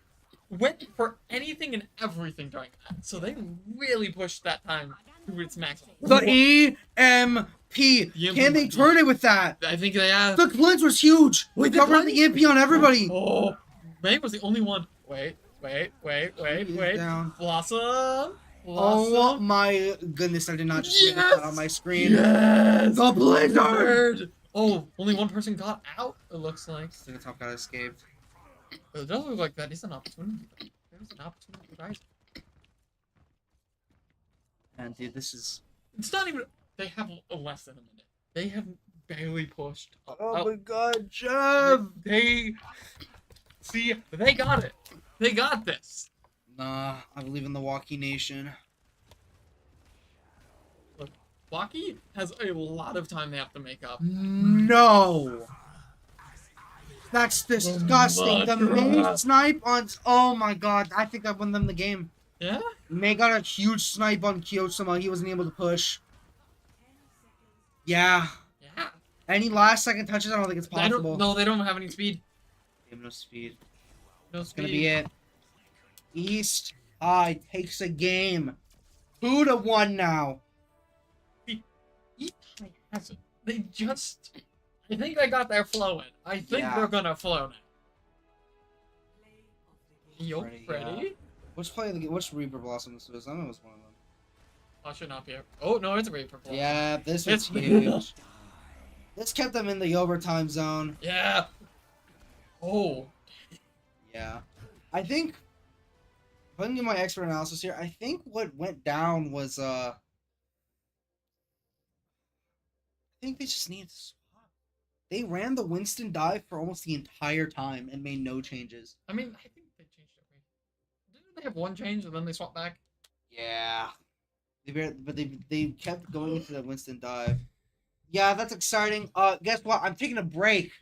went for anything and everything during that, so they really pushed that time to its maximum. The EMP. The Can they EMP. turn it with that? I think they have. The cleanse was huge. We Wait, the covered cleanse? the EMP on everybody. Oh, May was the only one. Wait. He's down. Blossom. Oh my goodness, I did not just see that on my screen. Yes! The blizzard! Oh, only one person got out, it looks like. The top guy escaped. It does look like that is an opportunity. There's an opportunity to rise. And dude, this is... It's not even... They have less than a minute. They have barely pushed. Oh my god, Jeff! They... See, they got it. They got this. Nah, I believe in the Waukee Nation. Look, Waukee has a lot of time they have to make up. No! That's disgusting. The May snipe on... Oh my god, I think I won them the game. Yeah? May got a huge snipe on Kyosama. He wasn't able to push. Yeah. Yeah. Any last second touches, I don't think it's I possible. don't, no, they don't have any speed. They have no speed. No It's speed. gonna be it. East High takes a game. 2-1 now. East High hasn't. They just... I think they got their flow in. I think Yeah. they're gonna flow now. Yo, Ready, ready? Which play of the game? Which Reaper Blossom this was? I know it was one of them. I should not be. Oh no, it's a Reaper Blossom. Yeah, this was It's huge. This kept them in the overtime zone. Yeah. Oh. Yeah. I think, if I can do my expert analysis here, I think what went down was, I think they just needed to swap. They ran the Winston dive for almost the entire time and made no changes. I mean, I think they changed it. Didn't they have one change and then they swapped back? Yeah. They kept going into the Winston dive. Yeah, that's exciting. Guess what? I'm taking a break.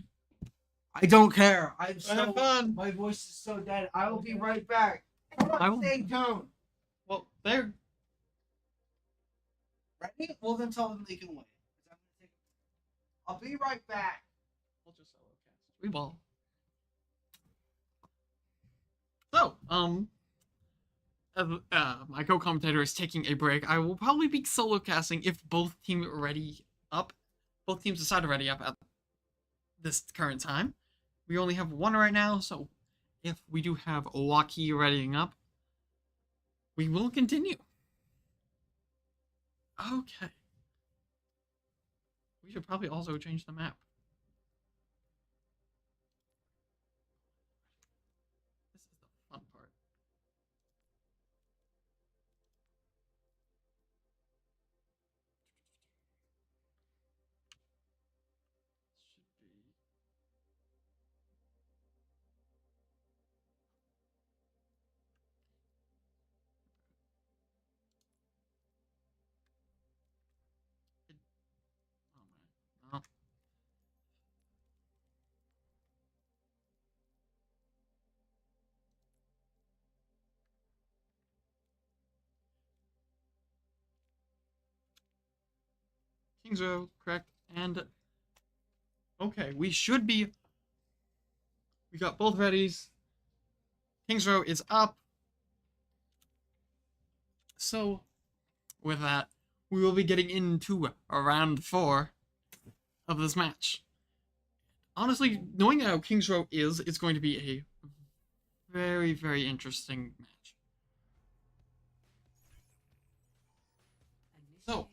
I don't care. I'm so Have fun. My voice is so dead. I will be right back. Come on, I will- stay tuned. Well, they're... Ready? Well, then tell them they can win. I'll be right back. We'll just solo cast. We ball. So, my co-commentator is taking a break. I will probably be solo casting if both teams are ready up. Both teams decide to ready up at this current time. We only have one right now, so if we do have Waukee readying up, we will continue. Okay. We should probably also change the map. This is the fun part. Should be... Oh man, no. King's Row, correct, and okay, we should be. We got both readies. King's Row is up. So, with that, we will be getting into round 4 of this match. Honestly, knowing how King's Row is, it's going to be a very, very interesting match. So,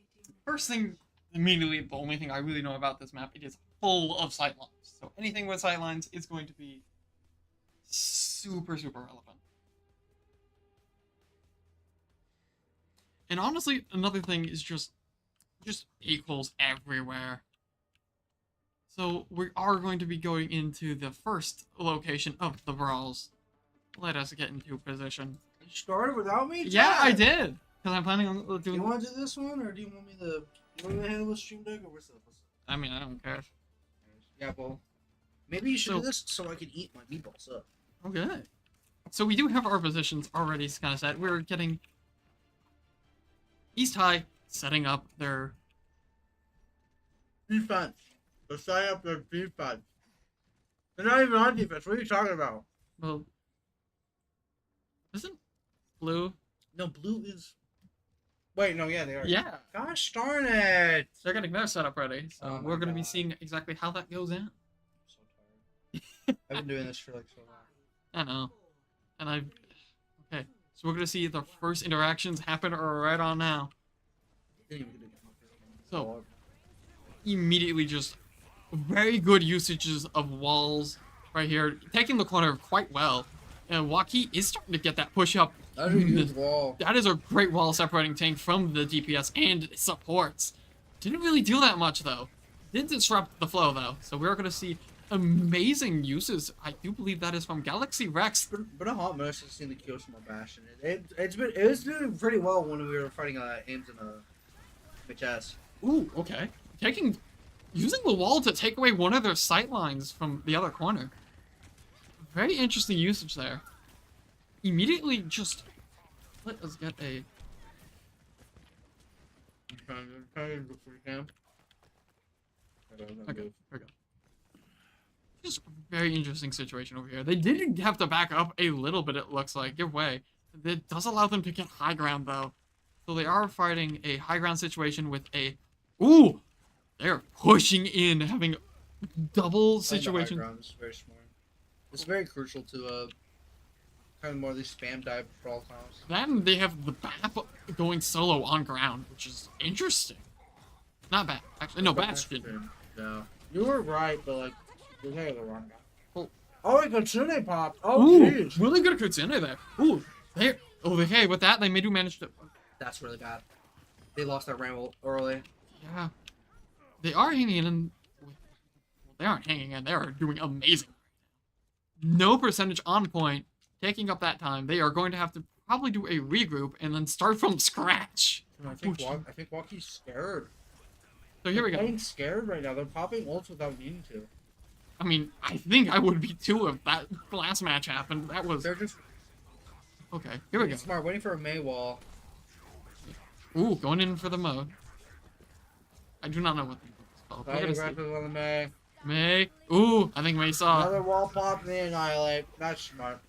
first thing, immediately, the only thing I really know about this map, it is full of sightlines. So anything with sightlines is going to be super, super relevant. And honestly, another thing is just equals everywhere. So we are going to be going into the first location of the brawls. Let us get into position. You started without me? Yeah, I Chad. did. Because I'm planning on Do doing. you want to do this one, or do you want me to? You want me to handle the stream deck, or what's up? I mean, I don't care. Yeah, well, maybe you should So- do this so I can eat my meatballs up. Okay. So we do have our positions already kind of set. We're getting East High setting up their. Defense. They're setting up their defense. They're not even on defense. What are you talking about? Well, isn't blue? No, blue is. Wait, no, yeah, they are. Yeah, Gosh darn it! they're getting their setup ready. So Oh my we're going to be God. seeing exactly how that goes in. I'm so tired. I've been doing this for like so long. I know. And I. Okay. So we're going to see the first interactions happen right on now. Didn't even get to get my first one. So, immediately just very good usages of walls right here. Taking the corner quite well. And Waukee is starting to get that push up. That's a huge wall. That is a great wall separating tank from the DPS and supports. Didn't really do that much though. Did disrupt the flow though. So we're going to see amazing uses. I do believe that is from Galaxy Rex. But a hot minute since seeing the Kyoshima Bastion. It was doing pretty well when we were fighting Ames and MHS. Ooh, okay. Using the wall to take away one of their sight lines from the other corner. Very interesting usage there. Immediately just let us get a. Okay, here we go. Just a very interesting situation over here. They did have to back up a little bit, it looks like. Give way. It does allow them to get high ground, though. So they are fighting a high ground situation with a... Ooh! They're pushing in, having double situation. Is very smart. It's very crucial to kind of more of these spam dive for all times. Then they have the BAP going solo on ground, which is interesting. Not bad. Actually, no, Bastion. No. You were right, but like, you're the wrong guy. Oh. Oh, wait, Katsune popped. Oh, Ooh, jeez. really good Kutsune there. Ooh, they okay with that. They do manage to. That's really bad. They lost that ramble early. Yeah, they are hanging in. Well, they aren't hanging in. They are doing amazing. No percentage on point. Taking up that time. They are going to have to probably do a regroup and then start from scratch. I think Waukee's scared. So here we They're go. playing scared right now. They're popping ults without needing to. I mean, I think I would be too if that last match happened. That was They're just okay. Here we go. smart, waiting for a May wall. Ooh, going in for the mode. I do not know what the mode is called. We're Very gonna see. aggressive on the May. May. Ooh, I think May saw. Another wall pop and they annihilate. That's smart.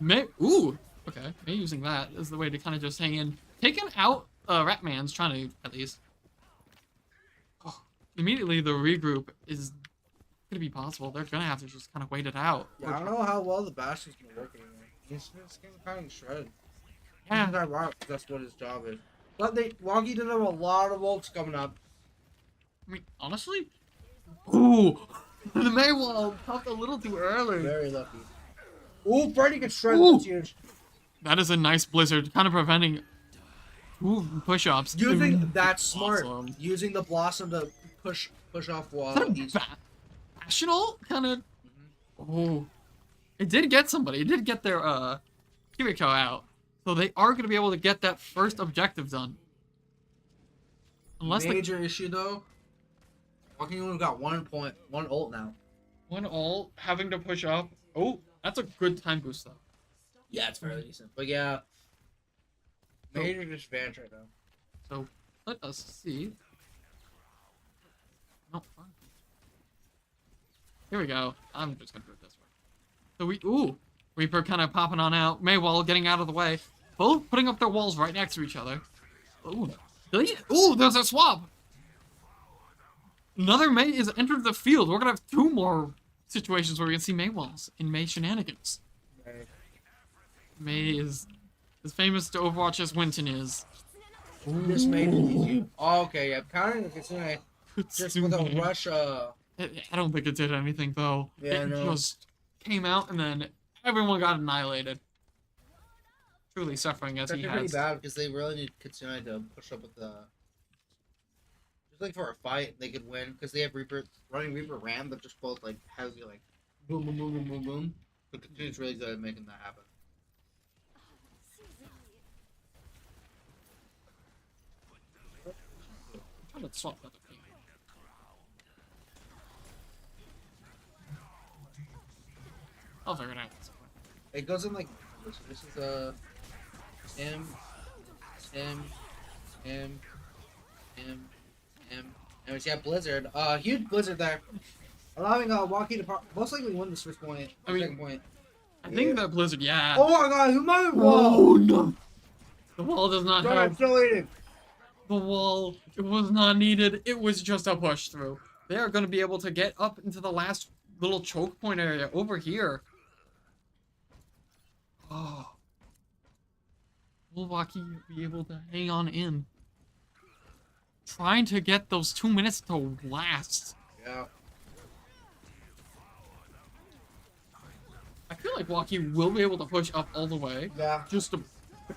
May. Ooh. Okay. May using that as the way to kind of just hang in. Taking out Ratman's trying to at least. Oh, immediately the regroup is gonna be possible. They're gonna have to just kind of wait it out. Yeah, I don't know how well the Bastion's been working. He's getting kind of shredded. Yeah. That's what his job is. But Waukee did have a lot of ults coming up. I mean, honestly. Ooh. The May wall popped a little too early. Very lucky. Ooh, Freddy gets shredded. Ooh. That's huge. That is a nice blizzard, kind of preventing. Ooh, push-ups. That's smart. Awesome. Using the Blossom to push off wall. Is that a National kind of. Oh, it did get somebody. It did get their Kiriko out, so they are going to be able to get that first objective done. Unless Major issue though. Waukee only got 1 ult now. one all having to push up. Oh, that's a good time boost though. Yeah, it's fairly decent. But yeah, major disadvantage right now. So let us see. No, fine. Here we go. I'm just gonna do it this way. So Reaper kind of popping on out. Maywall getting out of the way. Both putting up their walls right next to each other. Ooh, there's a swap. Another May is entered the field. We're gonna have 2 more situations where we can see May walls in May shenanigans. Right. May is as famous to Overwatch as Winton is. This made it easy. Oh, okay, yeah. Countering the Kitsune just with a Kitsune. rush. I don't think it did anything though. Yeah, it no. just came out and then everyone got annihilated. Truly suffering as That's he pretty has. bad because they really need Kitsune to push up with the. Just like for a fight, they could win because they have Reaper running Reaper Ram, but just both like heavy like boom boom boom boom boom boom. But Kitsune's really good at making that happen. let's swap that. I'll figure it out. It goes in like this is M, M, M, M, M. And we got Blizzard. Huge Blizzard there. Allowing Waukee to most likely win this first point. I mean, second point. I think that Blizzard, yeah. Oh my god, who might have Oh no! The wall does not Sorry, I'm have still eating. the wall. It was not needed. It was just a push through. They are going to be able to get up into the last little choke point area over here. Oh. Will Waukee be able to hang on in? Trying to get those 2 minutes to last. Yeah. I feel like Waukee will be able to push up all the way. Yeah. Just to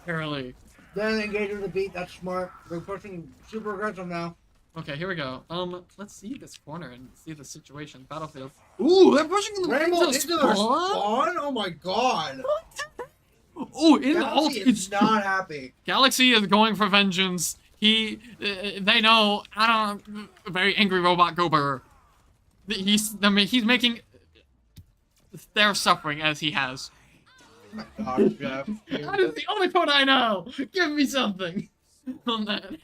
barely. Then engage with the beat. That's smart. We're pushing super aggressive now. Okay, here we go. Let's see this corner and see the situation. Battlefield. Ooh, they're pushing the Rainbow into into their spawn? spawn? Oh my god. Oh, in the ult, Galaxy it's is not happy. Galaxy is going for vengeance. They know. A very angry robot Gober. He's making. They're suffering as he has. Oh my gosh, Jeff. That is the only code I know. Give me something on that. 0 to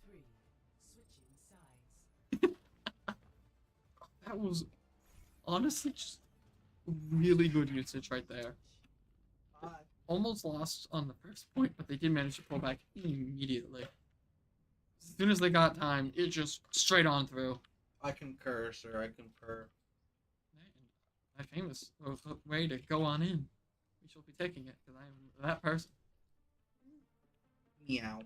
3. Switching sides. That was honestly just really good usage right there. Almost lost on the first point, but they did manage to pull back immediately. As soon as they got time, it just straight on through. I concur, sir. I concur. My famous way to go on in. We shall be taking it, because I am that person. Meow.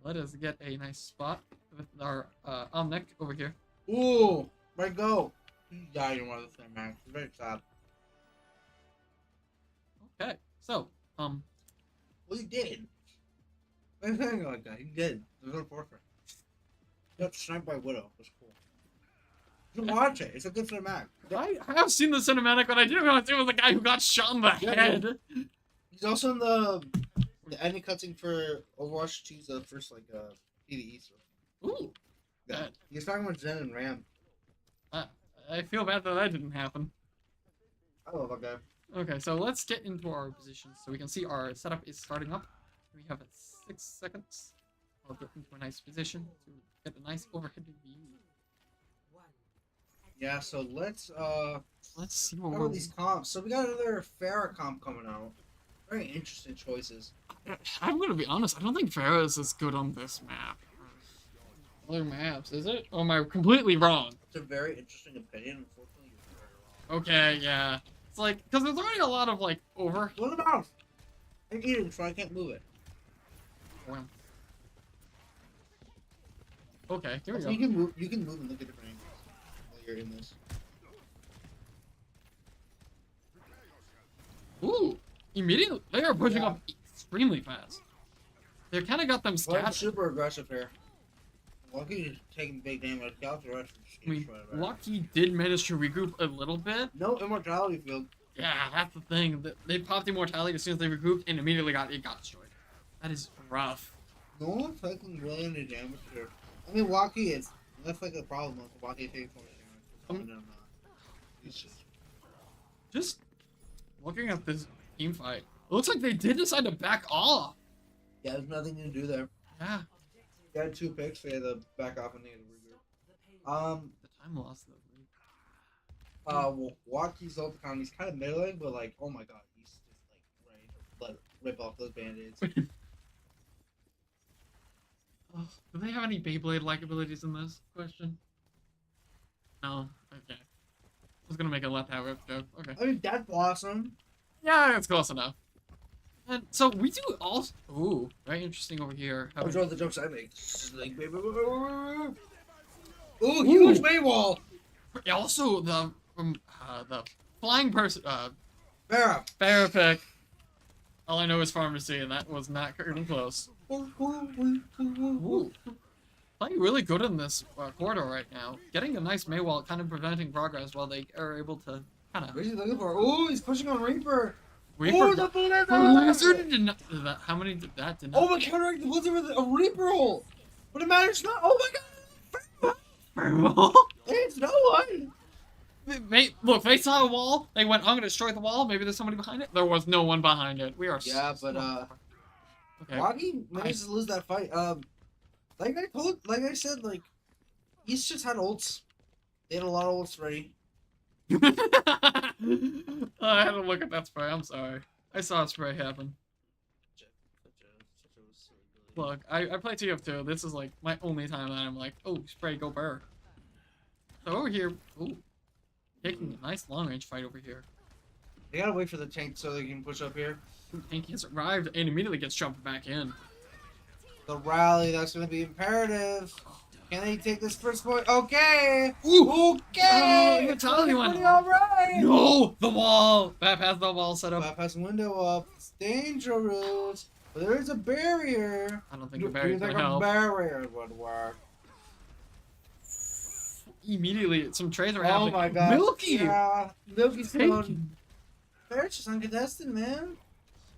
Let us get a nice spot with our Omnic over here. Ooh, let go. He died in one of the same match. Very sad. Okay, so, Well, he did. I'm saying like that. He did. There's no forfeit. He got sniped by Widow. It was cool. You should watch it. It's a good cinematic. I have seen the cinematic, but I didn't realize it was the guy who got shot in the head. He's also in the ending cutscene for Overwatch 2's the first like PvE stuff. Ooh. Yeah. He's talking with Zen and Ram. I feel bad that didn't happen. I love that guy. Okay, so let's get into our positions so we can see our setup is starting up. We have 6 seconds. I'll get into a nice position to get a nice overhead view. 1. Yeah, so let's see cover what we're... these comps. So we got another Farah comp coming out. Very interesting choices. I'm gonna be honest, I don't think Farah is as good on this map. Other maps, is it? Or am I completely wrong? It's a very interesting opinion. Unfortunately, you're very wrong. Okay, yeah. It's like, because there's already a lot of, like, over... What about? I'm eating, so I can't move it. Well. Okay, here we Also, go. you can move. You can move and look at different angles while you're in this. Ooh! Immediately, they are pushing up extremely fast. They kind of got them Well, scattered. super aggressive here. Waukee is taking big damage. Galaxy Rush. I mean, Waukee did manage to regroup a little bit. No immortality field. Yeah, that's the thing. They popped immortality as soon as they regrouped and immediately got destroyed. That is rough. No one's taking really any damage here. I mean, Waukee is. That's like a problem with Waukee taking so much damage. It's Just looking at this team fight, it looks like they did decide to back off. Yeah, there's nothing to do there. Yeah. They had 2 picks. They had to back off and they had to regroup. The time loss though. Well, Waukee's Ulticon, he's kind of middling, but like, oh my god, he's just like ready to rip off those band-aids. Oh, do they have any Beyblade-like abilities in this question? No. Okay. I was gonna make a left hat rip joke. Okay. I mean, Death Blossom. Yeah, it's close enough. And so we do also. Ooh, very interesting over here. Which one of the jokes I make? Like, ooh, huge Maywall. Also, the flying person, Farah. Farah pick. All I know is pharmacy, and that was not even close. Ooh. Playing really good in this corridor right now. Getting a nice Maywall, kind of preventing progress while they are able to kind of. What's he looking for? Ooh, he's pushing on Reaper. Reaper. the Blizzard! Blizzard did not. How many did that? Did not. Oh, my counteract the Blizzard with a Reaper hole! But it matters not. Oh my god! There's no one! Look, they saw a wall. They went, I'm gonna destroy the wall. Maybe there's somebody behind it. There was no one behind it. We are. Yeah, but Okay. Waukee managed to lose that fight. Like I said, like East just had ults. They had a lot of ults ready. I had to look at that spray. I'm sorry. I saw a spray happen. Look, I play TF2. This is like my only time that I'm like, oh, spray, go burr. So over here, ooh, taking a nice long range fight over here. They gotta wait for the tank so they can push up here. Tank has arrived and immediately gets jumped back in. The rally, that's gonna be imperative. Can they take this first point? Okay! Okay! Oh, Vitaly went. Pretty alright! No! The wall! Bap has the wall set up. Bypass window up. It's dangerous. But there is a barrier. I don't think the barrier's gonna help. A barrier would work. Immediately, some trades are Oh happening. my god. Milky! Yeah. Milky's going. Taken. Fair's just uncontested, man.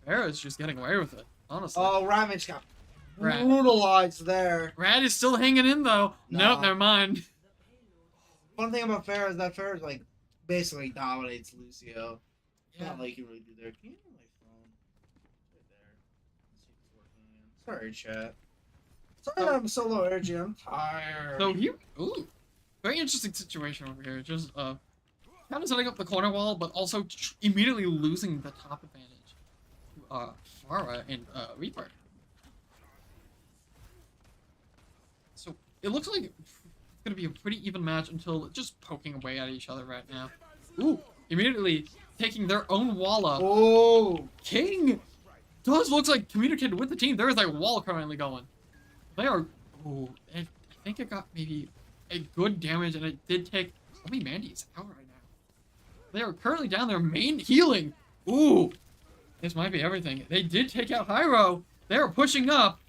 Farrah's just getting away with it, honestly. Oh, Ravage got Rat. brutalized there. Rad is still hanging in though. Nah. Nope, never mind. One thing about Fair is that Fair like basically dominates Lucio. It's Yeah. not like you really do there. Can you hear my phone? It's right there. Let's see if it's working again. Sorry, chat. Sorry that I'm so low energy. I'm tired. So here, ooh, very interesting situation over here. Just kind of setting up the corner wall, but also immediately losing the top advantage. Farah and Reaper. So it looks like it's gonna be a pretty even match until just poking away at each other right now. Ooh, immediately taking their own wall up. Oh, King does looks like communicated with the team. There is a wall currently going. They are. Oh, I think it got maybe a good damage, and it did take. Only Mandy's out right now. They are currently down their main healing. Ooh, this might be everything. They did take out Hyro. They are pushing up.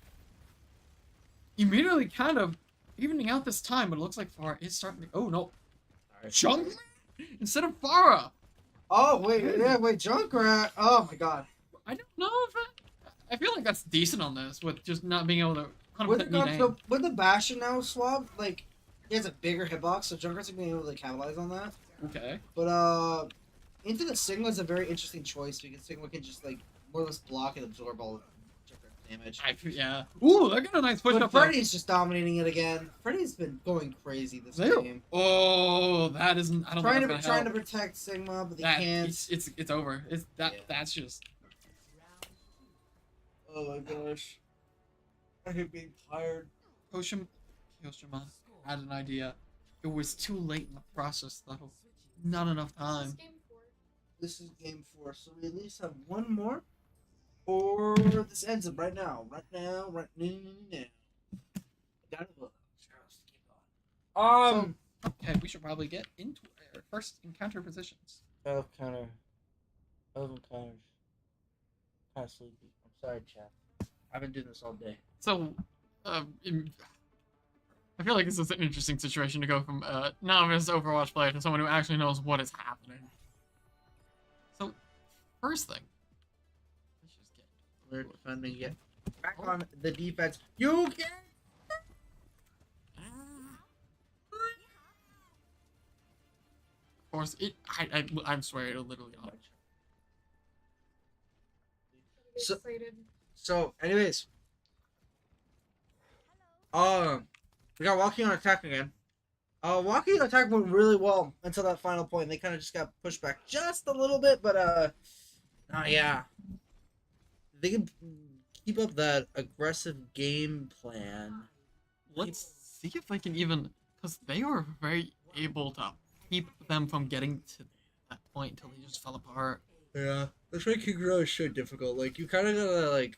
Immediately, kind of evening out this time, but it looks like Farah is starting to. Oh no, Junkrat instead of Farah. oh wait, yeah, wait, Junkrat. Oh my god. I don't know if I feel like that's decent on this with just not being able to 100% With meet aim. the Bastion now swap, like he has a bigger hitbox, so Junkrat's gonna be able to capitalize on that. Okay. But into the Sigma is a very interesting choice because Sigma can just like more or less block and absorb all of Junkrat's damage. Yeah. Ooh, they got a nice push But up there. Freddy's just dominating it again. Freddy's been going crazy this game. Oh, that isn't. I don't Trying think to that's gonna help. protect Sigma, but they That, can't. it's over. It's that. Yeah. That's just. Oh my gosh. I hate being tired. Kyoshima had an idea. It was too late in the process, though. Not enough time. This is game 4, so we at least have one more. Or this ends it right now. Right now. Down the Okay, we should probably get into our first encounter positions. I've kind of sleepy. I'm sorry, chat. I've been doing this all day. So, I feel like this is an interesting situation to go from a novice Overwatch player to someone who actually knows what is happening. So, first thing, let's just get We're defending yet. Back on the defense. You can. Of course, I swear it'll literally on. So, anyways. We got Waukee on attack again. Waukee attack went really well until that final point. They kind of just got pushed back just a little bit, but yeah. They can keep up that aggressive game plan. Let's see if I can even, because they were very able to keep them from getting to that point until they just fell apart. Yeah, that's why King Row is so difficult. Like, you kind of gotta, like...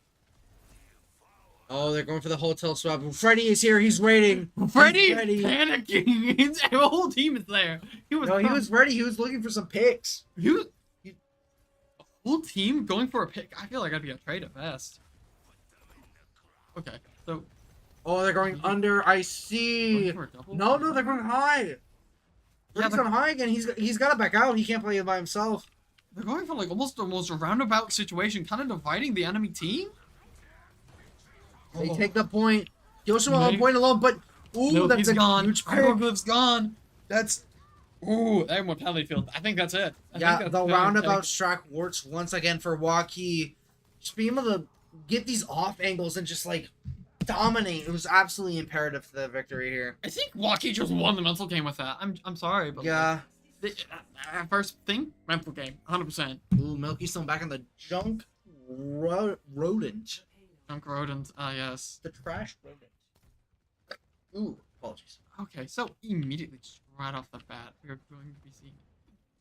Oh, they're going for the hotel swap. Freddy is here. He's waiting. Freddy He's ready. panicking. His whole team is there. He was ready. He was looking for some picks. a whole team going for a pick. I feel like I'd be a trade at best. Okay, so Oh, they're going under. I see. going for a double? No, they're going high. Yeah, Freddy's going high again. He's got to back out. He can't play it by himself. They're going for like almost a roundabout situation, kind of dividing the enemy team. They take the point. Yoshima on Maybe- point alone, but ooh, No, that's he's a gone. huge pick. Hieroglyph's gone. That's Ooh, that mortality field. I think that's it. I yeah. think The that's roundabout track works once again for Waukee. Just being able to get these off angles and just like dominate. It was absolutely imperative for the victory here. I think Waukee just won the mental game with that. I'm sorry, but Yeah. first thing, mental game, 100%. Ooh, Milky's still back on the junk rodent. Junk rodent. Yes. The trash rodent. Ooh, apologies. Okay, so immediately, just right off the bat, we're going to be seeing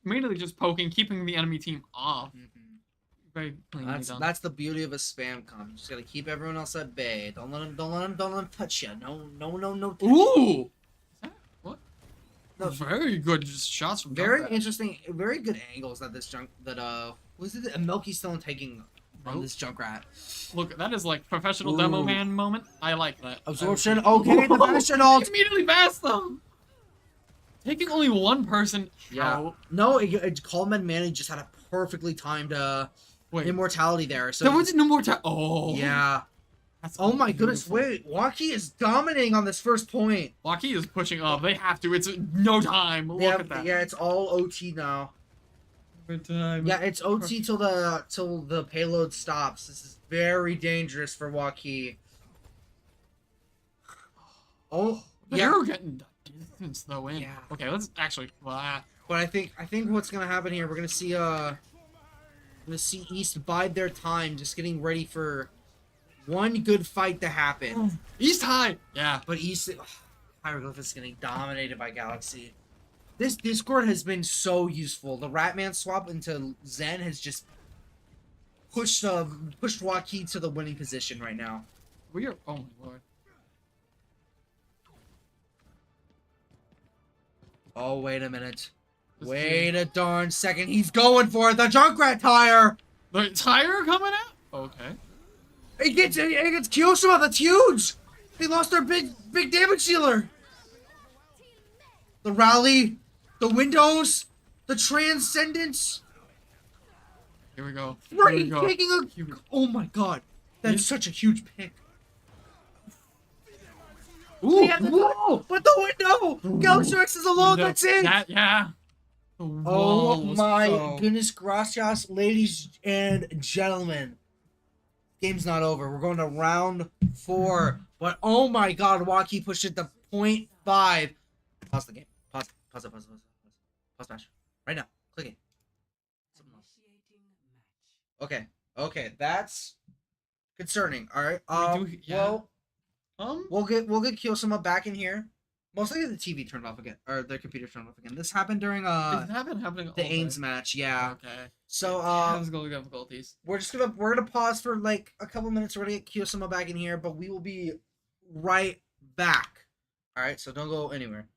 immediately just poking, keeping the enemy team off. Very cleanly done. That's the beauty of a spam comp. You just gotta keep everyone else at bay. Don't let them touch you. No. Touch. Ooh! Is that what? No. Very good just shots from Very Junkrat. interesting, very good angles that this was it? Milky's still taking on this Junkrat. Look, that is like professional demo Ooh. man moment. I like that. Absorption. Okay, the Bastion ult. Immediately past them. Taking only one person. Yeah. How? No, Coleman Manny just had a perfectly timed Wait. immortality there. So There was no more time. Oh. yeah. That's Oh my goodness! beautiful. Wait, Waukee is dominating on this first point. Waukee is pushing up. They have to. It's no time. Look at that. Yeah, it's all OT now. Good time. Yeah, it's OT till the payload stops. This is very dangerous for Waukee. Oh, yeah. They're getting the distance though in. Yeah. Okay, let's actually. But I think what's gonna happen here, we're gonna see East bide their time, just getting ready for one good fight to happen. East High. Yeah. But East Hieroglyph is getting dominated by Galaxy. This Discord has been so useful. The Ratman swap into Zen has just pushed Waukee to the winning position right now. We are. Oh my lord. Oh, wait a minute. This Wait a darn second. He's going for it. The Junkrat tire. The tire coming out. Okay. It gets Kyoshima. That's huge. They lost their big damage dealer. The rally, the windows, the transcendence. Here we go. Right, Here we go. taking a. Here we- Oh my god, that's Yes. such a huge pick. Ooh. Yeah, whoa! But the window, Galaxy Rex is alone. No, That's it. That, yeah. The Oh wall was my so- goodness, gracias, ladies and gentlemen. Game's not over. We're going to round 4. But oh my god, Waukee pushed it to 0.5. Pause the game. Pause match. Right now. Click it. Okay, that's concerning. Alright. We do- yeah. Well, we'll get Kiyosama back in here. Most likely the TV turned off again. Or the computer turned off again. This happened during It happening all the day. Ames match, yeah. Okay. So Technical difficulties. we're gonna pause for like a couple minutes. We're gonna get Kiyosama back in here, but we will be right back. Alright, so don't go anywhere.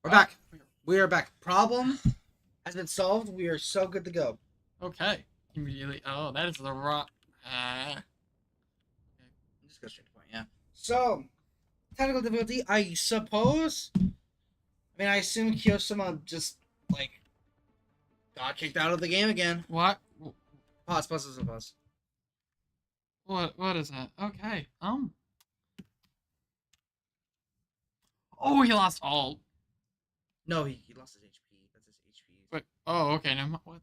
We're back. We are back. Problem has been solved. We are so good to go. Okay. Immediately. Oh, that is the rock. Just go straight to the point, yeah. So, technical difficulty, I suppose. I mean, I assume Kiyosama just, like, got kicked out of the game again. What? Pause. What is that? Okay. Oh, he lost all. No, he lost his HP. That's his HP. Wait. Oh, okay. Now what?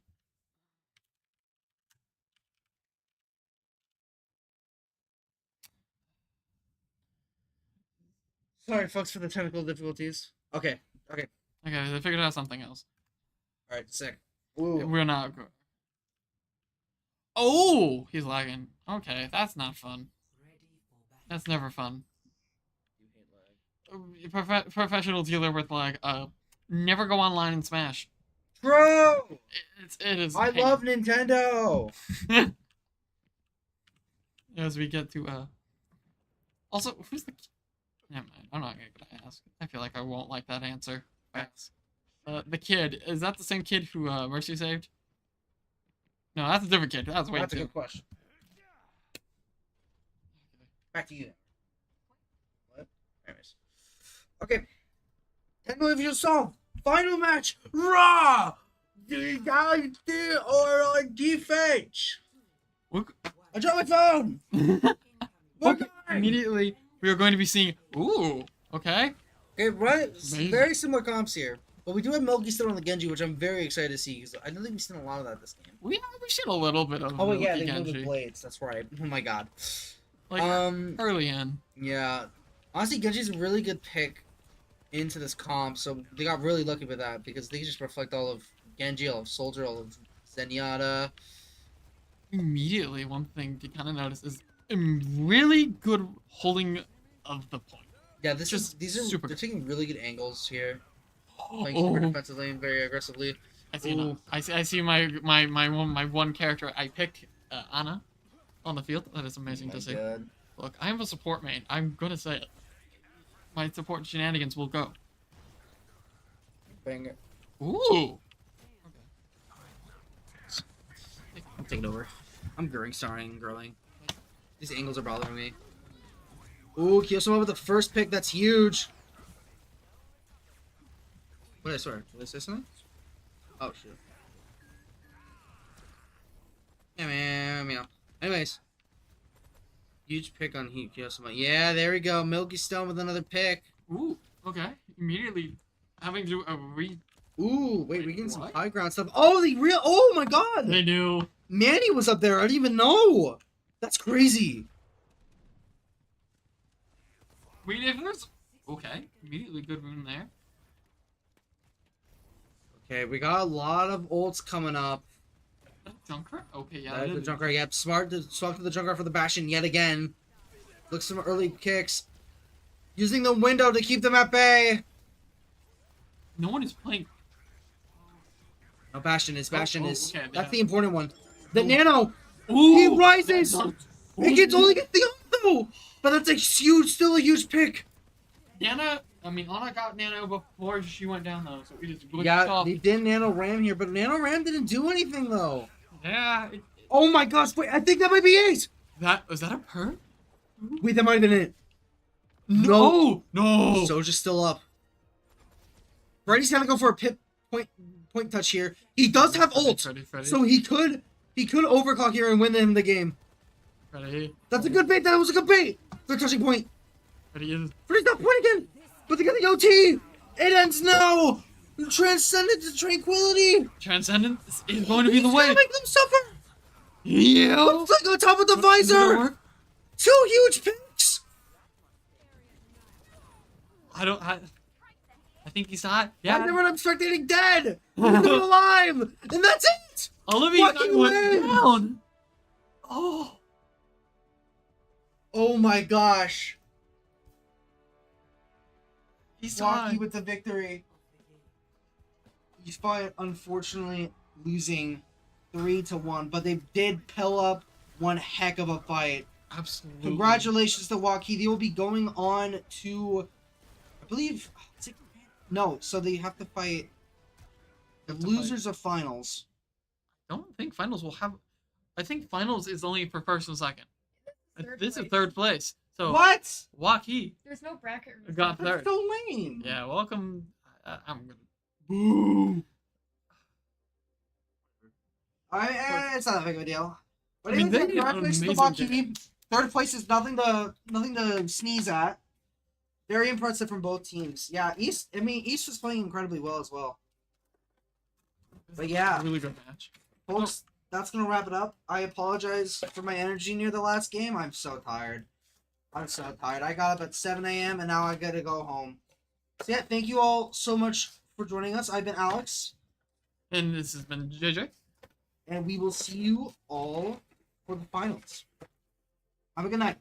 Sorry, folks, for the technical difficulties. Okay. Okay, they figured out something else. Alright, sick. Ooh. We're not good. Oh, he's lagging. Okay, that's not fun. That's never fun. Professional dealer with lag. Never go online and smash. True! It is. I love Nintendo! As we get to Also, who's the? Never mind. I'm not gonna ask. I feel like I won't like that answer. The kid, is that the same kid who Mercy saved? No, that's a different kid. That's way That's a too. good question. Back to you then. What? Anyways. Okay. Technical difficulty solved. Final match. Raw! Or defense. I dropped my phone! Okay, immediately, we are going to be seeing. Ooh, okay. Okay, right. Amazing. Very similar comps here. But we do have Milky still on the Genji, which I'm very excited to see. Because I don't think we've seen a lot of that this game. We've seen a little bit of. Oh, yeah, Milky they moved Genji. with blades. That's right. Oh, my God. Like early in. Yeah. Honestly, Genji's a really good pick into this comp. So they got really lucky with that. Because they just reflect all of Genji, all of Soldier, all of Zenyatta. Immediately, one thing to kind of notice is really good holding of the point. Yeah, Just these are super they're good. taking really good angles here. Playing Oh, super defensively and very aggressively. I see. Ooh. I see my one character. I pick Ana on the field. That is amazing Oh to my see. God. Look, I am a support main. I'm gonna say it. My support shenanigans will go. Banger. Ooh. I'm taking over. I'm growing. These angles are bothering me. Ooh, Kiyosama with the first pick. That's huge. What did I swear? Did I say something? Oh, shit. Yeah, man. Meow. Anyways. Huge pick on Kiyosama. Yeah, there we go. Milky Stone with another pick. Ooh. Okay. Immediately having to do a Ooh, wait, we getting some What? high ground stuff. Oh, oh my God! They do. Manny was up there. I didn't even know. That's crazy. Wait, if there's okay, immediately good rune there. Okay, we got a lot of ults coming up. Junker? Okay, yeah. The that is- Junker, yep. Smart to swap to the Junker for the Bastion yet again. Look, some early kicks. Using the window to keep them at bay. No one is playing. No, Bastion is. okay, That's yeah. the important one. The Nano. Ooh, He rises. that's- It gets only gets the ult though. But that's a still a huge pick. Anna got Nano before she went down though, so we just glitched Yeah, off. they did Nano Ram here, but Nano Ram didn't do anything though. Yeah. Oh my gosh, wait, I think that might be ace. Was that a perk? Wait, that might have been it. No. Soja's still up. Freddy's gonna go for a point touch here. He does have ult, Freddy. so he could overclock here and win him the game. Freddy. That's a good bait. That was a good bait. They're touching point. Freddy is. Freddy's not point again, but they got the OT. It ends now. Transcendent to tranquility. Transcendence is going to be the He's way. gonna make them suffer. Yeah. Looks like on top of the visor. Two huge picks. I think he's hot. Yeah. Yeah. I never spectating dead. He's still alive, and that's it. Olivia Waukee went wins. down. Oh. Oh my gosh. He's Waukee hot. with the victory. He's fine, unfortunately losing 3-1, but they did pill up one heck of a fight. Absolutely. Congratulations to Waukee. They will be going on to, I believe, No, so they have to fight the Have to fight- losers of finals. I don't think finals will have. I think finals is only for first and second. Third This is place. third place. So What? Waukee There's no bracket. reason. got That's third. so lame. Yeah, welcome. I'm gonna. Boo. It's not that big of a deal. But I mean, anyway, they did an congratulations to amazing Waukee. Third place is nothing to sneeze at. Very impressive from both teams. Yeah, East. I mean, East was playing incredibly well as well. But yeah, Really good match. folks, that's gonna wrap it up. I apologize for my energy near the last game. I'm so tired. I got up at 7 a.m. and now I gotta go home. So yeah, thank you all so much for joining us. I've been Alex, And this has been JJ. and we will see you all for the finals. Have a good night.